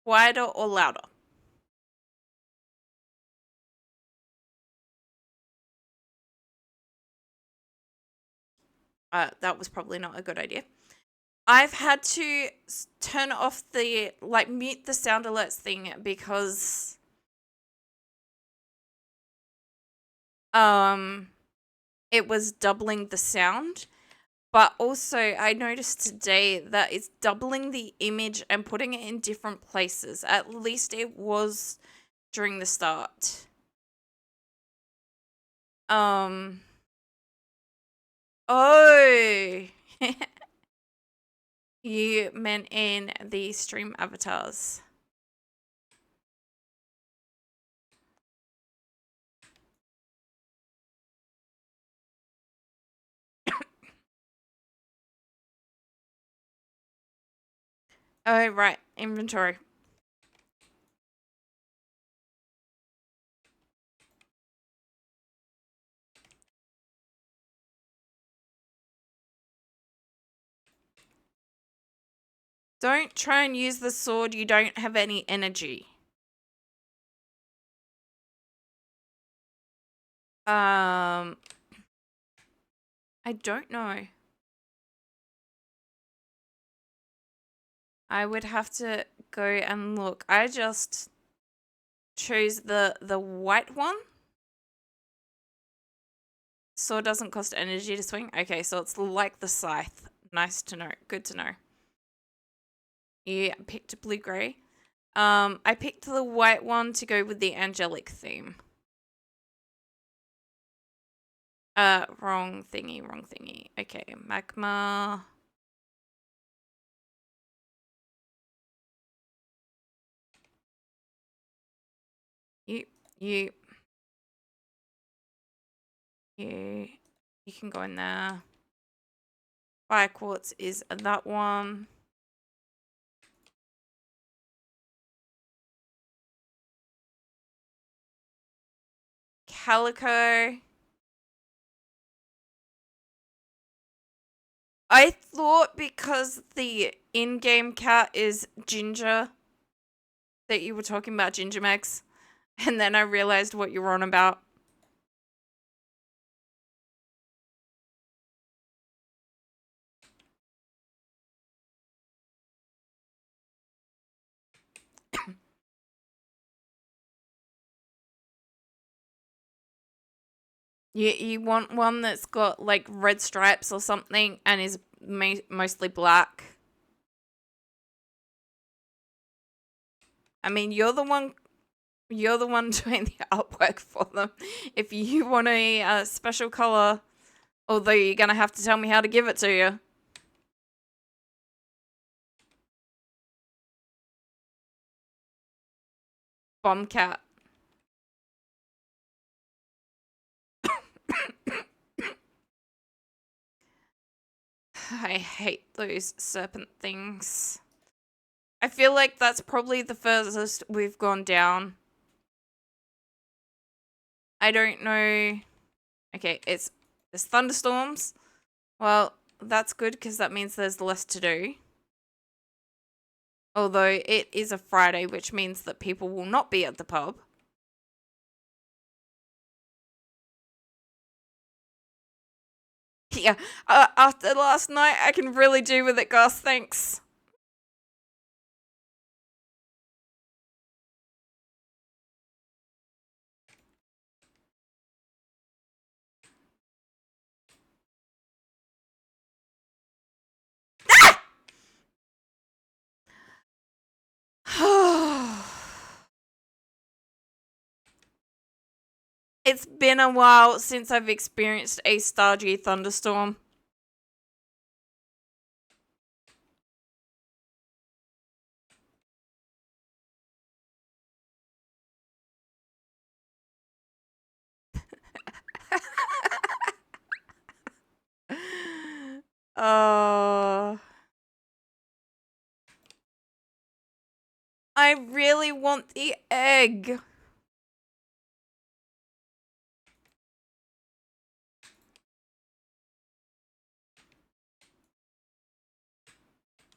quieter or louder. That was probably not a good idea. I've had to turn off the, mute the sound alerts thing because it was doubling the sound. But also, I noticed today that it's doubling the image and putting it in different places. At least it was during the start. Oh! You meant in the stream avatars. Oh, right. Inventory. Don't try and use the sword. You don't have any energy. I don't know. I would have to go and look. I just chose the white one. Sword doesn't cost energy to swing. Okay, so it's like the scythe. Nice to know. Good to know. Yeah, picked blue-gray. I picked the white one to go with the angelic theme. Wrong thingy. Okay, magma. You can go in there. Fire quartz is that one. Calico. I thought because the in-game cat is Ginger that you were talking about Ginger Megs, and then I realized what you were on about. You want one that's got like red stripes or something and is mostly black. I mean, you're the one doing the artwork for them. If you want a special color Although you're gonna have to tell me how to give it to you. Bombcat. I hate those serpent things. I feel like that's probably the furthest we've gone down. I don't know. Okay, there's thunderstorms. Well, that's good because that means there's less to do. Although it is a Friday, which means that people will not be at the pub. Yeah, after last night, I can really do with it, Gus. Thanks. It's been a while since I've experienced a Stardew thunderstorm. I really want the egg.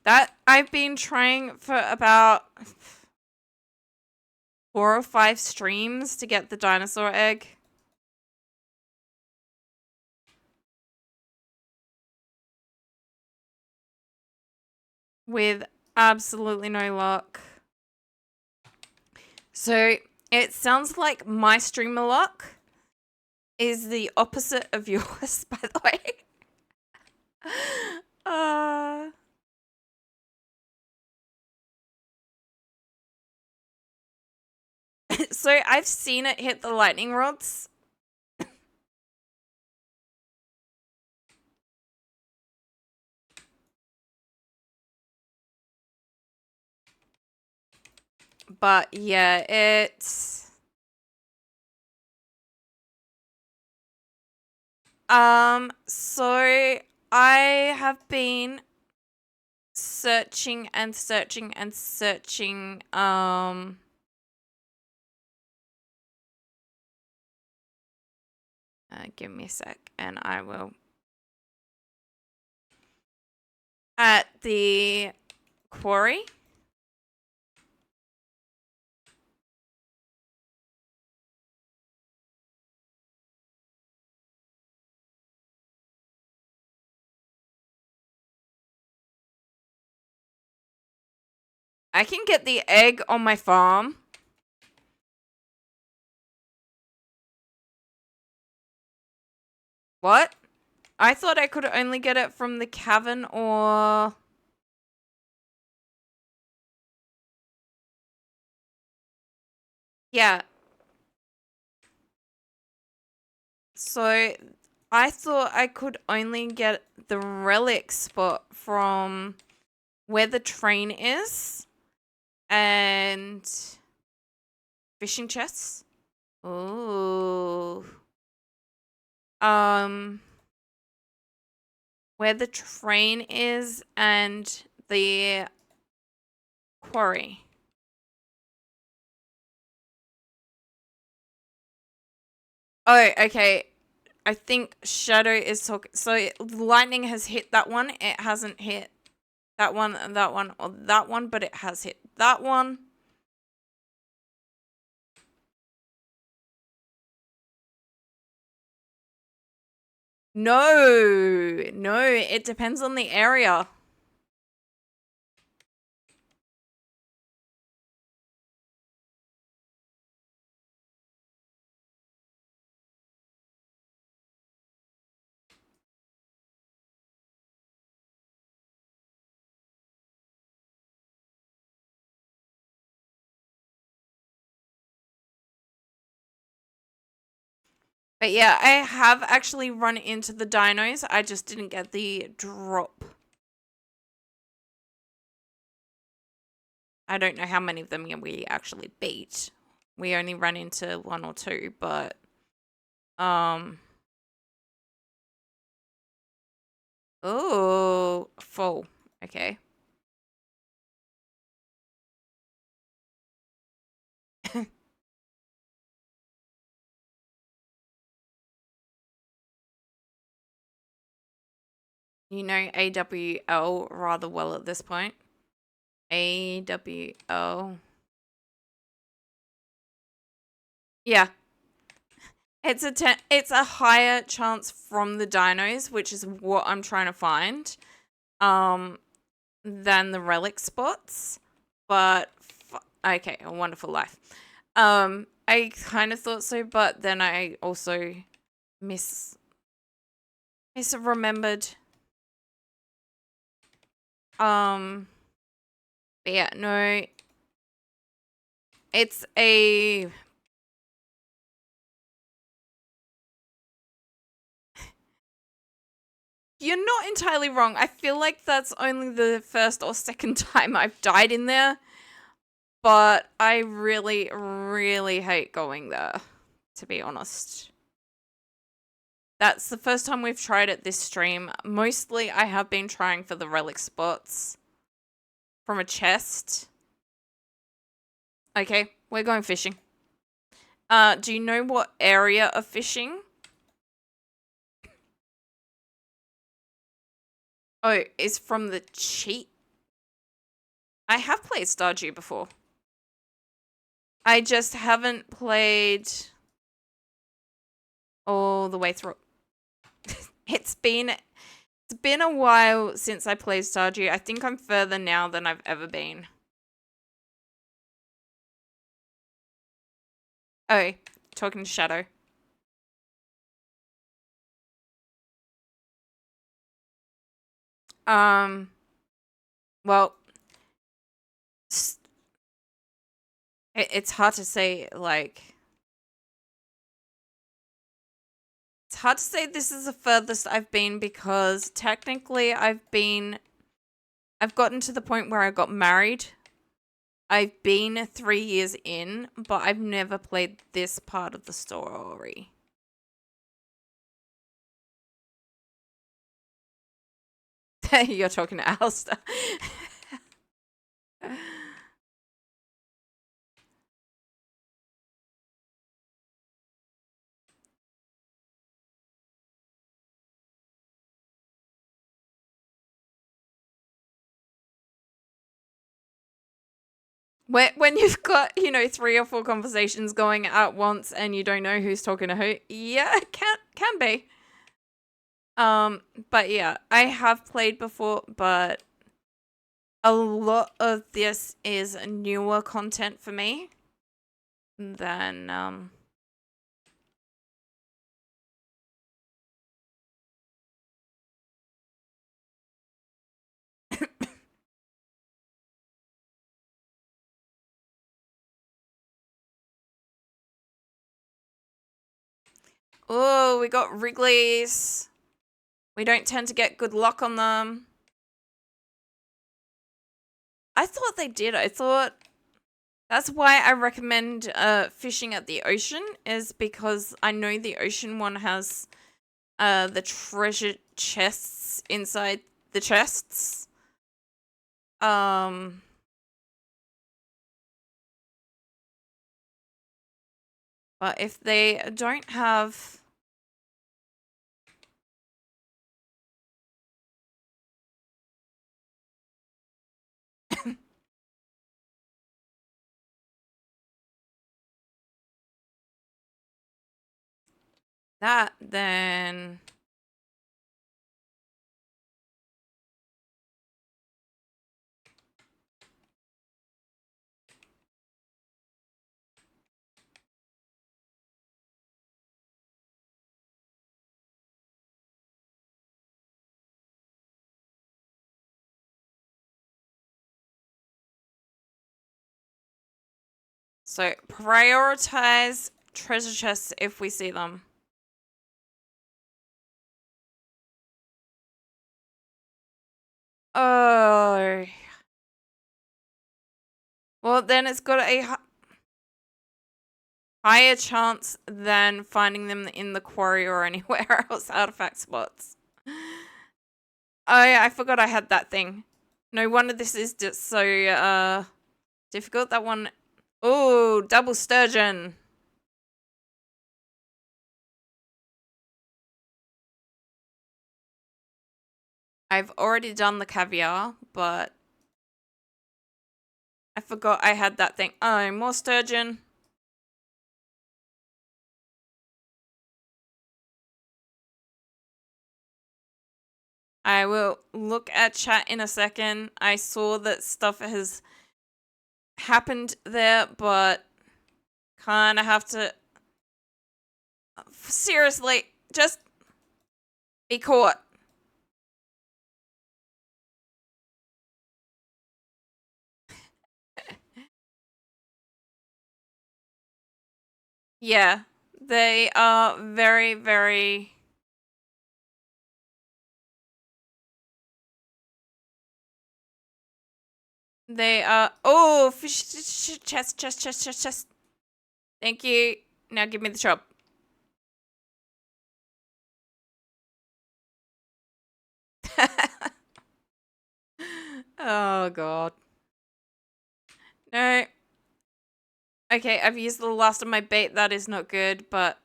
That I've been trying for about 4 or 5 streams to get the dinosaur egg. With absolutely no luck. So it sounds like my streamer luck is the opposite of yours, by the way. So I've seen it hit the lightning rods. But yeah, it's so I have been searching and searching and searching give me a sec and I will at the quarry. I can get the egg on my farm. What? I thought I could only get it from the cavern or... Yeah. So I thought I could only get the relic spot from where the train is and fishing chests. Ooh. Where the train is and the quarry. Oh, okay. I think Shadow is talking. So lightning has hit that one. It hasn't hit that one, or that one, but it has hit that one. No, it depends on the area. But yeah, I have actually run into the dinos. I just didn't get the drop. I don't know how many of them we actually beat. We only ran into one or two, but oh, full. Okay. You know AWL rather well at this point. AWL. Yeah. It's a higher chance from the dinos, which is what I'm trying to find, than the relic spots. But okay, a wonderful life. I kind of thought so, but then I also misremembered. But yeah, no, it's a. You're not entirely wrong. I feel like that's only the first or second time I've died in there. But I really, really hate going there, to be honest. That's the first time we've tried it this stream. Mostly I have been trying for the relic spots from a chest. Okay, we're going fishing. Do you know what area of fishing? Oh, it's from the cheat. I have played Stardew before. I just haven't played all the way through. It's been a while since I played Stardew. I think I'm further now than I've ever been. Oh, talking to Shadow. Well, it's hard to say, like, it's hard to say this is the furthest I've been because technically I've gotten to the point where I got married. I've been 3 years in, but I've never played this part of the story. You're talking to Alistair. When you've got, 3 or 4 conversations going at once and you don't know who's talking to who, yeah, it can be. But yeah, I have played before, but a lot of this is newer content for me than Oh, we got Wrigley's. We don't tend to get good luck on them. I thought they did. I thought that's why I recommend fishing at the ocean, is because I know the ocean one has the treasure chests inside the chests. But if they don't have that, then so prioritize treasure chests if we see them. Oh. Well, then it's got a higher chance than finding them in the quarry or anywhere else artifact spots. Oh, yeah, I forgot I had that thing. No wonder this is just so difficult. That one. Oh, double sturgeon. I've already done the caviar, but I forgot I had that thing. Oh, more sturgeon. I will look at chat in a second. I saw that stuff has happened there, but kind of have to seriously just be caught. Yeah, they are very, very. They are. Oh, fish chest. Thank you. Now give me the chop. Oh god. No. Okay, I've used the last of my bait. That is not good, but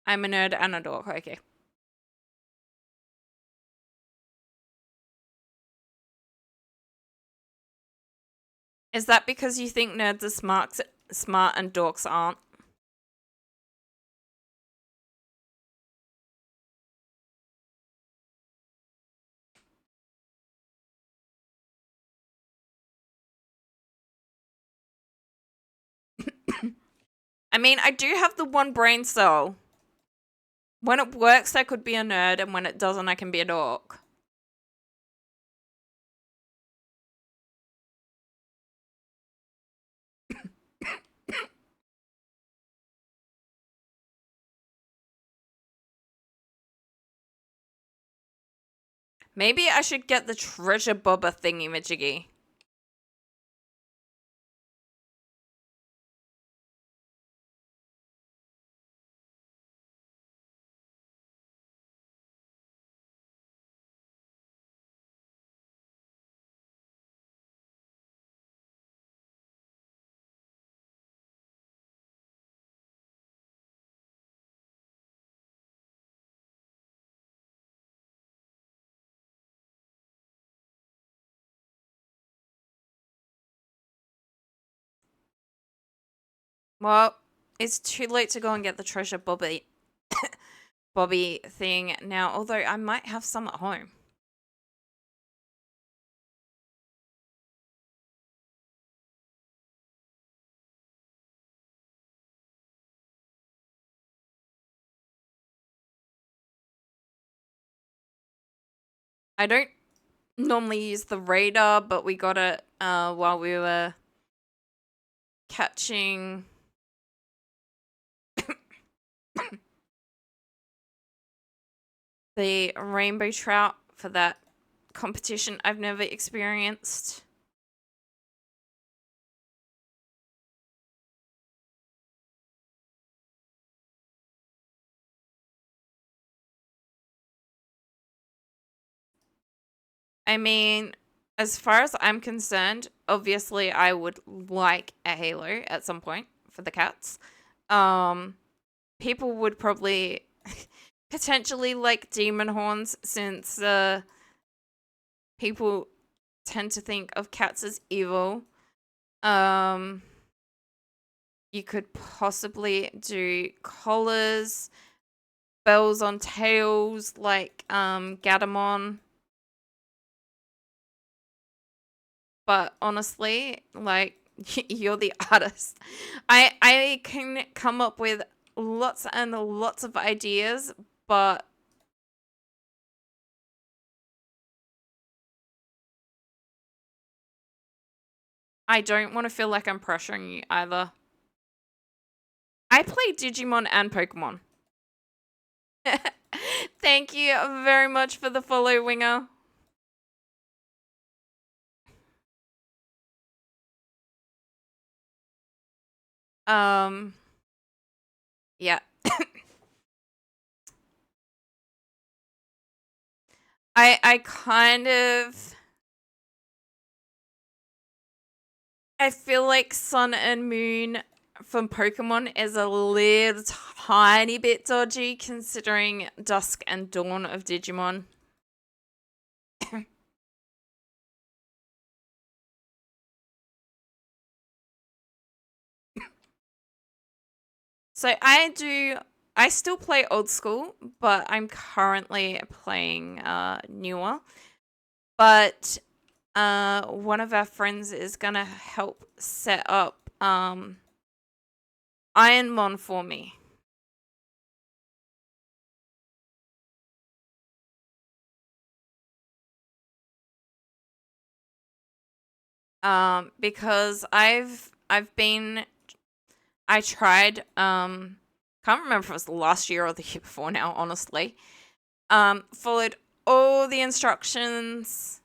I'm a nerd and a dork. Okay. Is that because you think nerds are smart and dorks aren't? I mean, I do have the one brain cell. When it works, I could be a nerd, and when it doesn't, I can be a dork. Maybe I should get the treasure bobber thingy-majiggy. Well, it's too late to go and get the treasure bobby thing now, although I might have some at home. I don't normally use the radar, but we got it while we were catching the rainbow trout for that competition I've never experienced. I mean, as far as I'm concerned, obviously I would like a halo at some point for the cats. People would probably potentially like demon horns since people tend to think of cats as evil. You could possibly do collars, bells on tails like Gatamon. But honestly, like you're the artist. I can come up with lots and lots of ideas, but I don't want to feel like I'm pressuring you either. I play Digimon and Pokemon. Thank you very much for the follow, Winger. Yeah. I kind of I feel like Sun and Moon from Pokemon is a little tiny bit dodgy considering Dusk and Dawn of Digimon. So I still play old school, but I'm currently playing newer. But one of our friends is gonna help set up Ironmon for me. Because I tried can't remember if it was last year or the year before now, honestly. Followed all the instructions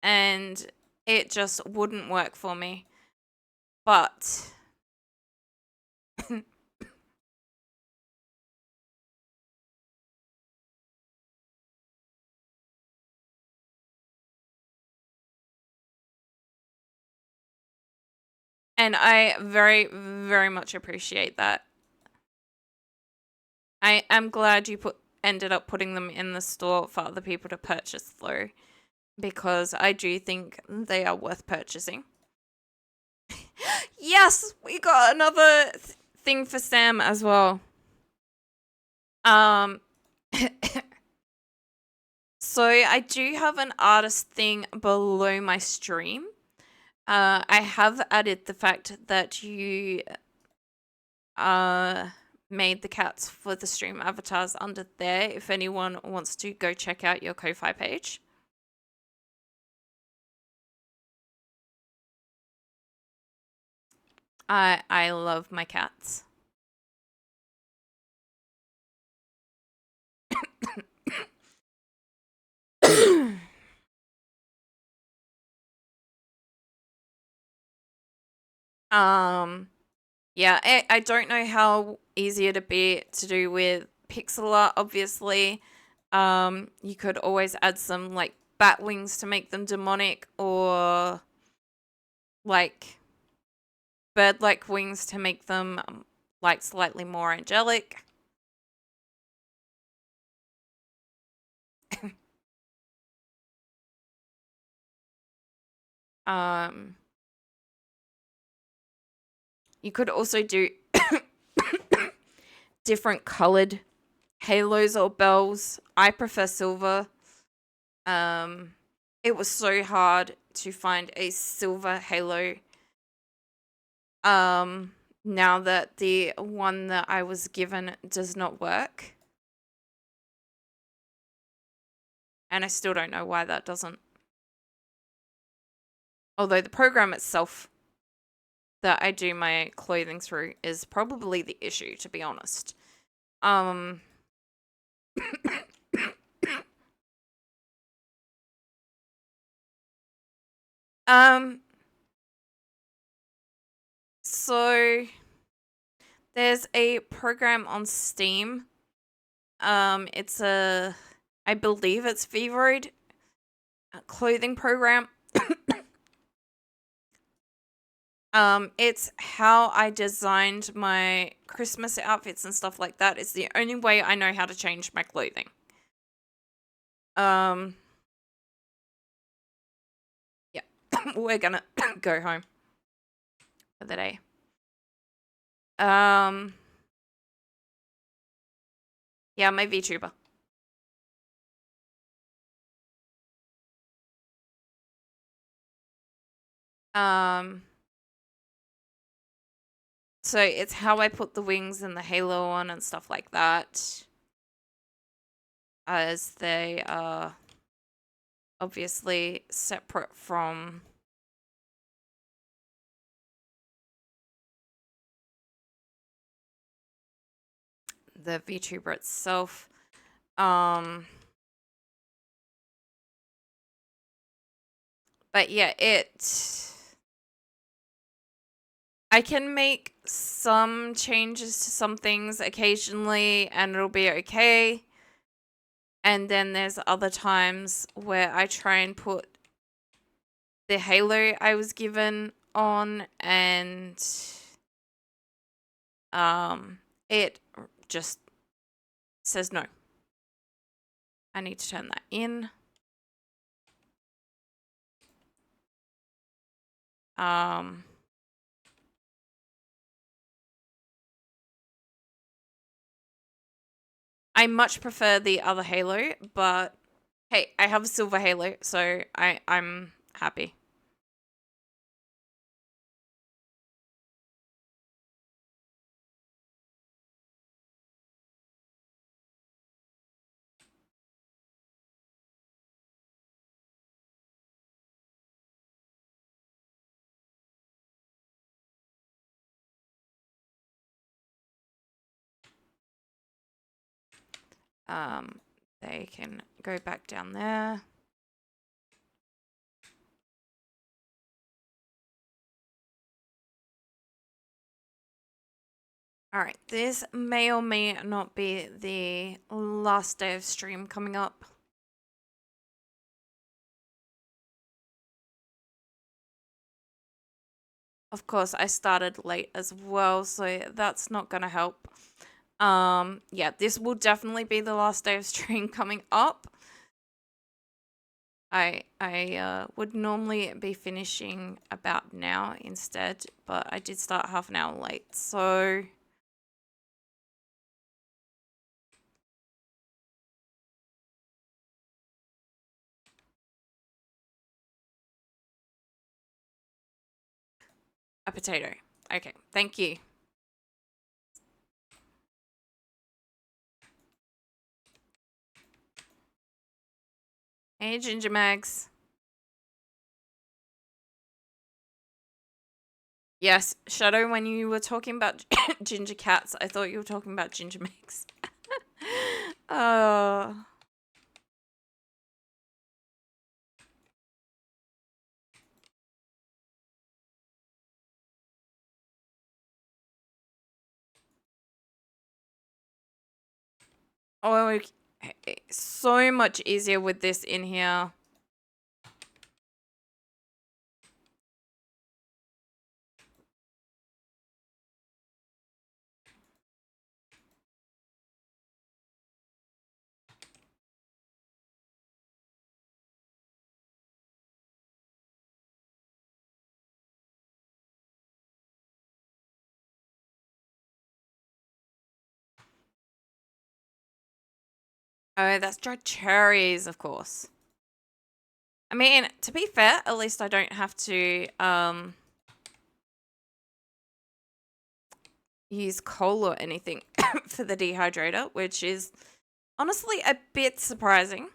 and it just wouldn't work for me. But and I very, very much appreciate that. I am glad you ended up putting them in the store for other people to purchase though, because I do think they are worth purchasing. Yes, we got another thing for Sam as well. Um so I do have an artist thing below my stream. I have added the fact that you made the cats for the stream avatars under there if anyone wants to go check out your Ko-Fi page. I love my cats. Yeah, I don't know how easy it'd be to do with pixel art, obviously. You could always add some like bat wings to make them demonic or like bird-like wings to make them like slightly more angelic. um you could also do different colored halos or bells. I prefer silver. Um, it was so hard to find a silver halo. Now that the one that I was given does not work. And I still don't know why that doesn't. Although the program itself that I do my clothing through is probably the issue, to be honest. Um, um, so there's a program on Steam. It's I believe it's Feveroid clothing program. It's how I designed my Christmas outfits and stuff like that. It's the only way I know how to change my clothing. Yeah. We're gonna go home for the day. Yeah, my VTuber. Um, so it's how I put the wings and the halo on and stuff like that. As they are obviously separate from the VTuber itself. But yeah, I can make some changes to some things occasionally and it'll be okay. And then there's other times where I try and put the halo I was given on and it just says no. I need to turn that in. I much prefer the other halo, but hey, I have a silver halo, so I'm happy. They can go back down there. Alright, this may or may not be the last day of stream coming up. Of course, I started late as well, so that's not gonna help. Yeah, this will definitely be the last day of stream coming up. I would normally be finishing about now instead, but I did start half an hour late, so a potato. Okay, thank you. Hey, Ginger Mags. Yes, Shadow, when you were talking about ginger cats, I thought you were talking about ginger Mags. Oh. Oh, okay. So much easier with this in here. Oh, that's dried cherries, of course. I mean, to be fair, at least I don't have to use coal or anything for the dehydrator, which is honestly a bit surprising.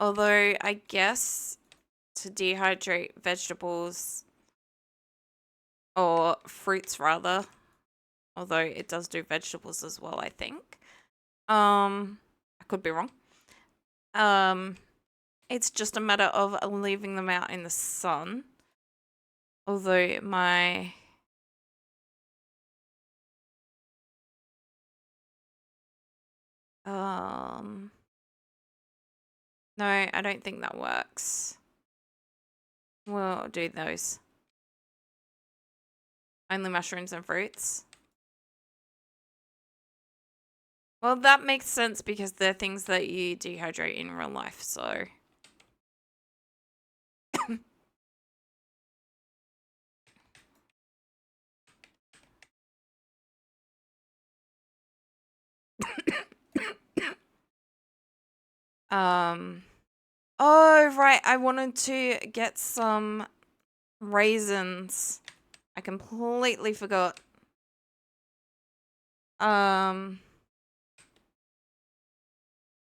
Although I guess to dehydrate vegetables or fruits rather, although it does do vegetables as well, I think. I could be wrong. It's just a matter of leaving them out in the sun. Although my no, I don't think that works. We'll do those. Only mushrooms and fruits. Well, that makes sense because they're things that you dehydrate in real life, so. Oh, right, I wanted to get some raisins. I completely forgot.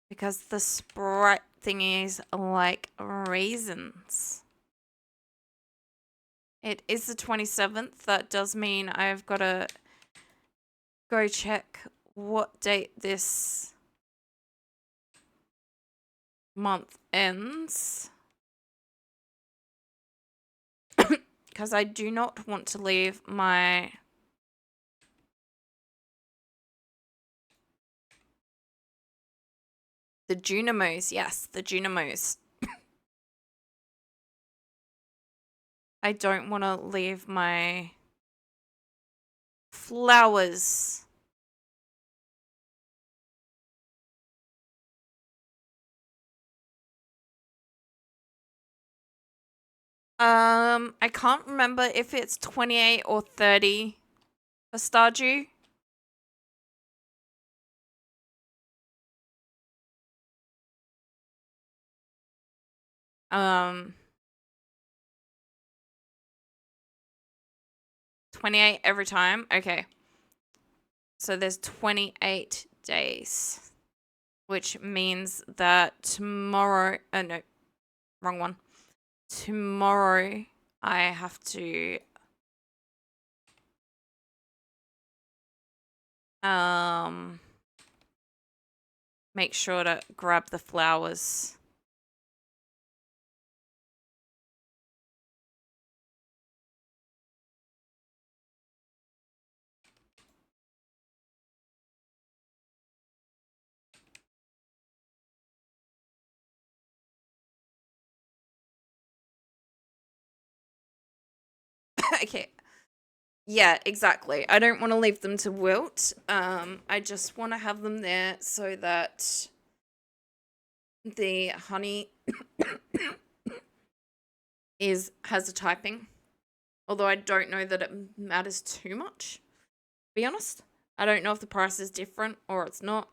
Because the Sprite thingies are like raisins. It is the 27th. That does mean I've got to go check what date this month ends. Because I do not want to leave my... The Junimos, yes, the Junimos. I don't want to leave my flowers. I can't remember if it's 28 or 30 for Stardew. 28 every time. Okay. So there's 28 days, which means that tomorrow, no, wrong one. Tomorrow I have to make sure to grab the flowers. Okay. Yeah, exactly. I don't want to leave them to wilt. I just want to have them there so that the honey has a typing. Although I don't know that it matters too much, to be honest. I don't know if the price is different or it's not.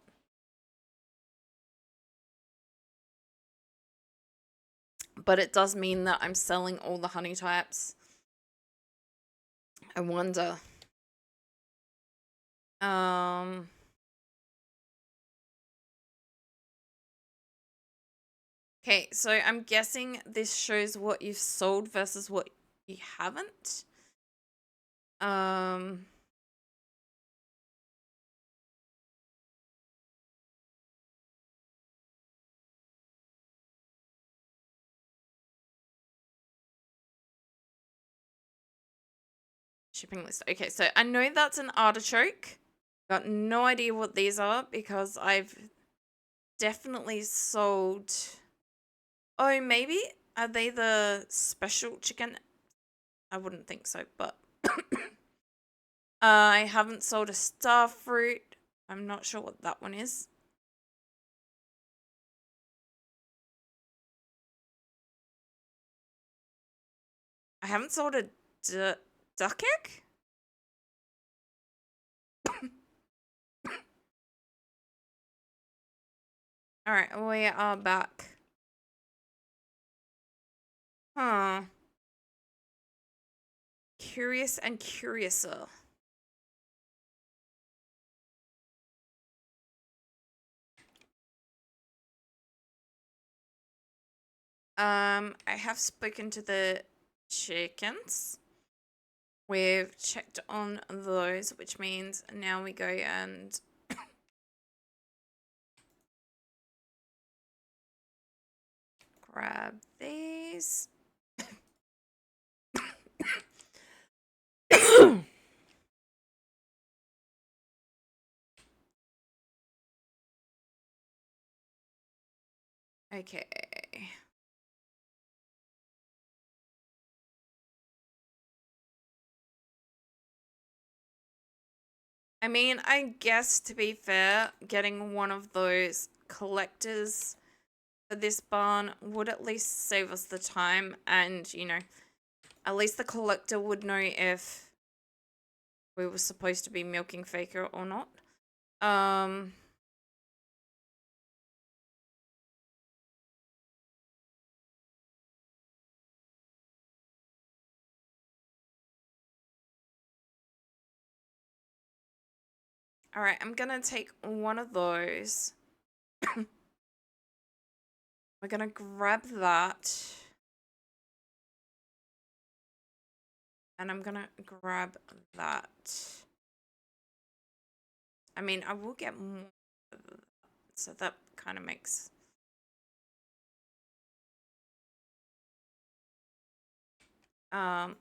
But it does mean that I'm selling all the honey types. I wonder. Okay, so I'm guessing this shows what you've sold versus what you haven't. Shipping list. Okay, so I know that's an artichoke. Got no idea what these are because I've definitely sold... Oh, maybe? Are they the special chicken? I wouldn't think so, but... I haven't sold a star fruit. I'm not sure what that one is. I haven't sold a duck egg? Alright, we are back. Huh. Curious and curiouser. I have spoken to the chickens. We've checked on those, which means now we go and grab these. Okay. I mean, I guess to be fair, getting one of those collectors for this barn would at least save us the time and, you know, at least the collector would know if we were supposed to be milking Faker or not. Alright, I'm gonna take one of those. We're gonna grab that. And I'm gonna grab that. I mean, I will get more, so that kind of makes... All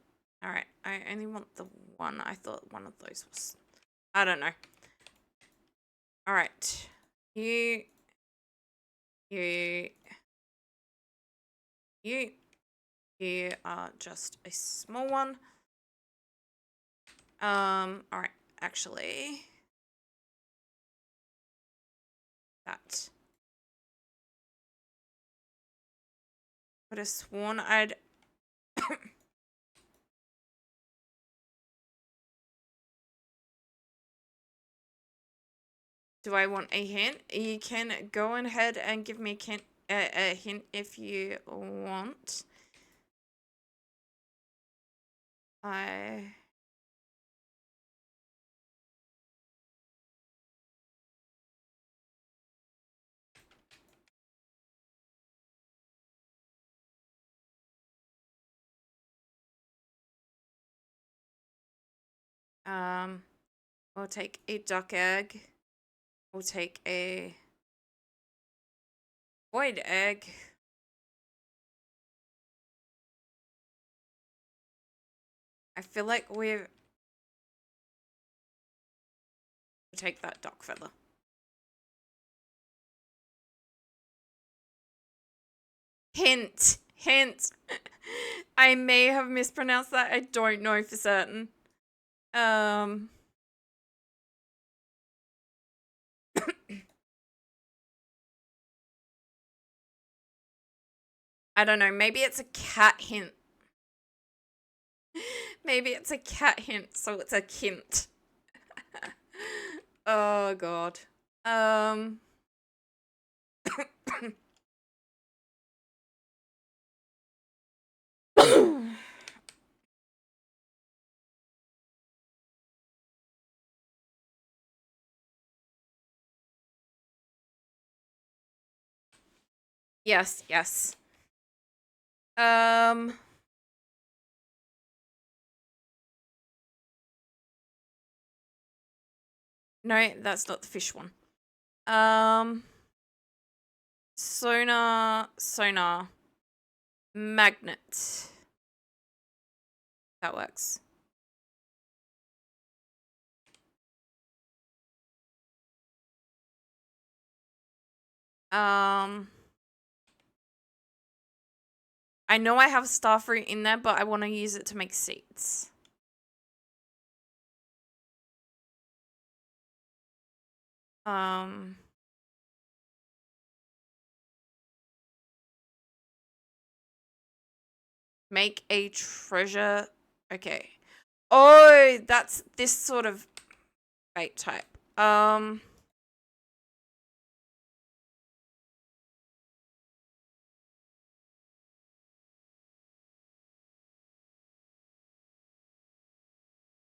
right, I only want the one. I thought one of those was... I don't know. All right. You, you are just a small one. All right, actually... That. Could have sworn I'd... Do I want a hint? You can go ahead and give me a hint if you want. I... We'll take a duck egg. We'll take a void egg. I feel like we'll take that duck feather. Hint. Hint. I may have mispronounced that. I don't know for certain. I don't know. Maybe it's a cat hint. Maybe it's a cat hint, so it's a kint. Oh god. Yes, yes. No, that's not the fish one. Sonar. Magnet. That works. I know I have starfruit in there, but I want to use it to make seeds. Make a treasure. Okay. Oh, that's this sort of bait type.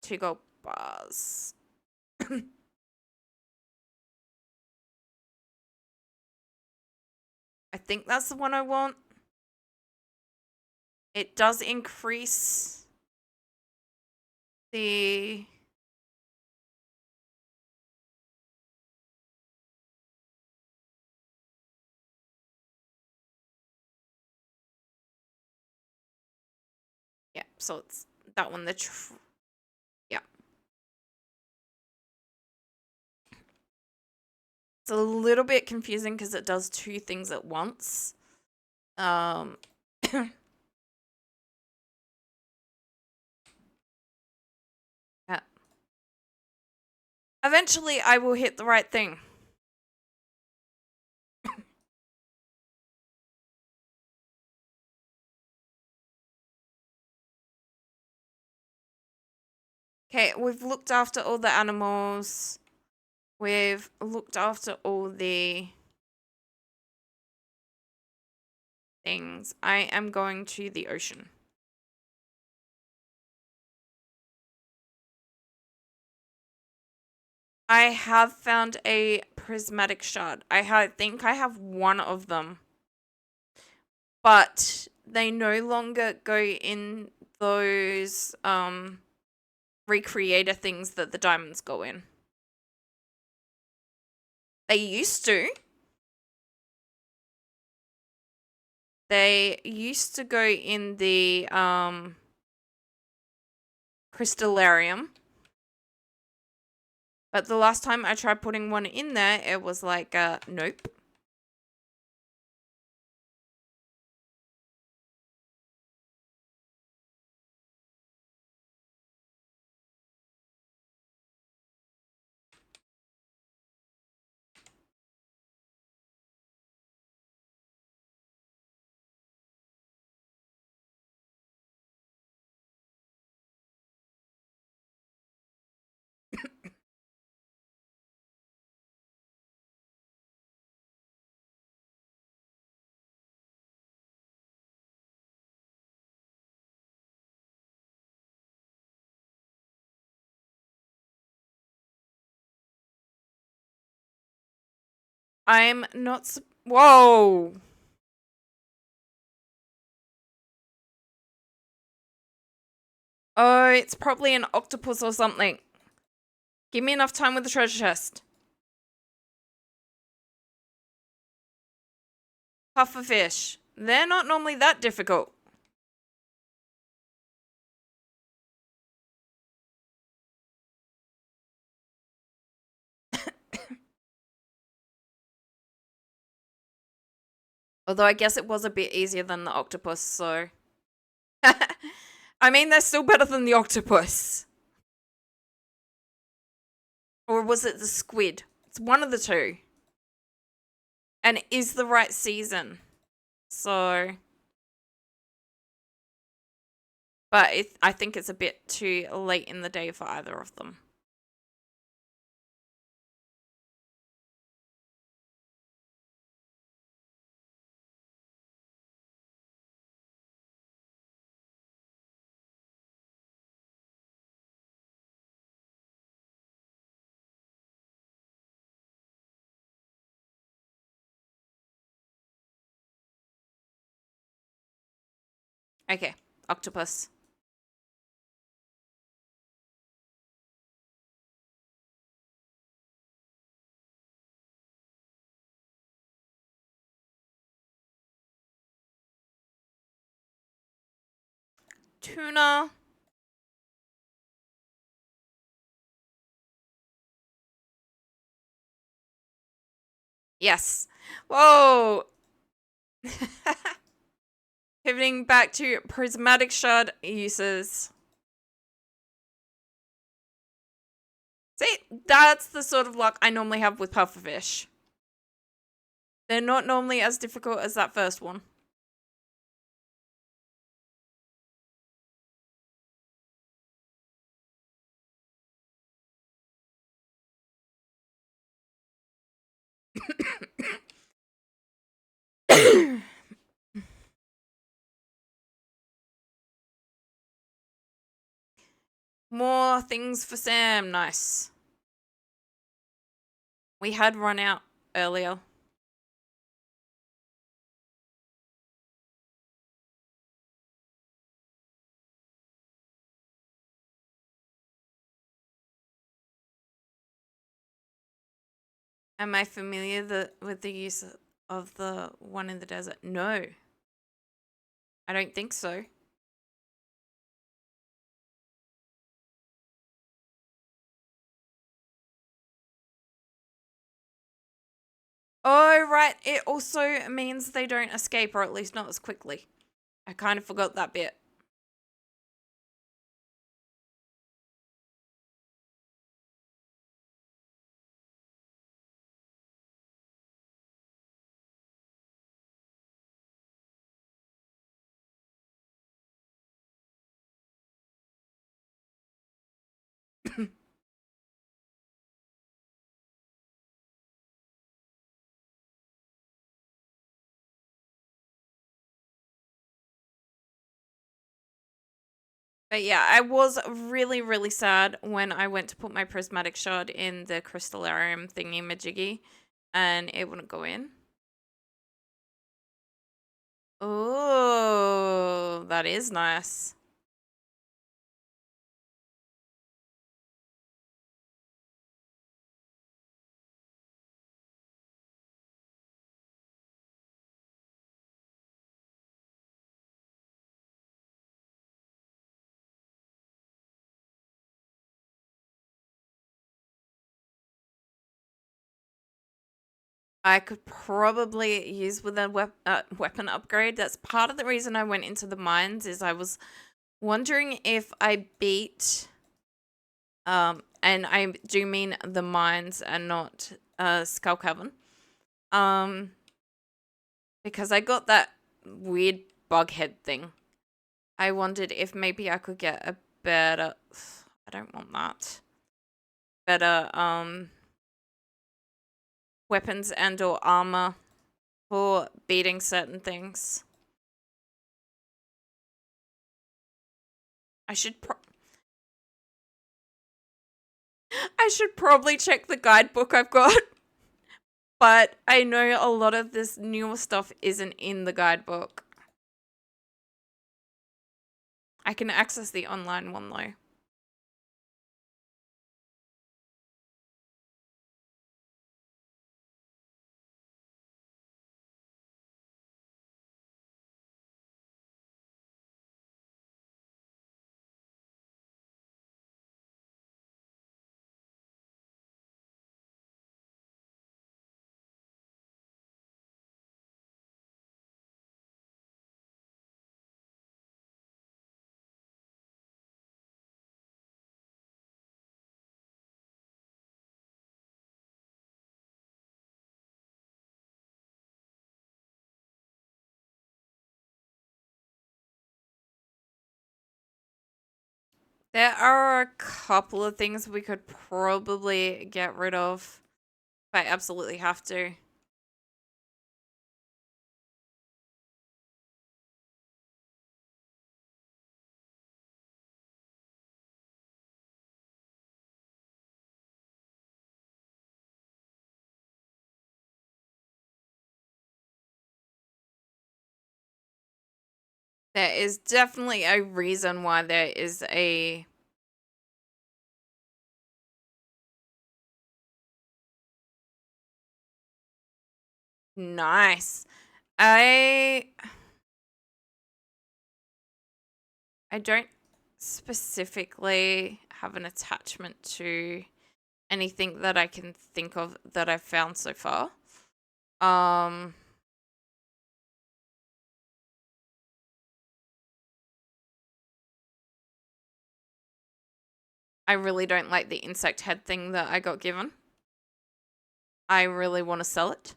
Two gold bars. I think that's the one I want. It does increase the... Yeah, so it's that one. Yeah. It's a little bit confusing because it does two things at once. Yeah. Eventually, I will hit the right thing. Okay, we've looked after all the animals. We've looked after all the things. I am going to the ocean. I have found a prismatic shard. I think I have one of them. But they no longer go in those recreator things that the diamonds go in. They used to. They used to go in the crystallarium. But the last time I tried putting one in there, it was like, nope. I'm not. Whoa. Oh, it's probably an octopus or something. Give me enough time with the treasure chest. Pufferfish. They're not normally that difficult. Although I guess it was a bit easier than the octopus, so. I mean, they're still better than the octopus. Or was it the squid? It's one of the two. And it is the right season. So. But I think it's a bit too late in the day for either of them. Okay, octopus. Tuna. Yes. Whoa. Pivoting back to prismatic shard uses. See, that's the sort of luck I normally have with pufferfish. They're not normally as difficult as that first one. More things for Sam. Nice. We had run out earlier. Am I familiar with the use of the one in the desert? No. I don't think so. Oh, right. It also means they don't escape, or at least not as quickly. I kind of forgot that bit. But yeah, I was really, really sad when I went to put my prismatic shard in the crystallarium thingy majiggy and it wouldn't go in. Oh, that is nice. I could probably use with a weapon upgrade. That's part of the reason I went into the mines, is I was wondering if I beat, and I do mean the mines and not Skull Cavern. Because I got that weird bug head thing. I wondered if maybe I could get a better, I don't want that. Better weapons and or armor for beating certain things. I should probably check the guidebook I've got. But I know a lot of this newer stuff isn't in the guidebook. I can access the online one though. There are a couple of things we could probably get rid of if I absolutely have to. There is definitely a reason why there is a nice. I don't specifically have an attachment to anything that I can think of that I've found so far. I really don't like the insect head thing that I got given. I really want to sell it.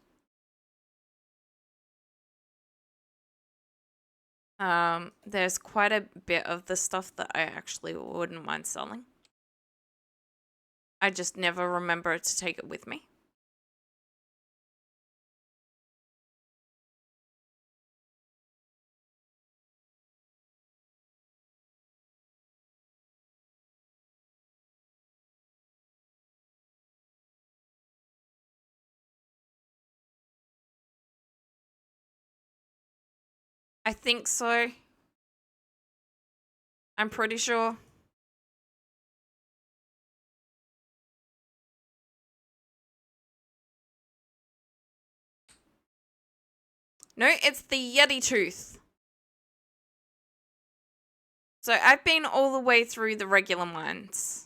There's quite a bit of the stuff that I actually wouldn't mind selling. I just never remember to take it with me. I think so. I'm pretty sure. No, it's the Yeti tooth. So I've been all the way through the regular mines.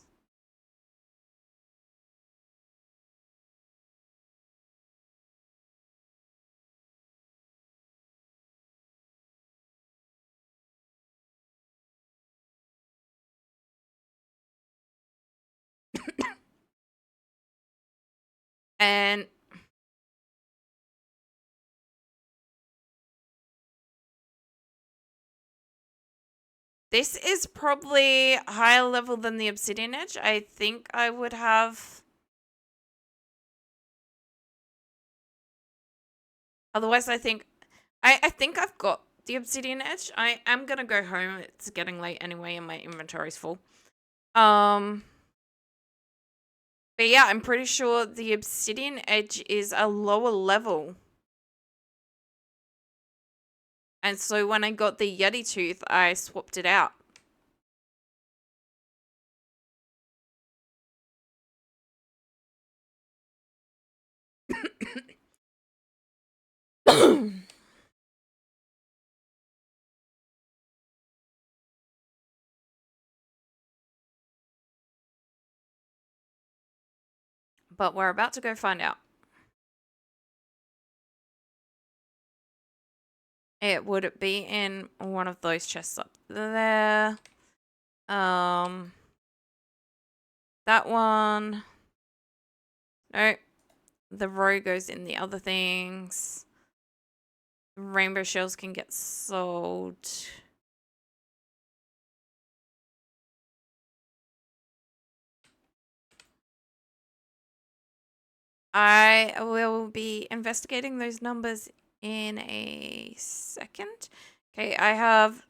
And this is probably higher level than the obsidian edge. I think I would have. Otherwise, I think I've got the obsidian edge. I am gonna go home. It's getting late anyway, and my inventory's full. But yeah, I'm pretty sure the obsidian edge is a lower level. And so when I got the Yeti tooth, I swapped it out. But we're about to go find out. it would be in one of those chests up there. That one. No, the row goes in the other things. Rainbow shells can get sold. I will be investigating those numbers in a second. Okay, I have...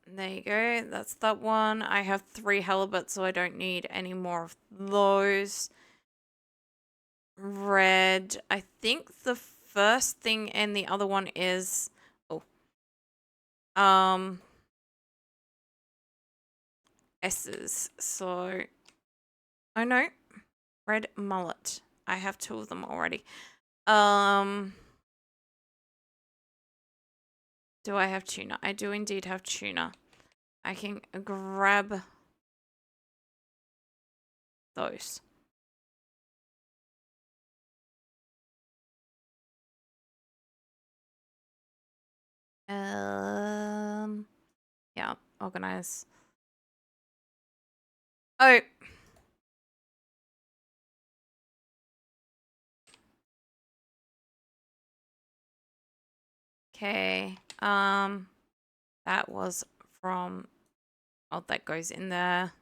There you go. That's that one. I have 3 halibut, so I don't need any more of those. Red. I think the first thing and the other one is... Oh. S's. So... Oh, no. Red mullet. I have 2 of them already. Do I have tuna? I do indeed have tuna. I can grab those. Yeah, organize. Oh. Okay. That was from... Oh, that goes in there.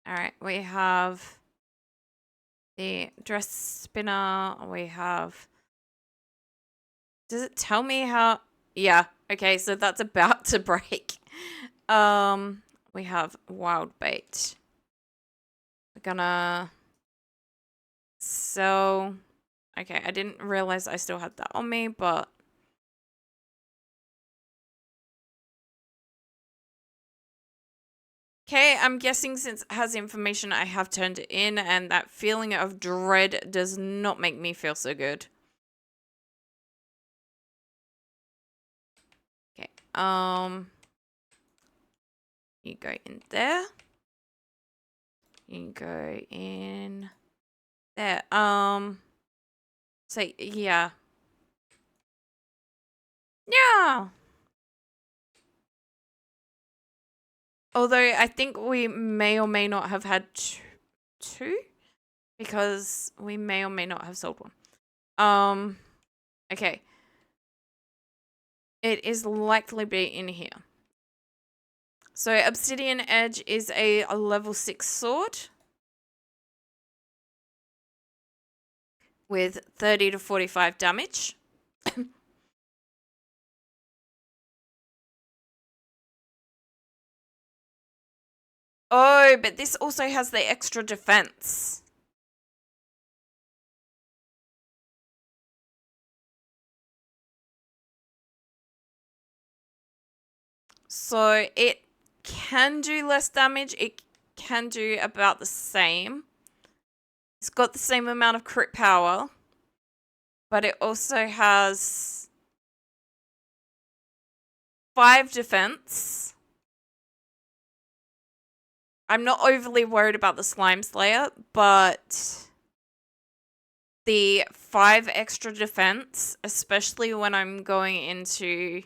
All right, we have the dress spinner. We have... Does it tell me how... Yeah, okay, so that's about to break. We have wild bait. We're gonna sell... Okay, I didn't realize I still had that on me, but... Okay, I'm guessing since it has information, I have turned it in, and that feeling of dread does not make me feel so good. Okay, you go in there. You go in there. So, yeah. Yeah! Although, I think we may or may not have had two, because we may or may not have sold one. Okay. It is likely be in here. So, Obsidian Edge is a level 6 sword with 30 to 45 damage. Oh, but this also has the extra defense. So it can do less damage. It can do about the same. It's got the same amount of crit power. But it also has 5 defense. I'm not overly worried about the Slime Slayer, but the 5 extra defense, especially when I'm going into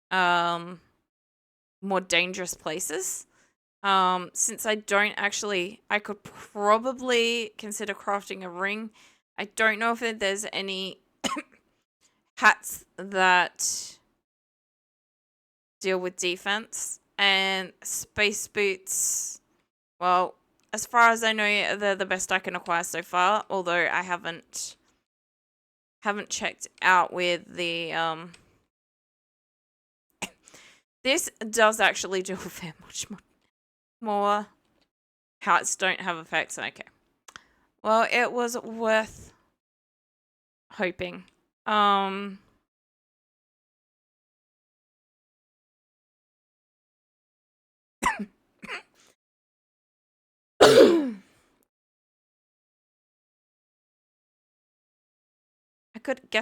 more dangerous places. Since I don't actually... I could probably consider crafting a ring. I don't know if there's any hats that deal with defense. And space boots, well, as far as I know, they're the best I can acquire so far. Although I haven't checked out with the This does actually do a fair much more. Hats don't have effects. Okay. Well, it was worth hoping.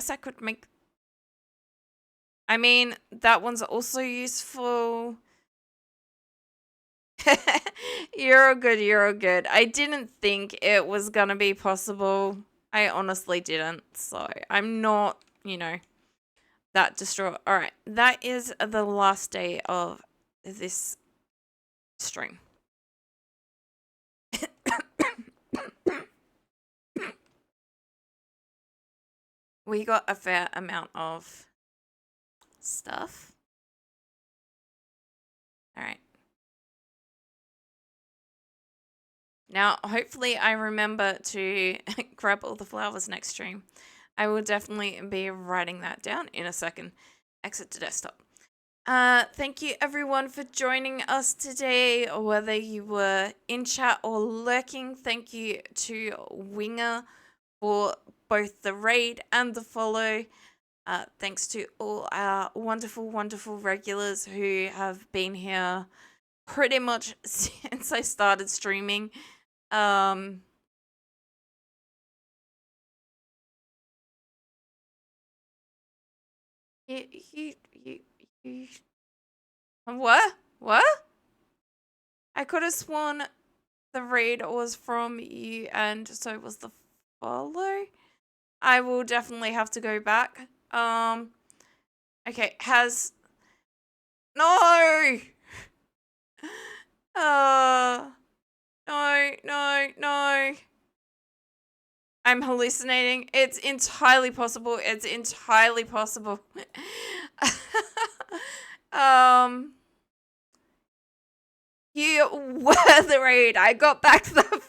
I could make... I mean, that one's also useful. You're all good. I didn't think it was gonna be possible I honestly didn't. So I'm not, that distraught. All right. That is the last day of this stream. We got a fair amount of stuff. All right. Now, hopefully I remember to grab all the flowers next stream. I will definitely be writing that down in a second. Exit to desktop. Thank you everyone for joining us today, whether you were in chat or lurking. Thank you to Winger for both the raid and the follow. Thanks to all our wonderful, wonderful regulars who have been here pretty much since I started streaming. You, what? What? I could have sworn the raid was from you and so was the follow. I will definitely have to go back. Okay, no! No. I'm hallucinating. It's entirely possible. You were the raid. I got back that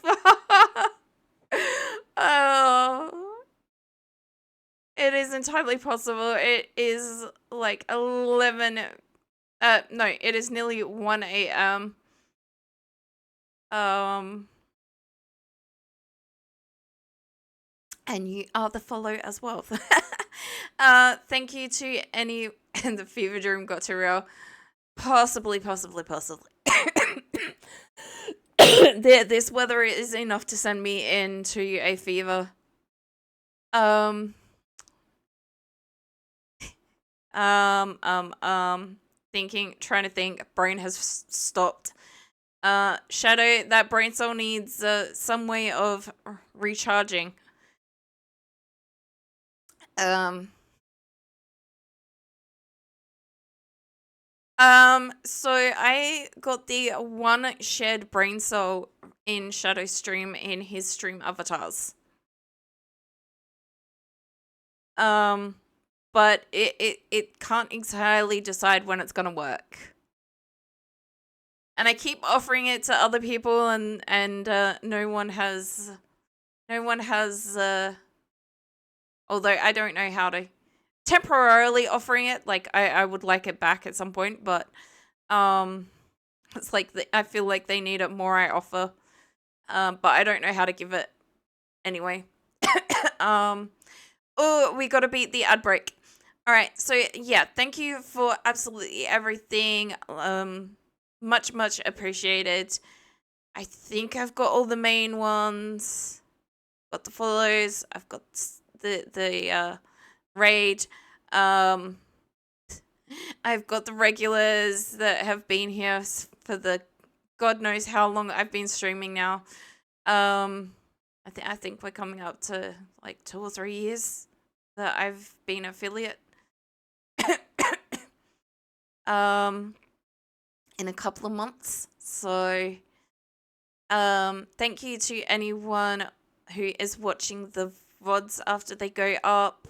far. It is entirely possible. It is like 11. No, it is nearly 1 a.m. And you are the follow as well. Thank you to any and the fever dream got too real. Possibly. This weather is enough to send me into a fever. Trying to think. Brain has stopped. Shadow, that brain cell needs some way of recharging. So I got the one shared brain cell in Shadow stream in his stream avatars. But it can't entirely decide when it's gonna work. And I keep offering it to other people and no one has although I don't know how to temporarily offering it, like I would like it back at some point, but it's like I feel like they need it more I offer. But I don't know how to give it anyway. Oh, we got to beat the ad break. All right. So yeah, thank you for absolutely everything. Much appreciated. I think I've got all the main ones. Got the follows. I've got the raid. I've got the regulars that have been here for the God knows how long I've been streaming now. I think we're coming up to like 2 or 3 years that I've been affiliate. In a couple of months. So thank you to anyone who is watching the VODs after they go up.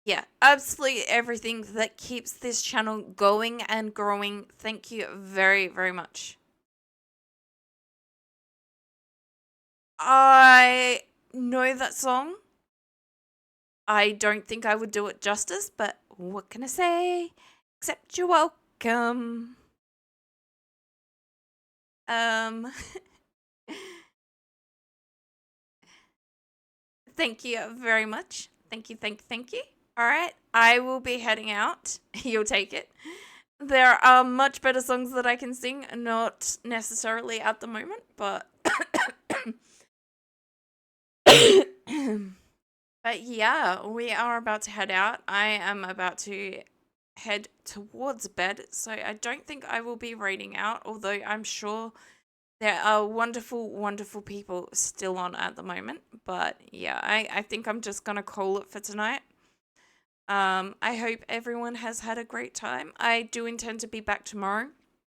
Yeah, absolutely everything that keeps this channel going and growing. Thank you very, very much. I know that song. I don't think I would do it justice, but what can I say? Except you're welcome. Thank you very much. Thank you. All right, I will be heading out. You'll take it. There are much better songs that I can sing, not necessarily at the moment, but but yeah, we are about to head out. I am about to head towards bed, so I don't think I will be raiding out, although I'm sure There are wonderful, wonderful people still on at the moment. But yeah, I think I'm just going to call it for tonight. I hope everyone has had a great time. I do intend to be back tomorrow.